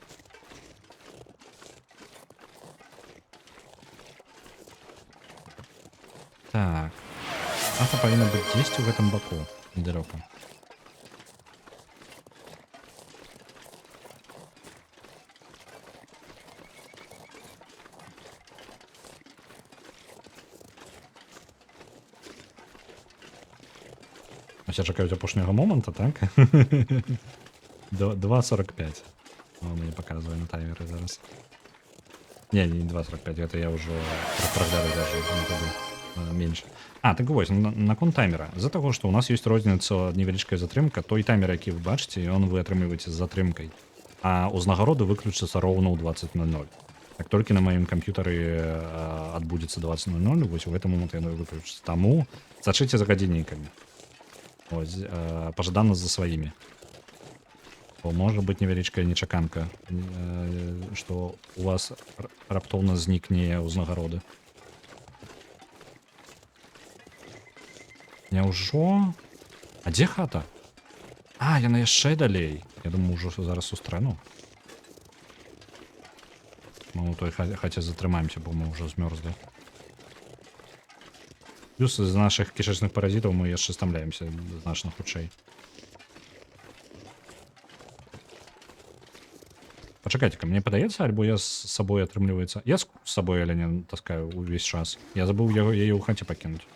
Так. Хата павінна быць дзесьці ў гэтым баку. Недалёка. Усе чакаюць апошняга моманта, так? 2.45. Мне паказвае на таймеры зараз. Не 2.45, гэта я ўжо праглядаю даже менш. Так вось, наконт таймера. З-за таго, што ў нас ёсць розніца невялічкая затрымка, той таймер, які вы бачыце, ён вы атрымліваеце з затрымкай. А ўзнагароды выключацца роўна ў 20:00. Як толькі на маім камп'ютары адбудзецца 20:00, вось у гэты момант яно выключыцца. Таму сачыце за гадзіннікамі. Пажадана за сваімі. Бо можа быць невялічкая нечаканка, што у вас раптоўна знікне ўзнагароды. Няўжо? А дзе хата? Яна яшчэ далей. Я думаю, ўжо зараз сустрэну. Мы ў той хаце затрымаемся, бо мы ўжо змёрзлі. Плюс з наших кішечных паразітаў мы яшчэ стамляемся значна хутчэй. Пачакайце-ка, мне падаецца, альбо я з сабой атрымліваецца. Я з сабой аленя таскаю ўвесь час. Я забыў яе ў хаце пакінуць.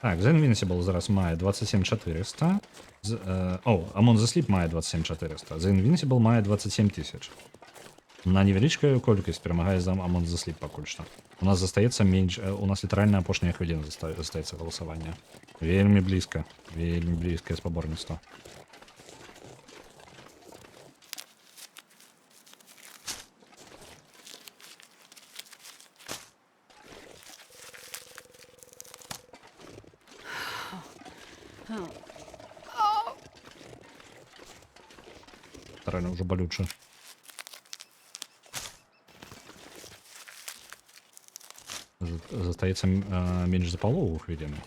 Так, The Invincible зараз мае 27400. Among the Sleep мае 27400. The Invincible мае 27000. На невялічкую колькасць перамагае за Among the Sleep пакуль што. У нас застаецца менш, у нас літаральна апошняя хвіліна застаецца галасавання. Вельмі блізкае спаборніцтва. Реально уже болюче. Застаецца менш за палову хвіліны.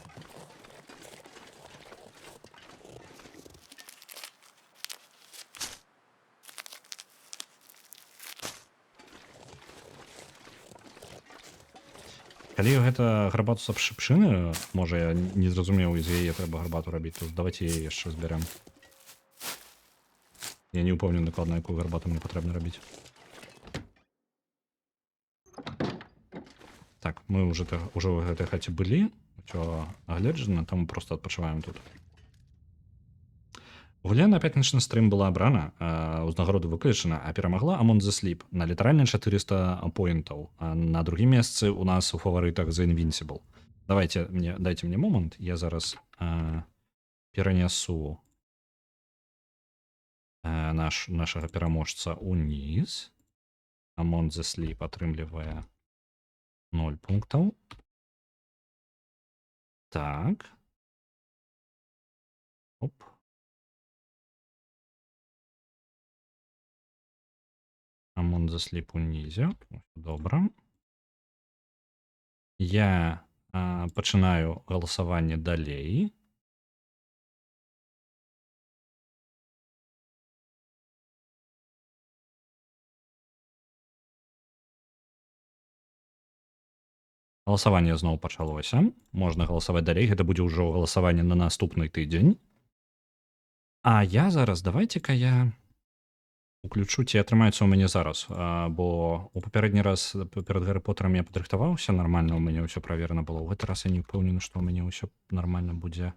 Калі гэта гарбату з шыпшыны, можа я не зразумеў, і з яе трэба гарбату рабіць, то давайте яе яшчэ збярем. Я не ўпэўнены дакладна, якую гарбату мне патрэбна рабіць. Так, мы ўжо ў гэтай хаце былі, усё агледжана, таму проста адпачываем тут. Гульня на пятнічны стрым была абрана, узнагароду выключана, а перамагла Among the Sleep на літаральна 400 поінтаў. На другім месцы у нас у фаварытах The Invincible. Дайце мне момант, я зараз перанясу нашага пераможца ўніз. Among the Sleep атрымлівае 0 пунктаў. Так. Оп. Among the Sleep унізе. Добра. Я пачынаю галасаванне далей. Галасаванне зноў пачалося. Можна галасаваць далей. Гэта будзе ўжо галасаванне на наступны тыдзень. А я зараз, давайте-ка я уключу, ці атрымаецца ў мяне зараз, бо у папярэдні раз перад Гаррі Поттерам я падрыхтаваўся нармальна, у мяне ўсё праверана было. У гэты раз я не ўпэўнены, што ў мяне ўсё нармальна будзе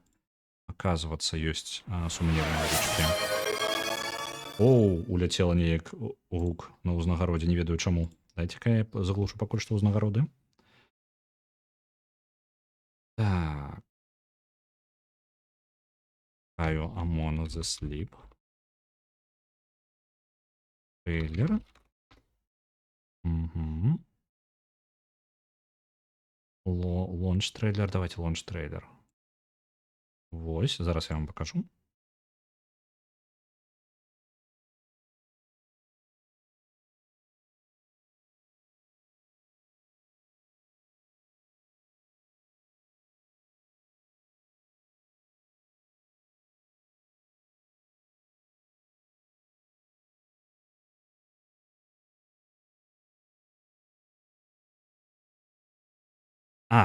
аказвацца. Ёсць сумневныя рэчкі. Оу, уляцела неяк гук на ўзнагародзе, не ведаю чаму. Дайце-ка я заглушу пакуль што ўзнагароды. Так. Каю Among the Sleep. Трейлер. Угу. Лонч трейлер. Давайте лонч трейлер. Вось, зараз я вам покажу.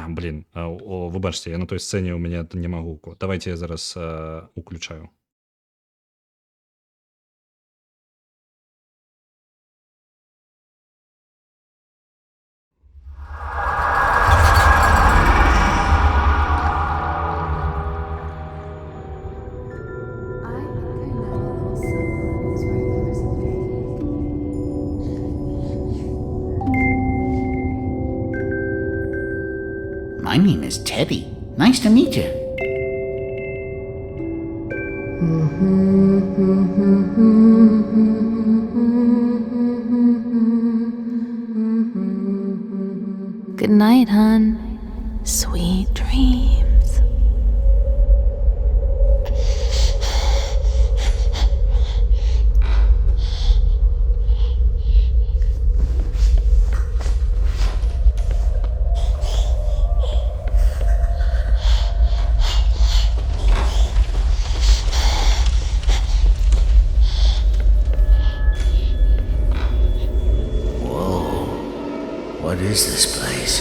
Блин, выбачце, я на той сцэне у мяне няма гуку. Давайте я зараз уключаю. My name is Teddy. Nice to meet you. Good night, hon. Sweet dreams. What is this place?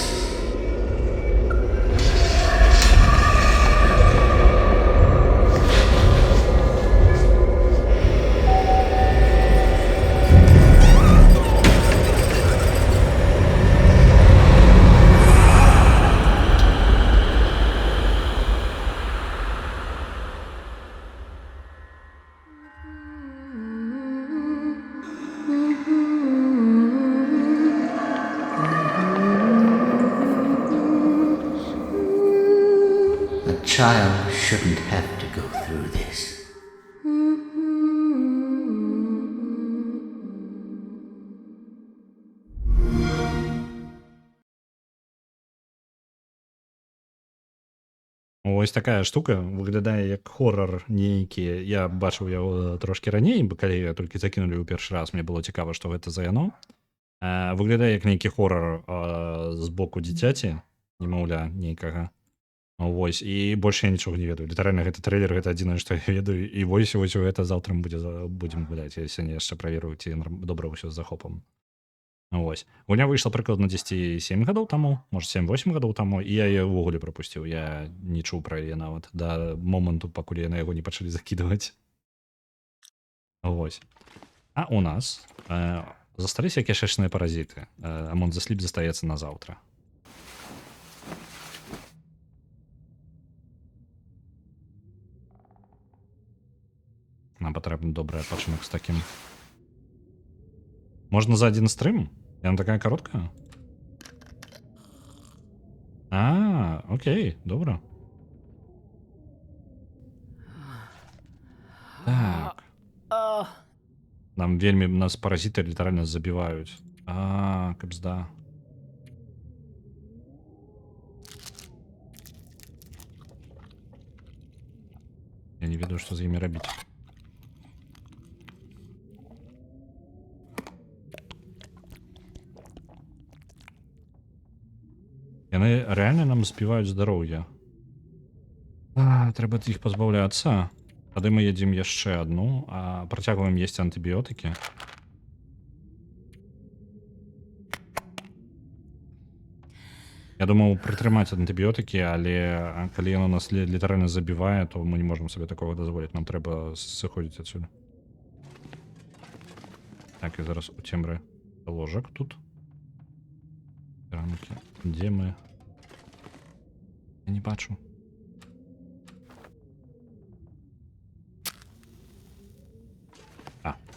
A child shouldn't have to go through this. Ось такая штука выглядае як хорар нейкі. Я бачыў яго трошкі раней, бо калі я толькі закінулі ў першы раз, мне было цікава, што гэта за яно. Выглядае як нейкі хорар з боку дзіцяці, немаўля нейкага. Вось, і больше я нічога не ведаю. Літаральна гэта трэйлер, гэта адзінае, што я ведаю. І вось гэта заўтра будзем гуляць. Я сёння яшчэ праверу, ці добра ўсё з захопам. Вось. Гульня выйшла прыкладна 10-7 гадоў таму, можа 7-8 гадоў таму, і я яе ўвогуле прапусціў. Я не чуў пра яе нават да моманту, пакуль яны яго не пачалі закідваць. Вось. А у нас засталіся кішэчныя паразіты. Among the Sleep застаецца на заўтра. Нам патрэбны добры адпачынак з такім. Можна за один стрим? Яна такая кароткая? Окей, добра. Так. Нам вельмі нас паразіты літаральна забіваюць. Капзда. Я не ведаю, што з імі рабіць. Яны рэальна нам збіваюць здароўе. Трэба ад іх пазбаўляцца. Тады мы едзем яшчэ адну, а працягваем есці антыбіётыкі. Я думаў прытрымаць антыбіётыкі, але калі яно нас літаральна забівае, то мы не можам сабе такога дазволіць. Нам трэба сыходзіць адсюль. Так, і зараз у цемры ложак тут. Рамкі. Дзе мы? Я не бачу.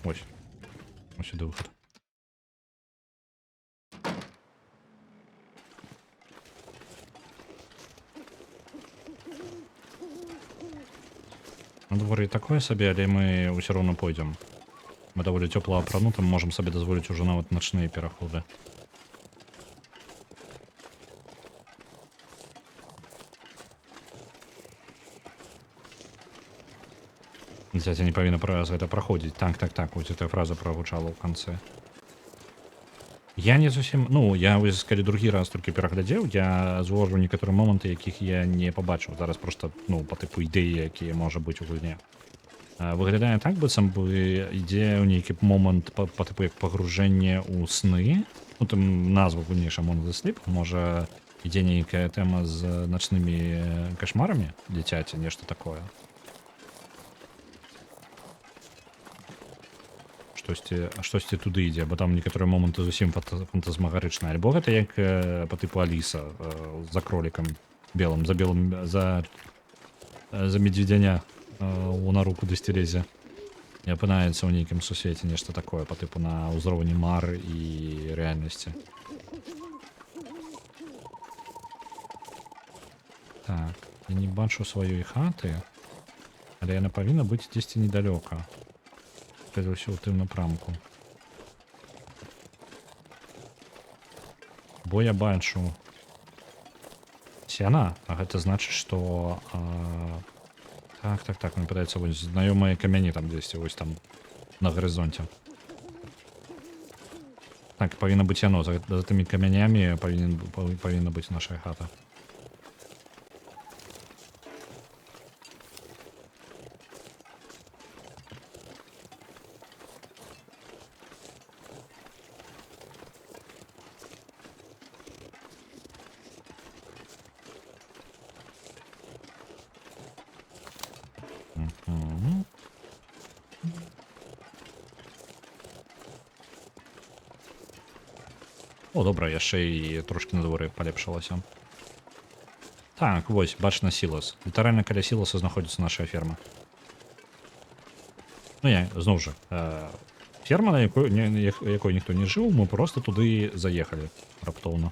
Ось. Ось сюди виход. На дворе такое сабе, але мы ўсё роўна пойдзем. Мы даволі цёпла апранутым, можам сабе дазволіць ужо нават начныя пераходы. Дзядзя не павінна праз гэта праходзіць. Так, вось гэтая фраза прагучала ў канцы. Я не зусім... Ну, я вось калі другі раз толькі пераглядзеў, я зложу некаторыя моманты, якіх я не пабачыў. Зараз просто, ну, па тыпу ідэі, якія можа быць у гульне. Выглядае так, быццам бы ідзе ў нейкі момант па тыпу як пагружэнне ў сны. Ну, там назва гульнейша Among the Sleep. Можа, ідзе нейкая тэма з начнымі кашмарамі дзіцяці, нешта такое. Штосьці туды ідзе, бо там некаторыя моманты зусім фантазмагарычныя. Альбо гэта як па тыпу Аліса за кролікам белым, за медведзяня у нару кудысьці лезе. І апынаецца ў нейкім сусвеце нешта такое па тыпу на ўзроўні мар і рэальнасці. Так, я не бачу сваёй хаты, але яна павінна быць дзесьці недалёка. Скажу ўсё ў тым напрамку. Бо я бачу сена, а гэта значыць, што... Так, мне падаецца, вось знаёмыя камяні там дзесьці, вось там на гарызонце. Так, павінна быць яно, за тымі камянямі павінна быць наша хата. О, добра, яшчэ і трошкі на дворы палепшылася. Так, вось, бачна сілас. Літаральна каля сіласа знаходзіцца наша ферма. Ну, зноў жа, ферма, на якой ніхто не жыў, мы просто туды заехалі раптоўна.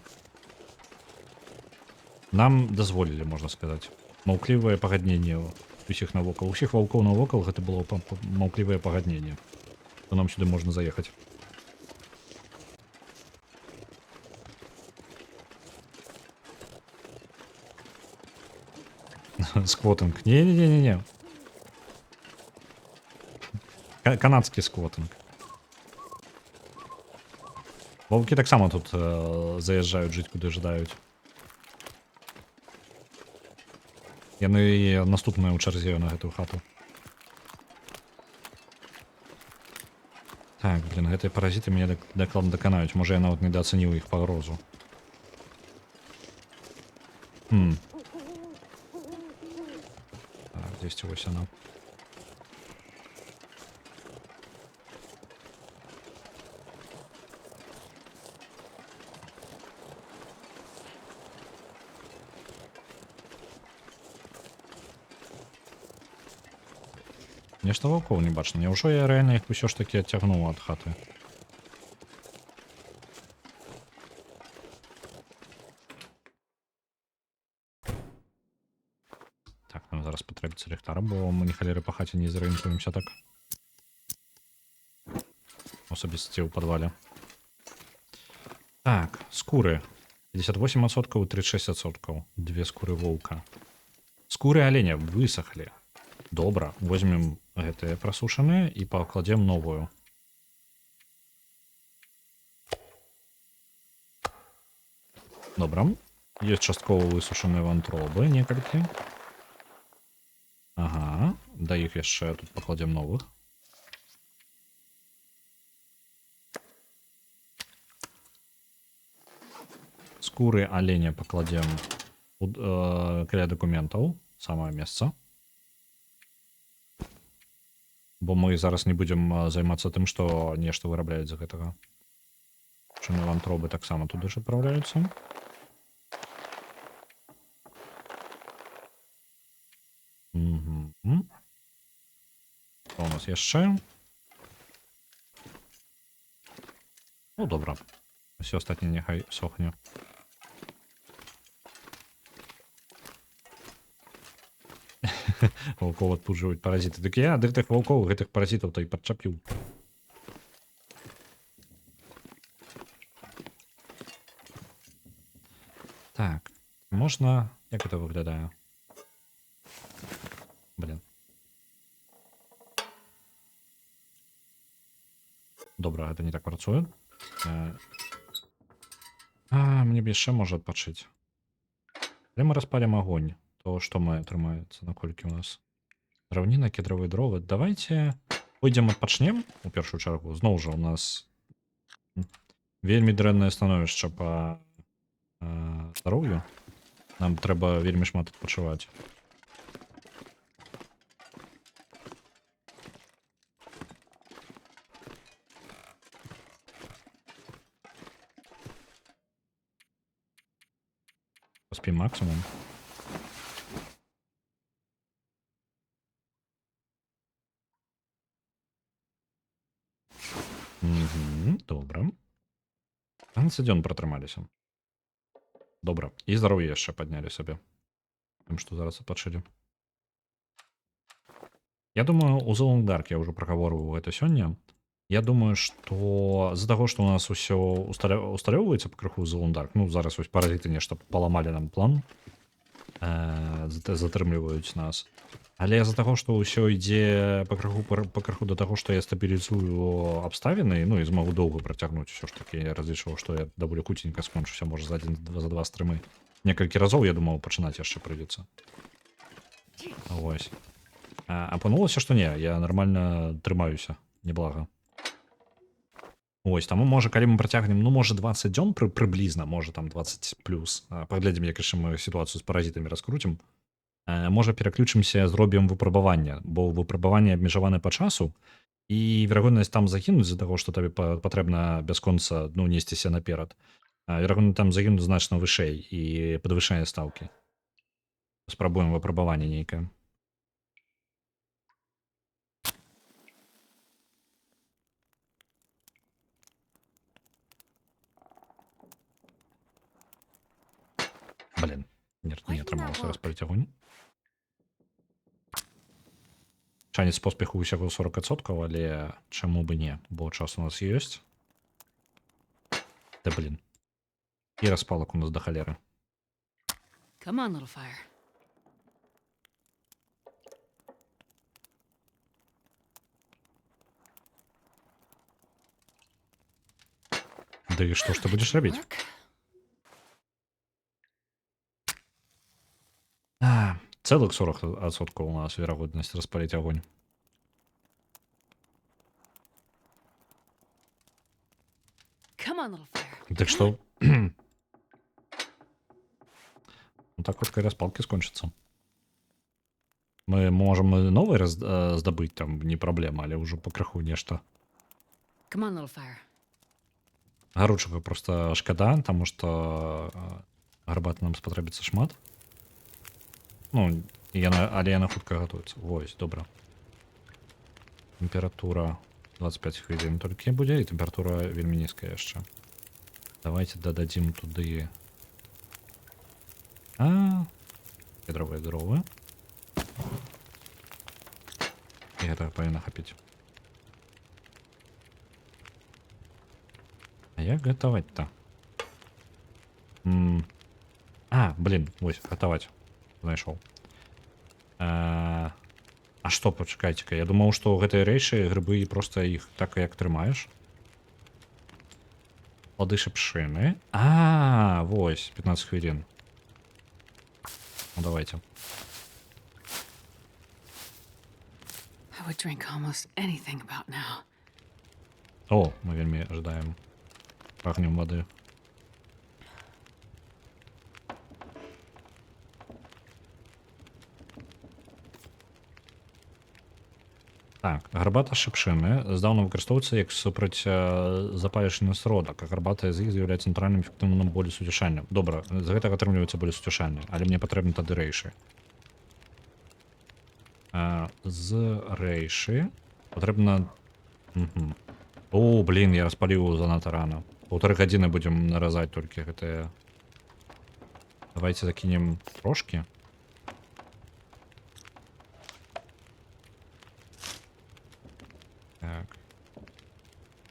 Нам дазволілі, можна сказаць. Маўклівае пагадненне усіх навокал. Усіх ваўкоў навокал гэта было маўклівае пагадненне. То нам сюды можна заехаць. Сквотинг. Не. Канадський сквотинг. Вовки так само тут заїжджають жити, куди жадають. Яны наступныя ў чарзе на гэтую хату. Так, блин, гэтыя паразіты мяне дакладна даканаюць. Можа, я нават недооцаніў іх пагрозу. Так, дзесьці вось яна. Нешта ваўкоў не бачна. Няўжо я рэальна іх усё ж такі адцягнуў ад хаты? Так, нам зараз патрэбіцца ліхтара, бо мы ні халеры па хаце не зарыентуемся так. Асабісці ў падвале. Так, скуры. 58% і 36%. Две скуры воўка. Скуры аленя высохлі. Добра, возьмем гэтыя прасушаныя і пакладзем новую. Добра. Ёсць часткова высушаныя вантробы, некалькі. Ага, да іх яшчэ тут пакладзем новых. Скуры аленя пакладзем каля дакументаў, самае месца. Бо мы зараз не будзем займацца тым, што нешта вырабляюць з гэтага. Чым вантробы таксама туды ж адпраўляюцца. Што у нас яшчэ? Ну, добра. Усё астатняе няхай сохне. Ваўкоў адпужваюць паразіты. Дык я ад гэтых ваўкоў, гэтых паразітаў-то і падчапіў. Так, можна... Як гэта выглядае? Блин. Добра, гэта не так працуе. Мне б яшчэ можа адпачыць. Але мы распалім агонь. То, што мы атрымаецца, наколькі у нас драўніна, кедравыя дровы. Давайте пойдзем адпачнем у першую чаргу. Зноў жа у нас вельмі дрэннае становішча па здароўю. Нам трэба вельмі шмат адпачываць. Паспім максимум. Добра. 15 дзён пратрымаліся. Добра. І здароўе яшчэ паднялі сабе. Тым, што зараз адпачылі. Я думаю, у Зеландарк я ўжо прагаворваў гэта сёння. Я думаю, што з-за таго, што у нас усё усталёўваецца пакрыху Зеландарк, ну, зараз вось паразіты нешта паламалі нам план, затрымліваюць нас. Але з-за таго, што ўсё ідзе пакрыху да таго, што я стабілізую абставіны, ну, і змагу доўга працягнуць усё ж такі, я разлічваў, што я даволі хуценька скончуся, можа, за два стрымы. Некалькі разоў, я думаў, пачынаць яшчэ прыйдзецца. Вось. Апынулася, што не, я нармальна трымаюся, неблага. Ось, таму, можа, калі мы працягнем, ну, можа, 20 дзён прыблізна, можа, там 20 плюс. Паглядзім, як яшчэ мы сітуацыю з паразітамі раскруцім. Можа, пераключымся, зробім выпрабаванне, бо выпрабаванне абмежаваны па часу, і верагоднасць там загінуць з-за таго, што табе патрэбна бясконца, ну, несціся наперад. Верагодна, там загінуць значна вышэй і падвышае стаўкі. Спрабуем выпрабаванне нейкае. Блин, не атрымалася распаліць агонь. Шанец поспеху ўсяго 40%, але чаму бы не, бо час у нас ёсць. Да блин. І распалак у нас да халеры. Come on, little fire. Да і што ж ты будзеш рабіць? Цэлых 40% у нас верагоднасць распаліць агонь. on, little fire. Так что... Вот так вот, когда спалки скончатся. Мы можем и новый раз здобыть, там, не проблема, але уже по краху нешта. Come on, little fire. Гаручага просто шкада, таму што гарбата нам спатрэбіцца шмат. Ну, але яна хутка гатуецца. Вось, добра. Тэмпература 25 хвілін толькі будзе, і тэмпература вельмі нізкая яшчэ. Давайте дададзім туды кедравыя дровы. І гэта павінна хапіць. А як гатаваць-то? Блин, вось, гатаваць. Знайшоў. А што, пачакайце-ка, я думаў, што гэтыя рэйшы грыбы і проста іх так як трымаеш. Плады шыпшыны. Вось, 15 хвілін. Ну, давайте. I would drink almost anything about now. О, мы вельмі ожидаем. Прагнем воды. Так, гарбата шыпшыны здаўна выкарыстоўваецца як супраць запалішчны сродак, а гарбата з іх з'яўляецца натуральным эфектыўным болесуцішальным. Добра, з гэтага атрымліваецца болесуцішальны, але мне патрэбны тады рэйшы. З рэйшы патрэбна... О, блин, я распаліў занадта рана. 1,5 гадзіны будзем наразаць толькі гэтыя. Давайте закінем трошки. Так.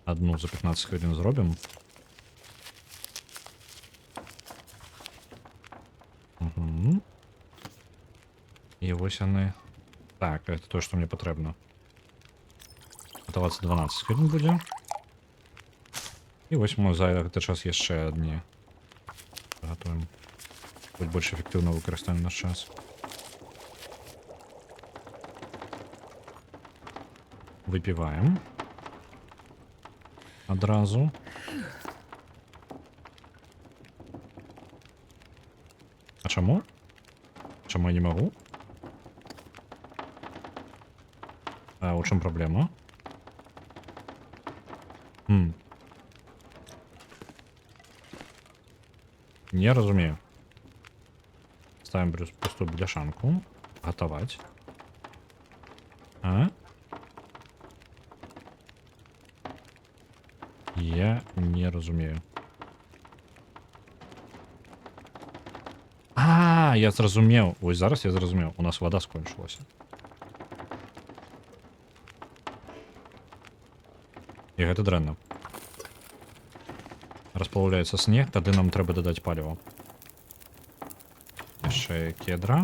Одну за 15 хвилин зробім. Угу. І ось яны. Так, это то, что мне потрібно. Готоваться 12 хвилин буде. І ось ми за гэты час яшчэ одні готуем. Будь больш эфектыўна выкарыстанем наш час. Выпиваем. Адразу. А чаму? Чаму я не могу? А у чым праблема? Не разумею. Ставим пустую бляшанку. Готовать. Я не разумею. Я зразумеў. Ось зараз я зразумеў. У нас вода скончылася. І гэта дрэнна. Расплаўляецца снег, тады нам трэба дадаць паліва. Яшчэ кедра.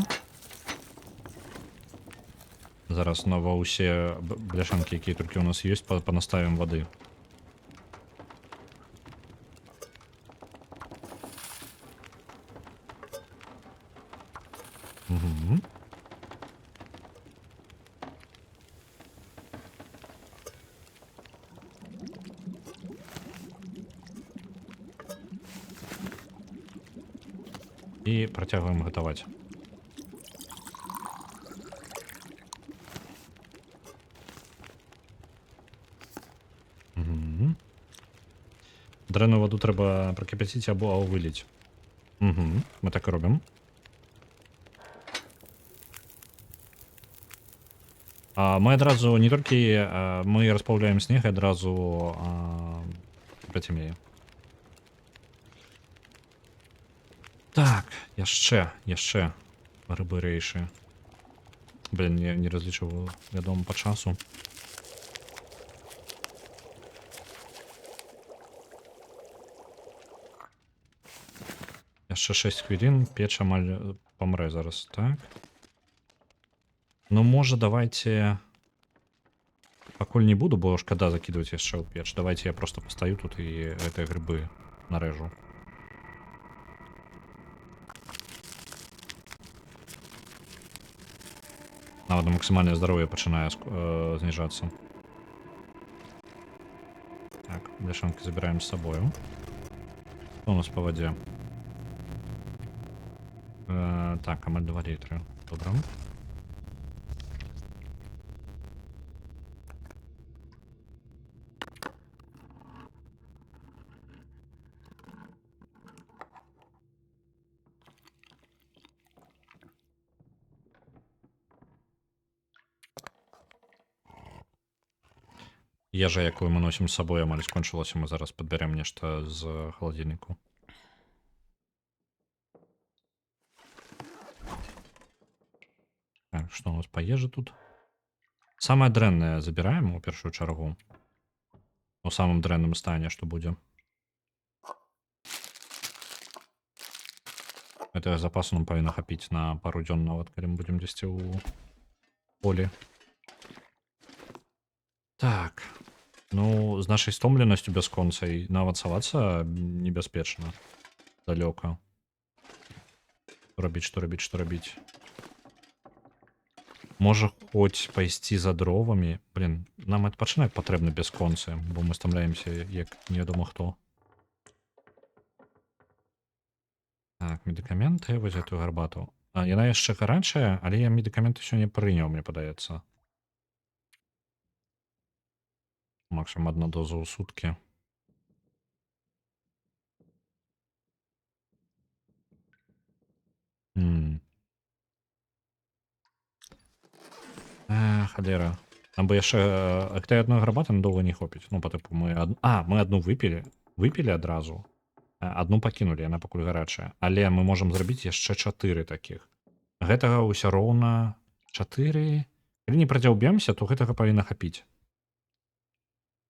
Зараз на ва ўсе бляшанкі, якія толькі ў нас ёсць, панаставім вады. Угу. І працягваем гатаваць. Угу. Дрэнную ваду трэба пракіпяціць або выліць. Угу. Мы так і робім. Мы адразу не толькі мы распаўляем снег, адразу пацямнее. Так, яшчэ рыбы рэйшы. Блин, не разлічваў, вядома, па часу. Яшчэ 6 хвілін, печ амаль памрэ зараз, так? Ну, можа, давайте... Пакуль не буду, бо шкада закидывать яшчэ ў печ. Давайте я просто постою тут і гэтыя грибы нарэжу. Нават максимальное здоровье пачынае зніжацца. Так, бляшанки забираем с собой. Что у нас по воде? Так, амаль 2 літри. Добре. Ежа, якую мы носім з сабой, амаль скончылася. Мы зараз падбярем нешта з халадзільніку. Так, что у нас по ежи тут? Самое дрэннае забираем у першую чаргу. У самым дрэнным стане, что будзе. Это запасу нам павінна хапіць на пару дзён нават, калі мы будзем дзесьці ў полі. Так. Ну, з нашай стомленасцю бясконцай нават савацца небяспечна. Далёка. Што рабіць? Можа, хоць пайсці за дровамі. Блін, нам адпачынак патрэбны бясконцы, бо мы стамляемся, як невядома хто. Так, медыкаменты, вось гэтую гарбату. Яна яшчэ гарачая, але я медыкаменты сёння прыняў, мне падаецца. Максимум 1 доза ў суткі. Халера. Нам бы яшчэ актай адной гарбаты надоўга не хопіць. Ну, па тыпу мы адну выпілі адразу. Адну пакінулі, яна пакуль гарачая. Але мы можам зрабіць яшчэ 4 такіх. Гэтага ўсё роўна 4. Калі не прадзяўбемся, то гэтага павінна хапіць.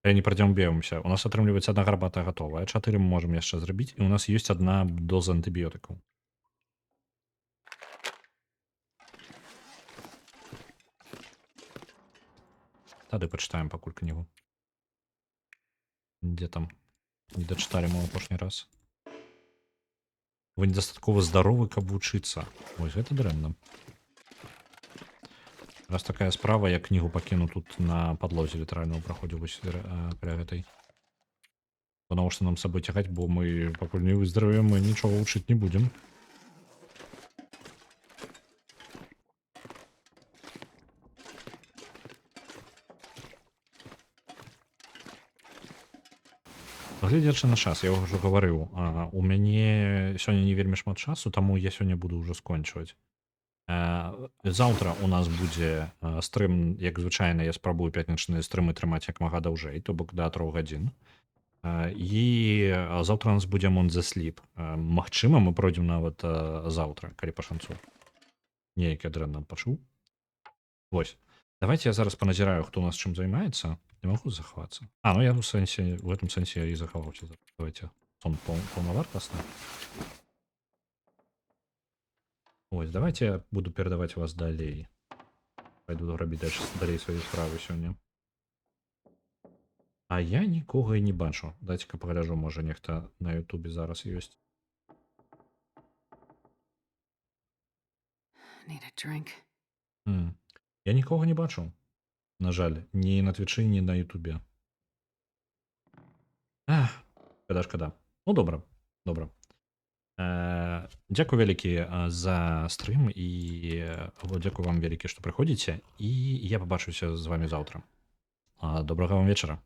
Калі не прадзяўбемся, у нас атрымліваецца адна гарбата гатовая. 4 мы можам яшчэ зрабіць, і у нас ёсць адна доза антыбіётыкаў. Тады пачытаем пакуль кнігу. Дзе там? Не дачыталі мы апошні раз. Вы недастаткова здаровы, каб вучыцца. Вось гэта дрэнна. Раз такая справа, я кнігу пакіну тут на падлозе літаральна ў праходзе вось каля гэтай. Бо навошта нам з сабой цягаць, бо мы пакуль не выздаравеем, мы нічога вучыць не будзем. Гледзячы на час, я ўжо гаварыў, у мяне сёння не вельмі шмат часу, таму я сёння буду ўжо скончваць. Заўтра у нас будзе стрым, як звычайна, я спрабую пятнічныя стрымы трымаць як мага даўжэй, то бок да 3 гадзін. І заўтра у нас будзе Among the Sleep. Магчыма, мы пройдзем нават заўтра, калі пашанцу. Неяк я дрэнна пачуў. Вось. Давайте я зараз паназіраю, хто у нас чым займаецца. Не могу заховаться. Ну я в этом сенсе я и заховался. Давайте. Сон полновартостный. Ось, давайте я буду передавать вас далей. Пойду робить далей свои справы сегодня. А я нікога і не бачу. Дайте-ка погляжу, може нехта на ютубе зараз ёсць. Need a drink. Я нікога не бачу. На жаль, ні на твічы, ні на ютубе. Шкада. Ну, добра. Дзякуй вялікі за стрым і дзякуй вам вялікі, што прыходзіце, і я пабачуся з вами заўтра. Добрага вам вечара.